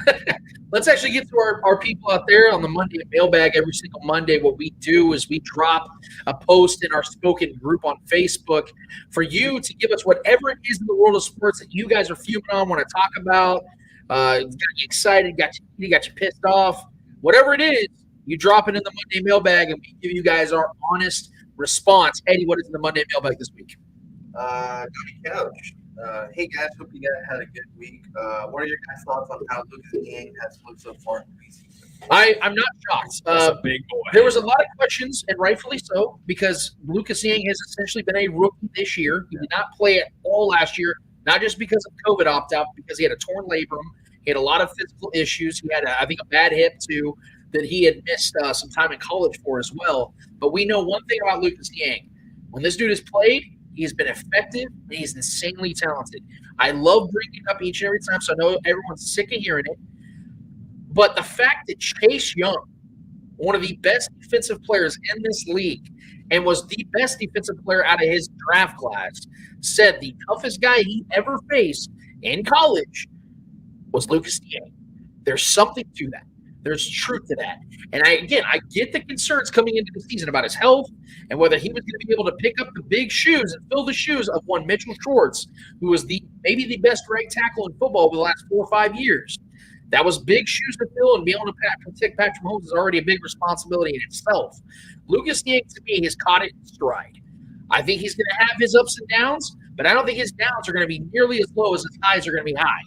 let's actually get to our people out there on the Monday Mailbag. Every single Monday, what we do is we drop a post in our spoken group on Facebook for you to give us whatever it is in the world of sports that you guys are fuming on, want to talk about, got you excited, got you pissed off. Whatever it is, you drop it in the Monday Mailbag, and we give you guys our honest response. Eddie, what is in the Monday Mailbag this week? Couch. Hey guys, hope you guys had a good week. What are your guys' thoughts on how Lucas Niang has looked so far in the preseason? I'm not shocked. That's a big boy. There was a lot of questions, and rightfully so, because Lucas Niang has essentially been a rookie this year. He did not play at all last year, not just because of COVID opt-out, because he had a torn labrum. He had a lot of physical issues. He had, I think, a bad hip, too, that he had missed some time in college for as well. But we know one thing about Lucas Niang. When this dude has played, he's been effective, and he's insanely talented. I love bringing it up each and every time, so I know everyone's sick of hearing it. But the fact that Chase Young, one of the best defensive players in this league, and was the best defensive player out of his draft class, said the toughest guy he ever faced in college was Lucas Niang. There's something to that. There's truth to that. And I get the concerns coming into the season about his health and whether he was going to be able to pick up the big shoes and fill the shoes of one Mitchell Schwartz, who was maybe the best right tackle in football over the last 4 or 5 years. That was big shoes to fill, and being able to protect Patrick Mahomes is already a big responsibility in itself. Lucas Niang, to me, has caught it in stride. I think he's going to have his ups and downs, but I don't think his downs are going to be nearly as low as his highs are going to be high.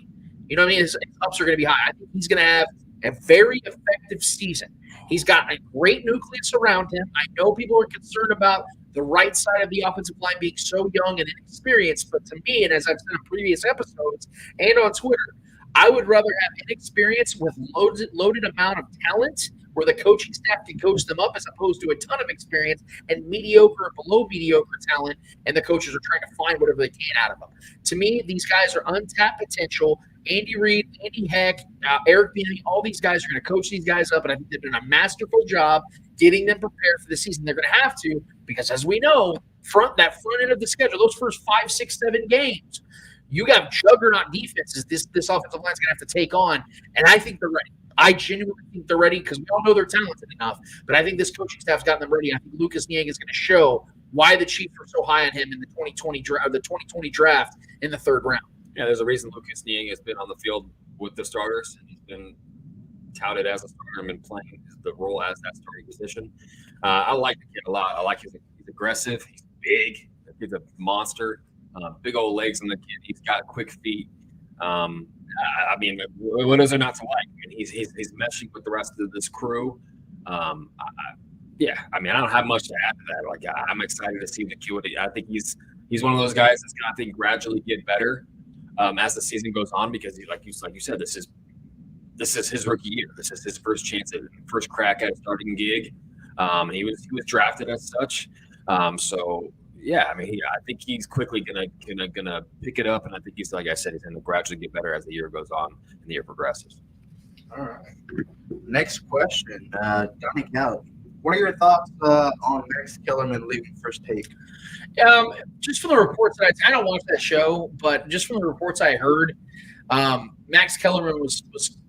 You know what I mean? His ups are going to be high. I think he's going to have a very effective season. He's got a great nucleus around him. I know people are concerned about the right side of the offensive line being so young and inexperienced, but to me, and as I've said in previous episodes and on Twitter, I would rather have inexperience with loaded amount of talent where the coaching staff can coach them up as opposed to a ton of experience and mediocre or below mediocre talent, and the coaches are trying to find whatever they can out of them. To me, these guys are untapped potential. Andy Reid, Andy Heck, Eric Bieniemy, all these guys are going to coach these guys up, and I think they've done a masterful job getting them prepared for the season. They're going to have to, because as we know, that front end of the schedule, those first 5, 6, 7 games, you got juggernaut defenses this offensive line's going to have to take on, and I think they're ready. I genuinely think they're ready because we all know they're talented enough, but I think this coaching staff's gotten them ready. I think Lucas Niang is going to show why the Chiefs were so high on him in the 2020 draft in the 3rd round. Yeah, there's a reason Lucas Niang has been on the field with the starters. He's been touted as a starter and been playing the role as that starting position. I like the kid a lot. I like he's aggressive. He's big. He's a monster. Big old legs on the kid. He's got quick feet. I mean, what is there not to like? I mean, he's meshing with the rest of this crew. I mean, I don't have much to add to that. Like, I'm excited to see the acuity. I think he's one of those guys that's going to, I think, gradually get better as the season goes on, because like you said, this is his rookie year. This is his first chance at first crack at a starting gig. He was drafted as such. So yeah, I mean, I think he's quickly gonna pick it up, and I think he's, like I said, he's gonna gradually get better as the year goes on and the year progresses. All right. Next question, Donnie Cal. What are your thoughts on Max Kellerman leaving First Take? Just from the reports that I don't watch that show, but just from the reports I heard, Max Kellerman was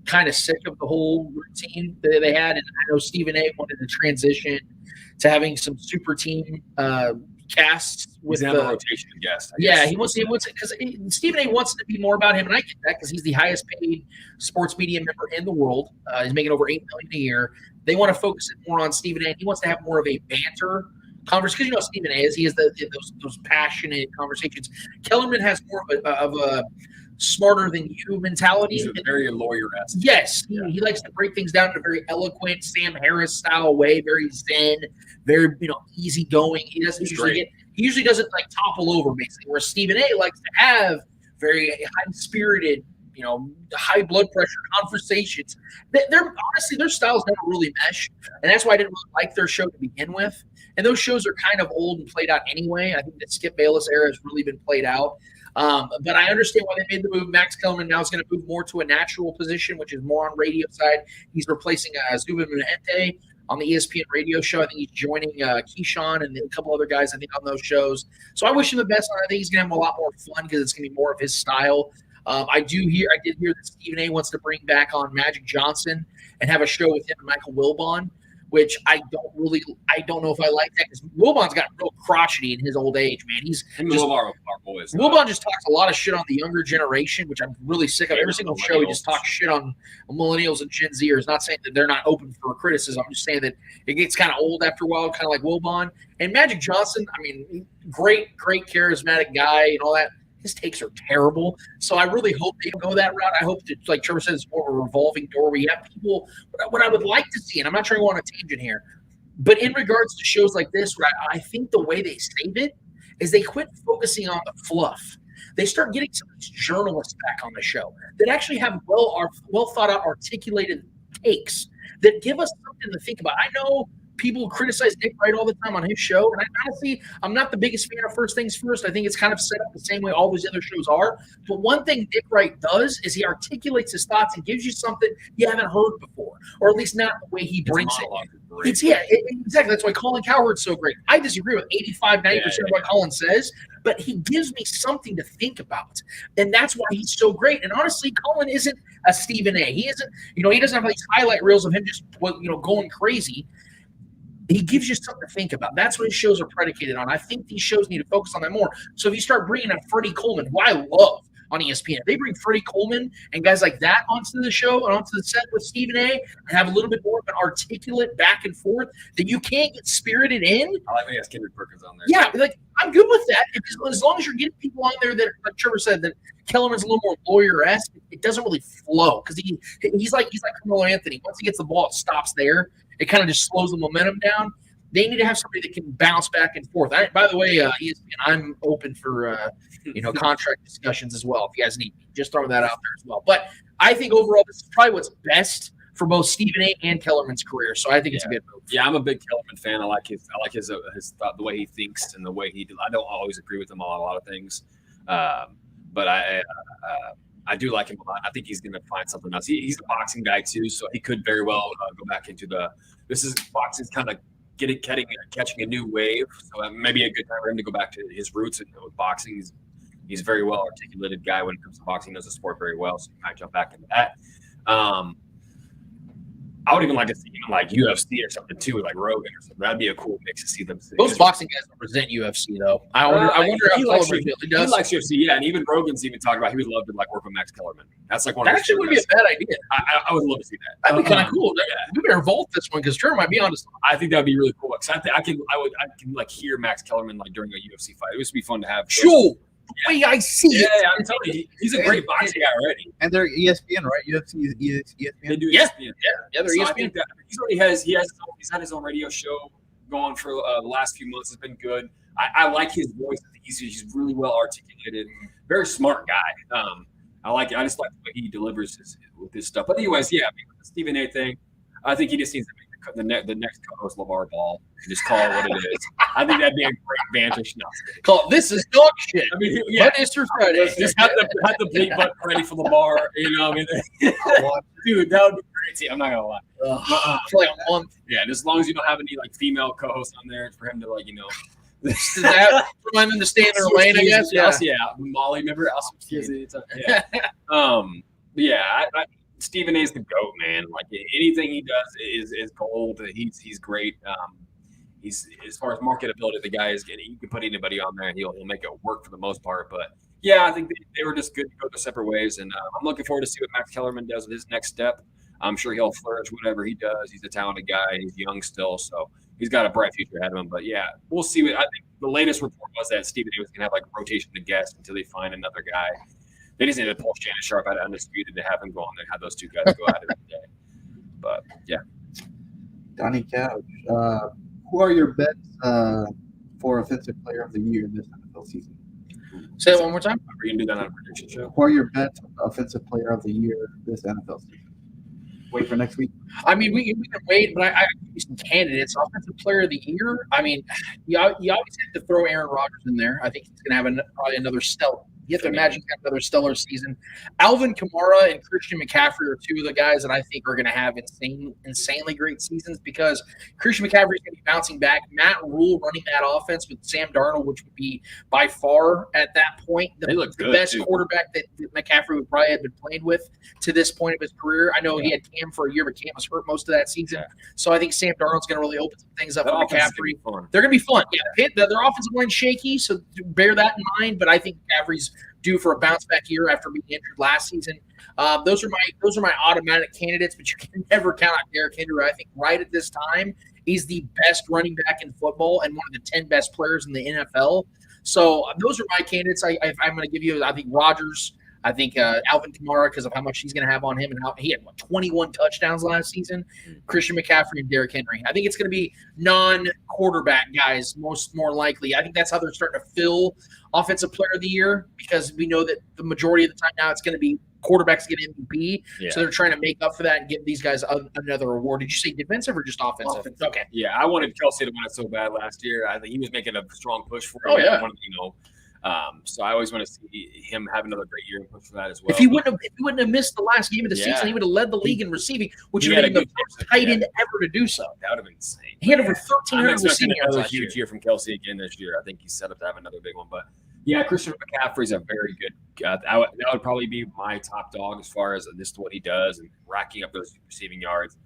kind of sick of the whole routine that they had, and I know Stephen A. wanted to transition to having some super team casts with the rotation guest. Yeah, he wants because Stephen A. wants it to be more about him, and I get that because he's the highest paid sports media member in the world. He's making over $8 million a year. They want to focus it more on Stephen A. He wants to have more of a banter conversation. Because Stephen A. is. He has those passionate conversations. Kellerman has more of a smarter than you mentality. He's very lawyer-esque. Yes, he likes to break things down in a very eloquent Sam Harris style way, very zen, very easygoing. He usually doesn't like topple over basically. Where Stephen A. likes to have very high-spirited, high blood pressure conversations. They're honestly, their styles never really mesh, and that's why I didn't really like their show to begin with. And those shows are kind of old and played out anyway. I think the Skip Bayless era has really been played out. But I understand why they made the move. Max Kellerman now is going to move more to a natural position, which is more on radio side. He's replacing Zubin Menente on the ESPN radio show. I think he's joining Keyshawn and a couple other guys, I think, on those shows. So I wish him the best. I think he's going to have a lot more fun because it's going to be more of his style. I did hear that Stephen A. wants to bring back on Magic Johnson and have a show with him and Michael Wilbon, which I don't know if I like that because Wilbon's got real crotchety in his old age, man. He's just our boys. Wilbon just talks a lot of shit on the younger generation, which I'm really sick of. Every single show he just talks shit on millennials and Gen Zers. Not saying that they're not open for criticism. I'm just saying that it gets kind of old after a while, kind of like Wilbon. And Magic Johnson, I mean, great charismatic guy and all that. His takes are terrible. So I really hope they don't go that route. I hope that, like Trevor said, it's more of a revolving door where you have people. What I would like to see, and I'm not trying to go on a tangent here, but in regards to shows like this, where I think the way they save it is they quit focusing on the fluff. They start getting some of these journalists back on the show that actually have well thought out, articulated takes that give us something to think about. I know people criticize Nick Wright all the time on his show, and honestly, I'm not the biggest fan of First Things First. I think it's kind of set up the same way all those other shows are. But one thing Nick Wright does is he articulates his thoughts and gives you something you haven't heard before, or at least not the way he brings it. Exactly. That's why Colin Cowherd's so great. I disagree with 85-90% of what Colin says, but he gives me something to think about, and that's why he's so great. And honestly, Colin isn't a Stephen A. He isn't. He doesn't have these highlight reels of him just going crazy. He gives you something to think about. That's what his shows are predicated on. I think these shows need to focus on that more. So if you start bringing up Freddie Coleman, who I love on ESPN, if they bring Freddie Coleman and guys like that onto the show and onto the set with Stephen A. and have a little bit more of an articulate back and forth that you can't get spirited in. I like when he has Kendrick Perkins on there. Yeah, I'm good with that. As long as you're getting people on there that, like Trevor said, that Kellerman's a little more lawyer-esque, it doesn't really flow because he's like Carmelo Anthony. Once he gets the ball, it stops there. It kind of just slows the momentum down. They need to have somebody that can bounce back and forth. By the way, ESPN, I'm open for contract discussions as well. If you guys need me, just throw that out there as well. But I think overall, this is probably what's best for both Stephen A. and Kellerman's career. So I think it's a good move. Yeah, I'm a big Kellerman fan. I like his thought, the way he thinks and the way he. I don't always agree with him on a lot of things, but I do like him a lot. I think he's going to find something else. He's a boxing guy too, so he could very well go back into boxing's kind of catching a new wave. So maybe a good time for him to go back to his roots and with boxing. He's a very well articulated guy when it comes to boxing. He knows the sport very well, so he might jump back into that. I would even like to see him like UFC or something too, like Rogan or something. That'd be a cool mix to see them. Most boxing guys represent UFC though. I wonder how he likes UFC, yeah. And even Rogan's even talking about he would love to like work with Max Kellerman. That's like one. That actually would be a bad idea. I would love to see that. That'd be kind of cool. Yeah. We better vault this one because Trevor might be honest. I think that'd be really cool. Because I can like hear Max Kellerman like during a UFC fight. It would be fun to have. Sure. The way I see it. Yeah, I'm telling you, he's a great boxing guy already. And they're ESPN, right? UFC is ESPN. They do ESPN. Yeah, they're ESPN. He's had his own radio show going for the last few months. It's been good. I like his voice. He's really well articulated. Very smart guy. I like it. I just like the way he delivers with his stuff. But anyways, yeah, the Stephen A. thing, I think he just needs to make the next co-host LeVar Ball and just call it what it is. I think that'd be a great vantage. No. Call it, this is dog shit. I mean, yeah. Mondays through Friday. Just have the bleep button ready for LeVar. Dude, that would be crazy. I'm not gonna lie. For like a month. Yeah, and as long as you don't have any like female co-hosts on there, for him to like remind them to stay in their lane, I guess. Yeah. Molly, remember? Stephen A. is the GOAT, man. Like anything he does is gold. He's great. He's as far as marketability, the guy is getting. You can put anybody on there, and he'll make it work for the most part. But yeah, I think they were just good to go their separate ways, and I'm looking forward to see what Max Kellerman does with his next step. I'm sure he'll flourish whatever he does. He's a talented guy. He's young still, so he's got a bright future ahead of him. But yeah, we'll see. I think the latest report was that Stephen A was going to have like a rotation to guest until they find another guy. They just need to pull Shannon Sharp out of Undisputed to have him go on there and have those two guys go at it every day. But yeah. Donnie Couch, who are your bets for Offensive Player of the Year this NFL season? Say that one more time. Are you going to do that on a prediction show? Who are your bets for Offensive Player of the Year this NFL season? Wait for next week. I mean, we can wait, but I give you some candidates. Offensive Player of the Year. I mean, you always have to throw Aaron Rodgers in there. I think he's going to have probably another stellar. You have to imagine he's got another stellar season. Alvin Kamara and Christian McCaffrey are two of the guys that I think are going to have insanely great seasons because Christian McCaffrey is going to be bouncing back. Matt Rule running that offense with Sam Darnold, which would be by far at that point the best quarterback that McCaffrey would probably have been playing with to this point of his career. I know he had Cam for a year, but Cam was hurt most of that season. Yeah. So I think Sam Darnold's going to really open some things up for McCaffrey. They're going to be fun. Yeah, their offensive line shaky, so bear that in mind. But I think McCaffrey's due for a bounce back year after being injured last season. Those are my automatic candidates, but you can never count on Derrick Henry. I think right at this time, he's the best running back in football and one of the 10 best players in the NFL. So those are my candidates. I'm going to give you, I think, Rodgers. I think Alvin Kamara because of how much he's going to have on him and how he had 21 touchdowns last season. Christian McCaffrey and Derrick Henry. I think it's going to be non-quarterback guys more likely. I think that's how they're starting to fill Offensive Player of the Year because we know that the majority of the time now it's going to be quarterbacks get MVP. Yeah. So they're trying to make up for that and give these guys another award. Did you say defensive or just offensive? Okay. Yeah, I wanted Kelsey to win it so bad last year. I think he was making a strong push for it. Oh, yeah. So I always want to see him have another great year and push for that as well. If he wouldn't have missed the last game of the season, he would have led the league in receiving, which would have been the first tight end ever to do so. That would have been insane. He had over 1,300 receiving yards. Another huge year from Kelsey again this year. I think he's set up to have another big one. But yeah, Christian McCaffrey's a very good guy. That would probably be my top dog as far as this is what he does and racking up those receiving yards.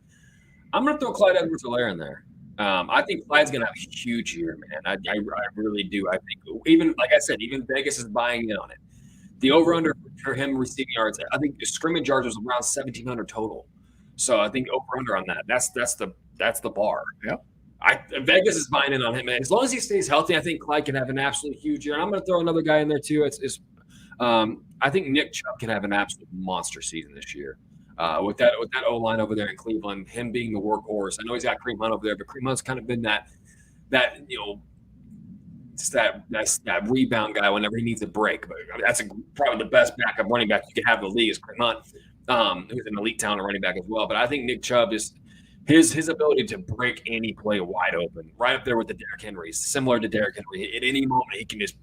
I'm going to throw Clyde Edwards-Helaire in there. I think Clyde's going to have a huge year, man. I really do. I think even, like I said, even Vegas is buying in on it. The over-under for him receiving yards, I think the scrimmage yards was around 1,700 total. So I think over-under on that. That's the bar. Yeah. Vegas is buying in on him, man. As long as he stays healthy, I think Clyde can have an absolutely huge year. And I'm going to throw another guy in there too. I think Nick Chubb can have an absolute monster season this year. With that O-line over there in Cleveland, him being the workhorse. I know he's got Kareem Hunt over there, but Kareem Hunt's kind of been that rebound guy whenever he needs a break. But I mean, that's probably the best backup running back you can have in the league is Kareem Hunt, who's an elite talent running back as well. But I think Nick Chubb is his ability to break any play wide open, right up there with the Derrick Henry, similar to Derrick Henry. At any moment, he can just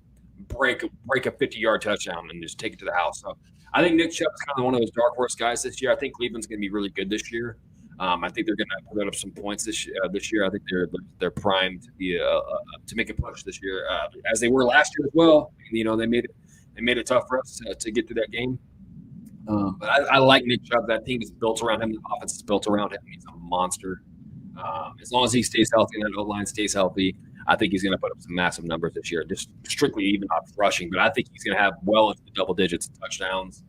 break a 50-yard touchdown and just take it to the house. So I think Nick Chubb is kind of one of those dark horse guys this year. I think Cleveland's going to be really good this year. I think they're going to put up some points this year. I think they're primed to be to make a push this year, as they were last year as well. You know, they made it tough for us to get through that game. But I like Nick Chubb. That team is built around him. The offense is built around him. He's a monster. As long as he stays healthy and that O-line stays healthy, I think he's going to put up some massive numbers this year, just strictly even off rushing. But I think he's going to have well into the double digits of touchdowns.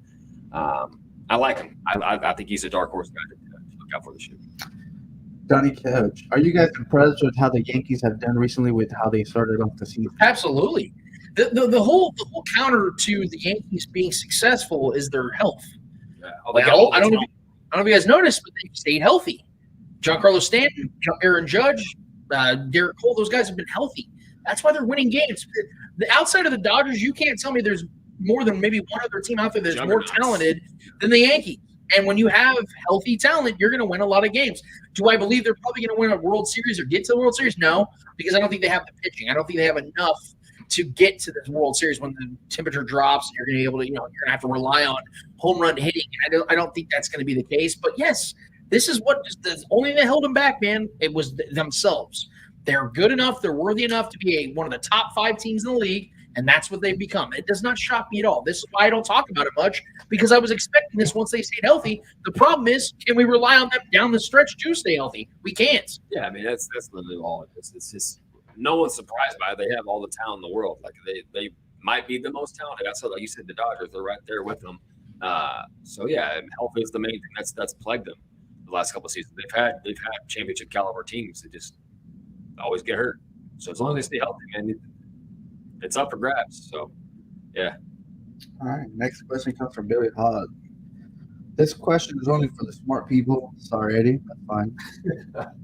I like him. I think he's a dark horse guy to look out for this year. Donnie Couch, are you guys impressed with how the Yankees have done recently with how they started off the season? Absolutely. The whole counter to the Yankees being successful is their health. Yeah. I don't know if you guys noticed, but they stayed healthy. Giancarlo Stanton, Aaron Judge, Garrett Cole, those guys have been healthy. That's why they're winning games. The outside of the Dodgers, you can't tell me there's more than maybe one other team out there that's more talented than the Yankees. And when you have healthy talent, you're going to win a lot of games. Do I believe they're probably going to win a World Series or get to the World Series? No, because I don't think they have the pitching. I don't think they have enough to get to the World Series when the temperature drops. You're going to be able to, you're going to have to rely on home run hitting. I don't think that's going to be the case. But yes, this is what the only thing that held them back, man. It was themselves. They're good enough. They're worthy enough to be one of the top 5 teams in the league. And that's what they've become. It does not shock me at all. This is why I don't talk about it much, because I was expecting this once they stayed healthy. The problem is, can we rely on them down the stretch to stay healthy? We can't. Yeah, I mean, that's literally all it is. It's just no one's surprised by it. They have all the talent in the world. Like they might be the most talented. That's like you said, the Dodgers, they're right there with them. So yeah, health is the main thing that's plagued them the last couple of seasons. They've had championship caliber teams. always get hurt. So as long as they stay healthy, man, it's up for grabs. So, yeah. All right. Next question comes from Billy Hogg. This question is only for the smart people. Sorry, Eddie. That's fine.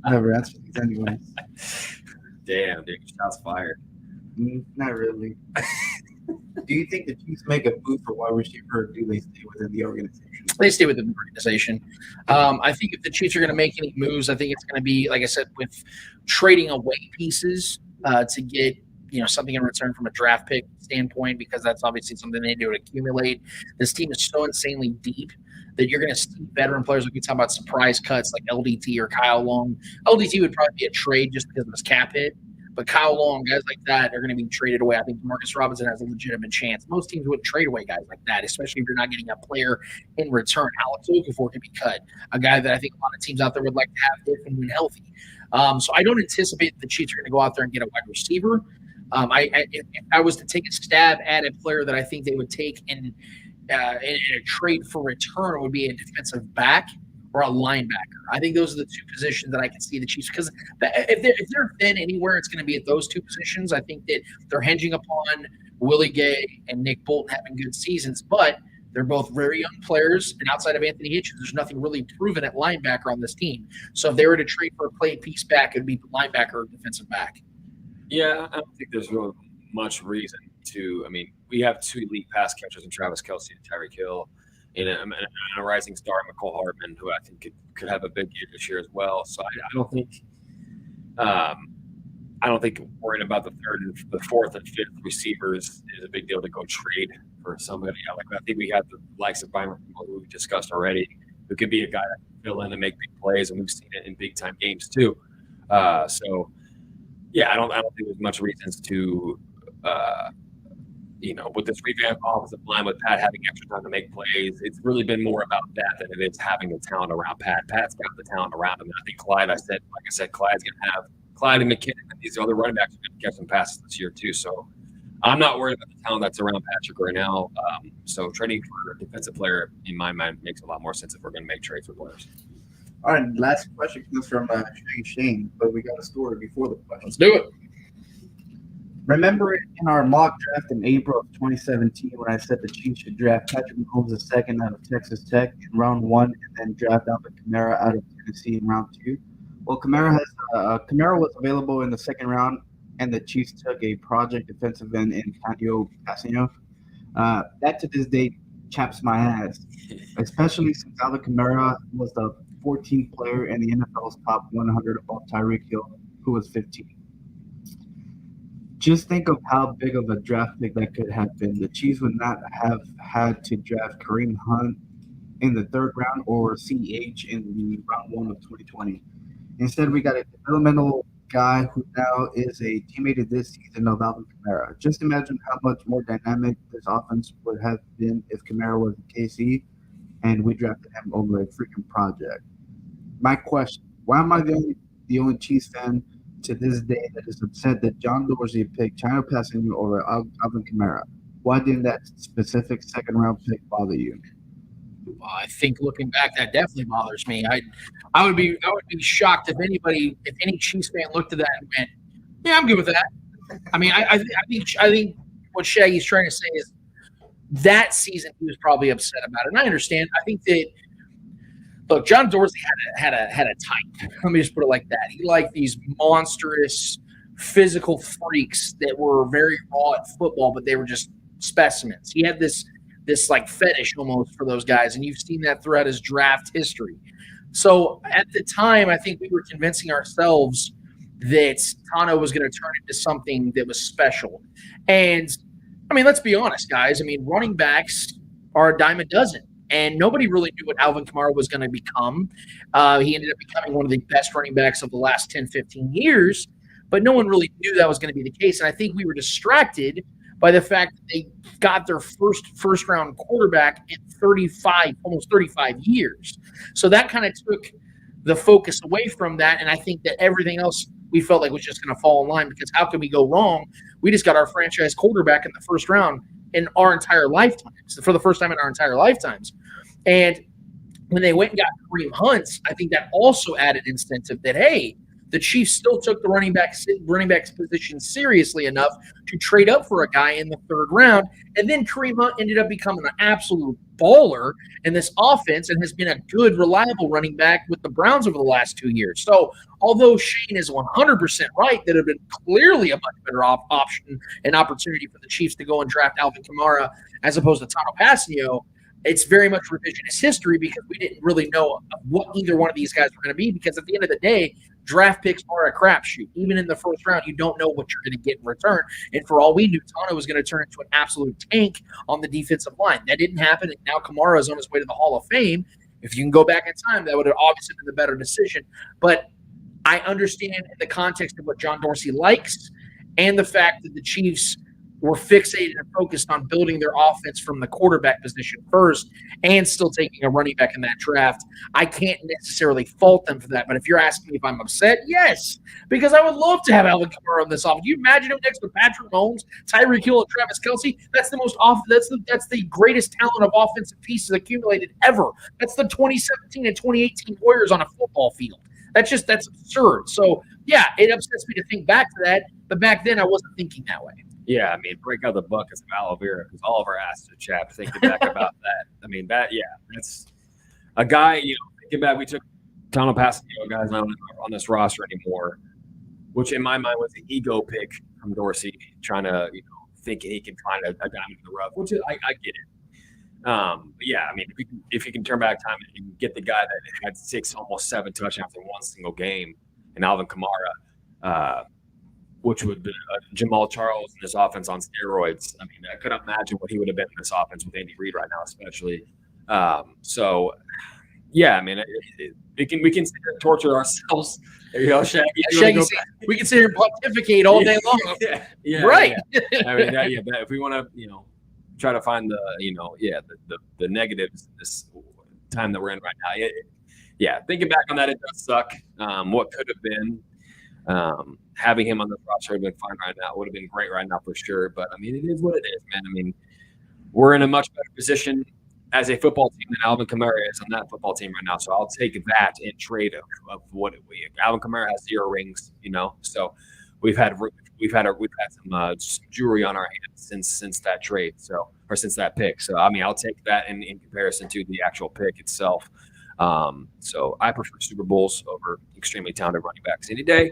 I never answer these anyways. Damn, dude, shots fired. Not really. Do you think the Chiefs make a move for wide receiver, or do they stay within the organization? They stay within the organization. I think if the Chiefs are going to make any moves, I think it's going to be, like I said, with trading away pieces to get something in return from a draft pick standpoint, because that's obviously something they do to accumulate. This team is so insanely deep that you're going to see veteran players, like we talk about surprise cuts like LDT or Kyle Long. LDT would probably be a trade just because of his cap hit. But Kyle Long, guys like that are going to be traded away. I think Marcus Robinson has a legitimate chance. Most teams wouldn't trade away guys like that, especially if you're not getting a player in return. Alex Okafor could be cut, a guy that I think a lot of teams out there would like to have if and when healthy. So I don't anticipate the Chiefs are going to go out there and get a wide receiver. If I was to take a stab at a player that I think they would take in a trade for return, it would be a defensive back or a linebacker. I think those are the two positions that I can see the Chiefs, because if they're thin anywhere, it's going to be at those two positions. I think that they're hinging upon Willie Gay and Nick Bolton having good seasons, but they're both very young players, and outside of Anthony Hitchens, there's nothing really proven at linebacker on this team. So if they were to trade for a play piece back, it would be the linebacker or defensive back. Yeah, I don't think there's really much reason to. I mean, we have two elite pass catchers in Travis Kelce and Tyreek Hill, and a rising star, McCole Hardman, who I think could have a big year this year as well. So I don't think worrying about the fourth and fifth receivers is a big deal to go trade for somebody. I think we have the likes of Byron, who we discussed already, who could be a guy that can fill in and make big plays, and we've seen it in big time games too. Yeah, I don't think there's much reasons to, with this revamped offensive line, with Pat having extra time to make plays, it's really been more about that than it is having the talent around Pat. Pat's got the talent around him. And I think Clyde, Clyde's going to have Clyde and McKinnon and these other running backs are going to catch some passes this year too. So I'm not worried about the talent that's around Patrick right now. So trading for a defensive player, in my mind, makes a lot more sense if we're going to make trades for players. All right, last question comes from Shane, but we got a story before the question. Let's do it. Remember in our mock draft in April of 2017 when I said the Chiefs should draft Patrick Mahomes II out of Texas Tech in round 1 and then draft Alvin Kamara out of Tennessee in round 2? Well, Kamara was available in the second round, and the Chiefs took a project defensive end in Antonio Cassino. That to this day chaps my ass, especially since Alvin Kamara was the 14th player in the NFL's top 100 above Tyreek Hill, who was 15. Just think of how big of a draft pick that could have been. The Chiefs would not have had to draft Kareem Hunt in the third round or CH in the round 1 of 2020. Instead, we got a developmental guy who now is a teammate this season of Alvin Kamara. Just imagine how much more dynamic this offense would have been if Kamara was in KC and we drafted him over a freaking project. My question, why am I the only Chiefs fan to this day that is upset that John Dorsey picked China Passing over Alvin Kamara? Why didn't that specific second-round pick bother you? Well, I think looking back, that definitely bothers me. I would be shocked if any Chiefs fan looked at that and went, "Yeah, I'm good with that." I mean, I think what Shaggy's trying to say is that season he was probably upset about it, and I understand. I think that. Look, John Dorsey had a type. Let me just put it like that. He liked these monstrous physical freaks that were very raw at football, but they were just specimens. He had this like fetish almost for those guys, and you've seen that throughout his draft history. So at the time, I think we were convincing ourselves that Tano was going to turn into something that was special. And, I mean, let's be honest, guys. I mean, running backs are a dime a dozen. And nobody really knew what Alvin Kamara was going to become. He ended up becoming one of the best running backs of the last 10, 15 years, but no one really knew that was going to be the case. And I think we were distracted by the fact that they got their first-round quarterback in almost 35 years. So that kind of took the focus away from that, and I think that everything else we felt like was just going to fall in line, because how could we go wrong? We just got our franchise quarterback in the first round in our entire lifetimes, for the first time in our entire lifetimes. And when they went and got Kareem Hunt, I think that also added incentive that, hey, the Chiefs still took the running back's position seriously enough to trade up for a guy in the third round. And then Kareem Hunt ended up becoming an absolute baller in this offense and has been a good, reliable running back with the Browns over the last 2 years. So although Shane is 100% right, that it would have been clearly a much better option and opportunity for the Chiefs to go and draft Alvin Kamara as opposed to Tano Passanio, it's very much revisionist history because we didn't really know what either one of these guys were going to be, because at the end of the day, draft picks are a crapshoot. Even in the first round, you don't know what you're going to get in return. And for all we knew, Tano was going to turn into an absolute tank on the defensive line. That didn't happen, and now Kamara is on his way to the Hall of Fame. If you can go back in time, that would have obviously been the better decision. But I understand in the context of what John Dorsey likes and the fact that the Chiefs were fixated and focused on building their offense from the quarterback position first and still taking a running back in that draft. I can't necessarily fault them for that. But if you're asking me if I'm upset, yes, because I would love to have Alvin Kamara on this offense. You imagine him next to Patrick Mahomes, Tyreek Hill, and Travis Kelce? That's the most that's the greatest talent of offensive pieces accumulated ever. That's the 2017 and 2018 Warriors on a football field. That's absurd. So yeah, it upsets me to think back to that. But back then I wasn't thinking that way. Yeah, I mean, break out the buckets of aloe vera because all of our asses are chapped thinking back about that. I mean, that's a guy, thinking back, we took Tano Passanio, guys not on this roster anymore, which in my mind was an ego pick from Dorsey, trying to, thinking he can find a diamond in the rough, which I get it. But yeah, I mean, if you can turn back time and get the guy that had 6, almost 7 touchdowns in one single game, and Alvin Kamara, which would have been Jamal Charles in this offense on steroids. I mean, I couldn't imagine what he would have been in this offense with Andy Reid right now, especially. So, yeah, I mean, we can sit here and torture ourselves. Shaggy, we can sit here and pontificate all day long. Yeah, right. Yeah. I mean, if we want to, try to find the negatives this time that we're in right now. Thinking back on that, it does suck. What could have been. Having him on the roster would have been fine right now. It would have been great right now for sure. But, I mean, it is what it is, man. I mean, we're in a much better position as a football team than Alvin Kamara is on that football team right now. So I'll take that in trade of what Alvin Kamara has 0 rings, So we've had some jewelry on our hands since that trade, or since that pick. So, I mean, I'll take that in comparison to the actual pick itself. So I prefer Super Bowls over extremely talented running backs any day.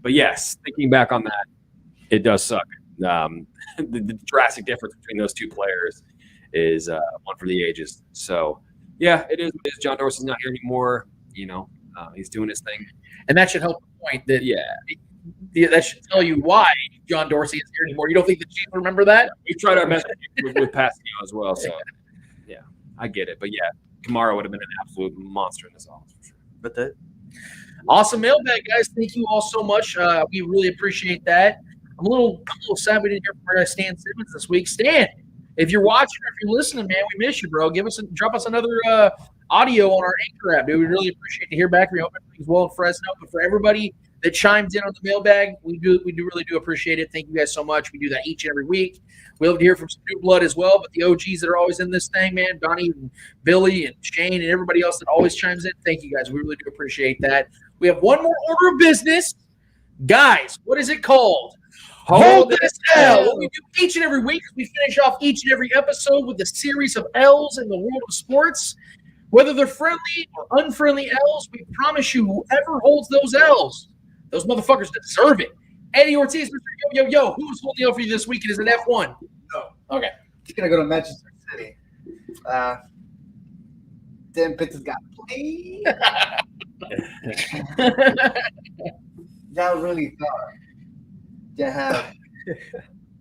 But yes, thinking back on that, it does suck. The drastic difference between those two players is one for the ages. So yeah, it is. John Dorsey's not here anymore. He's doing his thing, and that should help the point that that should tell you why John Dorsey isn't here anymore. You don't think the Chiefs remember that? We tried our best with Passanio as well. So yeah, I get it. But yeah, Kamara would have been an absolute monster in this offense for sure. But that. Awesome mailbag, guys. Thank you all so much. We really appreciate that. I'm a little sad we didn't hear from Stan Simmons this week. Stan, if you're watching or if you're listening, man, we miss you, bro. Drop us another audio on our Anchor app, dude. We really appreciate to hear back from you. Hope everything's well in Fresno. But for everybody that chimes in on the mailbag, we really do appreciate it. Thank you guys so much. We do that each and every week. We love to hear from some new blood as well, but the OGs that are always in this thing, man, Donnie and Billy and Shane and everybody else that always chimes in, thank you guys. We really do appreciate that. We have one more order of business. Guys, what is it called? Hold this L. What we do each and every week is we finish off each and every episode with a series of L's in the world of sports. Whether they're friendly or unfriendly L's, we promise you whoever holds those L's, those motherfuckers deserve it. Eddie Ortiz, Mr. Yo, who's holding the L for you this week? It is an F1. No. Okay. He's going to go to Manchester City. Dan Pitts has got played. Y'all really thought to have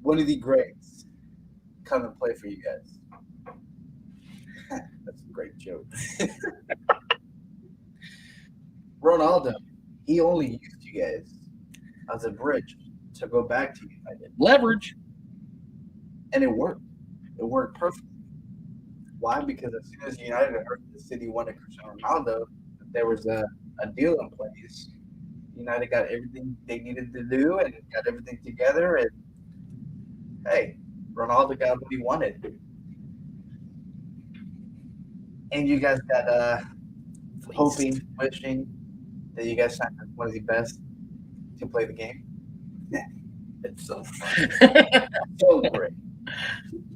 one of the greats come and play for you guys. That's a great joke. Ronaldo, he only used you guys as a bridge to go back to United. Leverage. And it worked. It worked perfectly. Why? Because as soon as United heard the City wanted Cristiano Ronaldo, there was a deal in place. United got everything they needed to do and got everything together. And, hey, Ronaldo got what he wanted. And you guys got hoping, wishing that you guys signed one of the best to play the game. It's so fun. So great.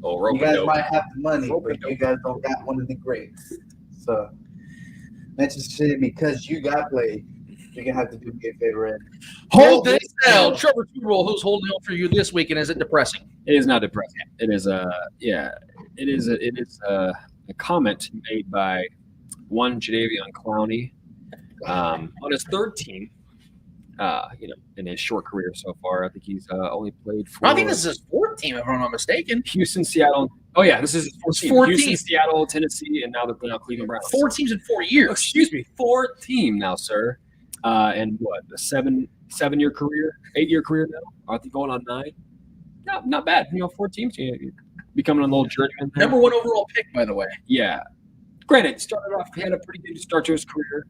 Oh, You guys rope-a-dope. might have the money, but Rope-a-dope. you guys don't got one of the greats. So, Manchester City, because you got played, you're going to have to do me a favor and Hold this down. Trevor Tudor, who's holding out for you this week, and is it depressing? It is not depressing. It is it is a comment made by one Jadeveon Clowney on his third team. In his short career so far, I think he's only played for. I think this is his fourth team, if I'm not mistaken. Houston, Seattle. Oh yeah, this is his fourth team. Fourth Houston, team. Seattle, Tennessee, and now the Cleveland Browns. 4 teams in 4 years. Excuse me, fourth team now, sir. And what, a 7-year career, 8-year career now? I think going on 9. Not bad. 4 teams. You're becoming a little journeyman there. Number 1 overall pick, by the way. Yeah. Granted, started off, he had a pretty good start to his career.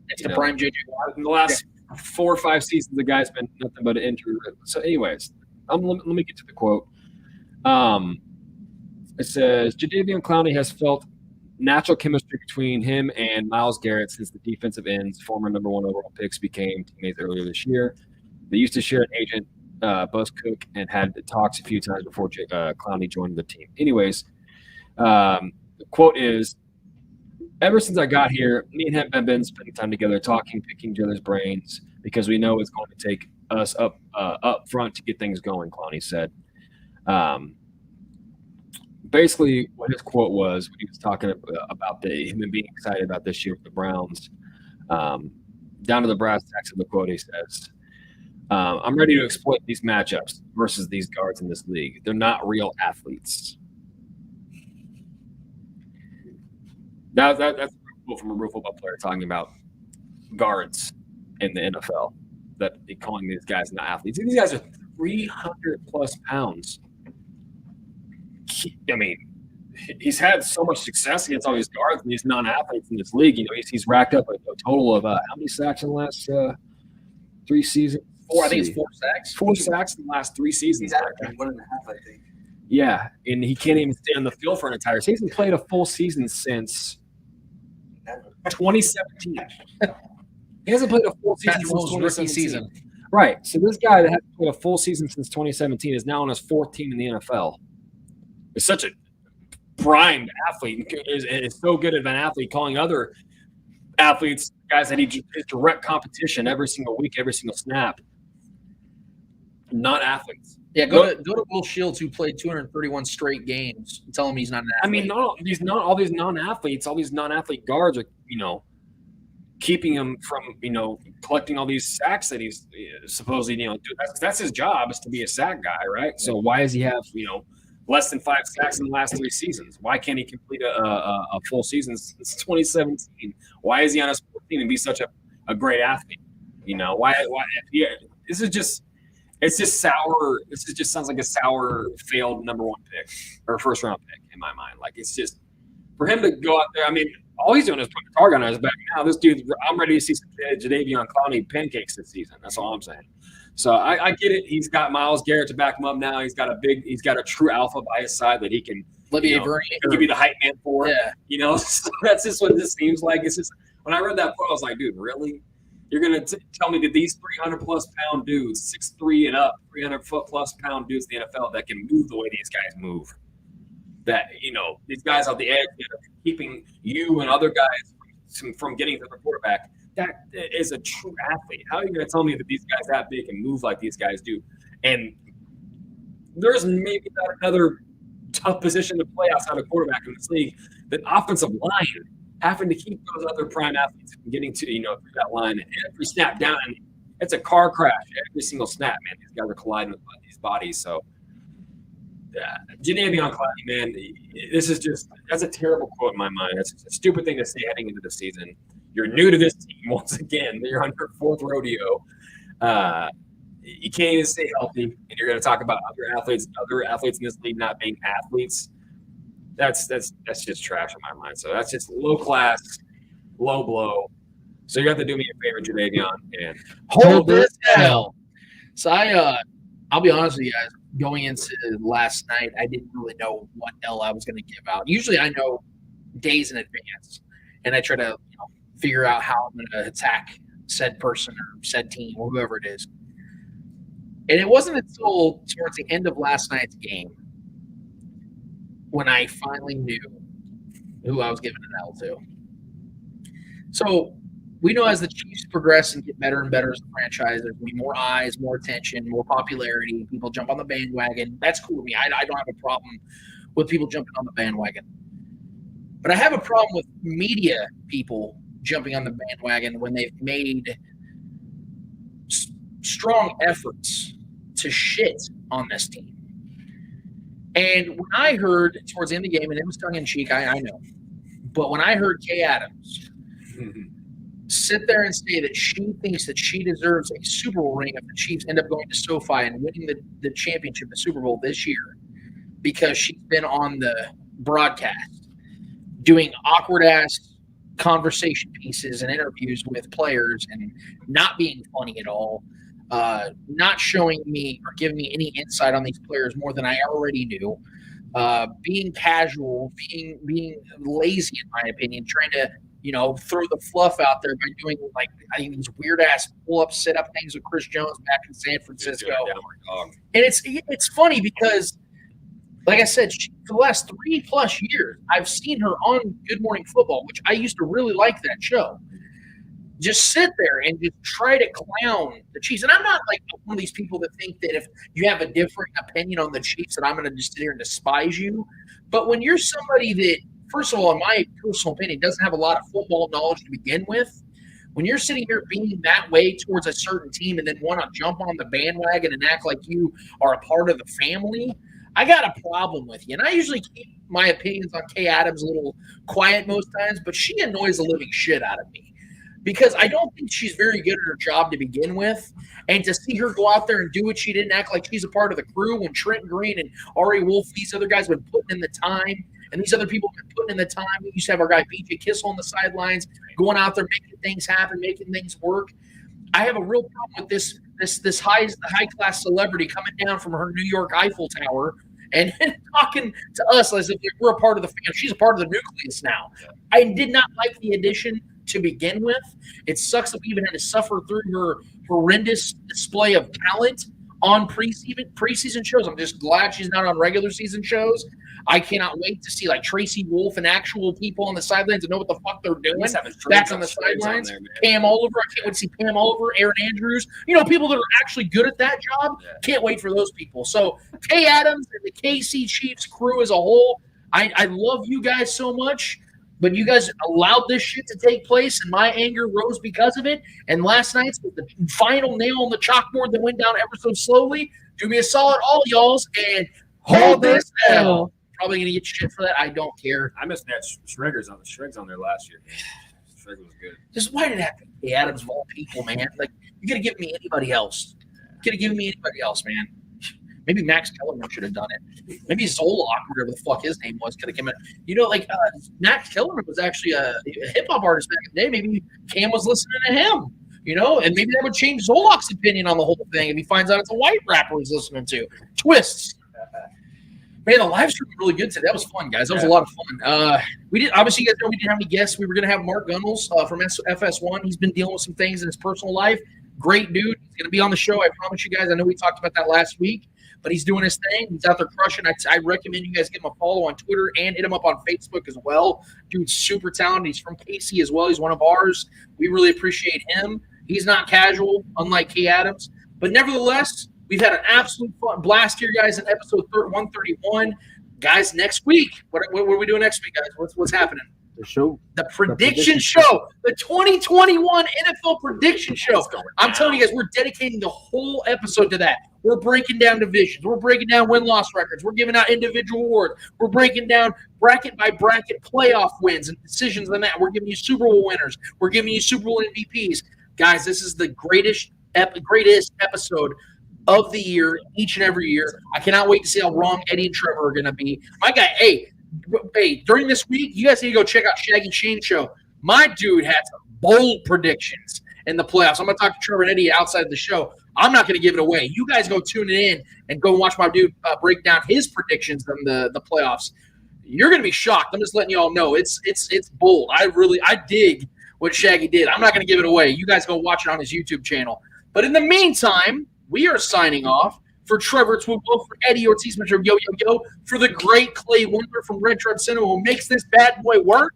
It's the prime JJ Watt. In the last 4 or 5 seasons, the guy's been nothing but an injury. So, anyways, let me get to the quote. It says, Jadeveon Clowney has felt natural chemistry between him and Myles Garrett since the defensive ends, former number 1 overall picks, became teammates earlier this year. They used to share an agent, Buzz Cook, and had talks a few times before Clowney joined the team. Anyways, the quote is, ever since I got here, me and him have been spending time together, talking, picking each other's brains, because we know it's going to take us up front to get things going, Clowney said. Basically, what his quote was when he was talking about him being excited about this year with the Browns, down to the brass tacks of the quote, he says, I'm ready to exploit these matchups versus these guards in this league. They're not real athletes. That's a quote from a real football player talking about guards in the NFL, that calling these guys not athletes. These guys are 300-plus pounds. I mean, he's had so much success against all these guards and these non-athletes in this league. He's racked up a total of how many sacks in the last 3 seasons? 4, I think it's 4 sacks. 4 sacks in the last 3 seasons. He's averaging 1.5, I think. Yeah, and he can't even stay on the field for an entire season. He played a full season since 2017. He hasn't played a full season since 2017. Season. Right. So this guy that hasn't played a full season since 2017 is now on his 4th team in the NFL. Is such a primed athlete and is so good of an athlete, calling other athletes guys that he is direct competition every single week, every single snap. Not athletes. Yeah, go to Will Shields, who played 231 straight games, and tell him he's not an athlete. I mean, all these non-athletes, all these non-athlete guards are, keeping him from, collecting all these sacks that he's supposedly, do. That's his job, is to be a sack guy, right? So why does he have, less than 5 sacks in the last 3 seasons? Why can't he complete a full season since 2017? Why is he on his 14 and be such a great athlete? Why? This is just sour. This just sounds like a sour failed number 1 pick or first round pick in my mind. Like, it's just for him to go out there. I mean, all he's doing is putting a target on his back. Now this dude, I'm ready to see some Jadeveon Clowney pancakes this season. That's all I'm saying. So I get it. He's got Myles Garrett to back him up now. He's got a true alpha by his side that he can. Olivier he can be the hype man for. Yeah. So that's just what this seems like. It's just, when I read that quote, I was like, dude, really? You're gonna tell me that these 300-plus pound dudes, 6'3" and up, 300-plus pound dudes in the NFL that can move the way these guys move, that these guys out the edge that are keeping you and other guys from getting to the quarterback, that is a true athlete. How are you going to tell me that these guys that big can move like these guys do? And there's maybe not another tough position to play outside of quarterback in this league. The offensive line, having to keep those other prime athletes from getting to, through that line. And every snap down, it's a car crash every single snap, man. These guys are colliding with these bodies. So, Jadeveon Clowney, man, that's a terrible quote in my mind. That's a stupid thing to say heading into the season. You're new to this team once again. You're on your 4th rodeo. You can't even stay healthy, and you're going to talk about other athletes in this league not being athletes. That's just trash in my mind. So that's just low class, low blow. So you have to do me a favor, Jadeveon, and hold this hell. So I'll be honest with you guys. Going into last night, I didn't really know what L I was going to give out. Usually, I know days in advance, and I try to figure out how I'm going to attack said person or said team or whoever it is. And it wasn't until towards the end of last night's game when I finally knew who I was giving an L to. So we know as the Chiefs progress and get better and better as a franchise, there's going to be more eyes, more attention, more popularity. People jump on the bandwagon. That's cool with me. I don't have a problem with people jumping on the bandwagon. But I have a problem with media people jumping on the bandwagon when they've made strong efforts to shit on this team. And when I heard towards the end of the game, and it was tongue-in-cheek, I know, but when I heard Kay Adams sit there and say that she thinks that she deserves a Super Bowl ring if the Chiefs end up going to SoFi and winning the championship, the Super Bowl this year, because she's been on the broadcast doing awkward-ass conversation pieces and interviews with players and not being funny at all, not showing me or giving me any insight on these players more than I already knew, being casual, being lazy in my opinion, trying to throw the fluff out there by doing these weird ass pull up, sit up things with Chris Jones back in San Francisco. And it's funny because, like I said, for the last 3+ years, I've seen her on Good Morning Football, which I used to really like that show. Just sit there and just try to clown the Chiefs. And I'm not like one of these people that think that if you have a different opinion on the Chiefs that I'm going to just sit here and despise you. But when you're somebody that, first of all, in my personal opinion, doesn't have a lot of football knowledge to begin with, when you're sitting here being that way towards a certain team and then want to jump on the bandwagon and act like you are a part of the family, I got a problem with you. And I usually keep my opinions on Kay Adams a little quiet most times, but she annoys the living shit out of me because I don't think she's very good at her job to begin with. And to see her go out there and do what she didn't, act like she's a part of the crew when Trent Green and Ari Wolf, these other guys have been putting in the time, and these other people have been putting in the time. We used to have our guy BJ Kissel on the sidelines, going out there, making things happen, making things work. I have a real problem with this high class celebrity coming down from her New York Eiffel Tower and talking to us as if we're a part of the family. She's a part of the nucleus now. I did not like the addition to begin with. It sucks that we even had to suffer through her horrendous display of talent on preseason shows. I'm just glad she's not on regular season shows. I cannot wait to see like Tracy Wolf and actual people on the sidelines and know what the fuck they're doing back on the sidelines. Pam Oliver, I can't wait to see Pam Oliver, Aaron Andrews, people that are actually good at that job. Can't wait for those people. So Kay Adams and the KC Chiefs crew as a whole, I love you guys so much, but you guys allowed this shit to take place, and my anger rose because of it. And last night's was the final nail on the chalkboard that went down ever so slowly. Do me a solid, all y'alls, and hold this L. Probably going to get shit for that. I don't care. I missed that Shregs on there last year. Shreg was good. Just why did it happen? Hey, Adams of all people, man. Like, you got to give me anybody else. You got to give me anybody else, man. Maybe Max Kellerman should have done it. Maybe Zolock, whatever the fuck his name was, could have come in. Max Kellerman was actually a hip-hop artist back in the day. Maybe Cam was listening to him, and maybe that would change Zolock's opinion on the whole thing if he finds out it's a white rapper he's listening to. Twists. Man, the live stream was really good today. That was fun, guys. That was a lot of fun. We did obviously, you guys know we didn't have any guests. We were going to have Mark Gunnels from FS1. He's been dealing with some things in his personal life. Great dude. He's going to be on the show. I promise you guys. I know we talked about that last week, but he's doing his thing. He's out there crushing. I recommend you guys give him a follow on Twitter and hit him up on Facebook as well. Dude's super talented. He's from KC as well. He's one of ours. We really appreciate him. He's not casual, unlike Kay Adams, but nevertheless, we've had an absolute fun blast here, guys, in episode 131. Guys, next week, what are we doing next week, guys? What's happening? The prediction show. The 2021 NFL prediction show. I'm telling you guys, we're dedicating the whole episode to that. We're breaking down divisions. We're breaking down win-loss records. We're giving out individual awards. We're breaking down bracket by bracket playoff wins and decisions on that. We're giving you Super Bowl winners. We're giving you Super Bowl MVPs. Guys, this is the greatest episode of the year, each and every year. I cannot wait to see how wrong Eddie and Trevor are going to be. My guy, hey, during this week, you guys need to go check out Shaggy Shane's show. My dude had some bold predictions in the playoffs. I'm going to talk to Trevor and Eddie outside of the show. I'm not going to give it away. You guys go tune it in and go watch my dude break down his predictions from the playoffs. You're going to be shocked. I'm just letting you all know. It's bold. I dig what Shaggy did. I'm not going to give it away. You guys go watch it on his YouTube channel. But in the meantime, we are signing off. For Trevor Twidwell, for Eddie Ortiz, Mr. Yo, for the great Clay Wonder from Red Truck Cinema who makes this bad boy work.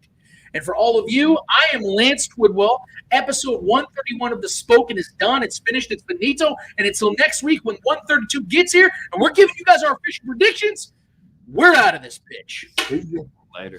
And for all of you, I am Lance Twidwell. Episode 131 of The Spoken is done. It's finished. It's finito. And until next week when 132 gets here and we're giving you guys our official predictions, we're out of this bitch. Later.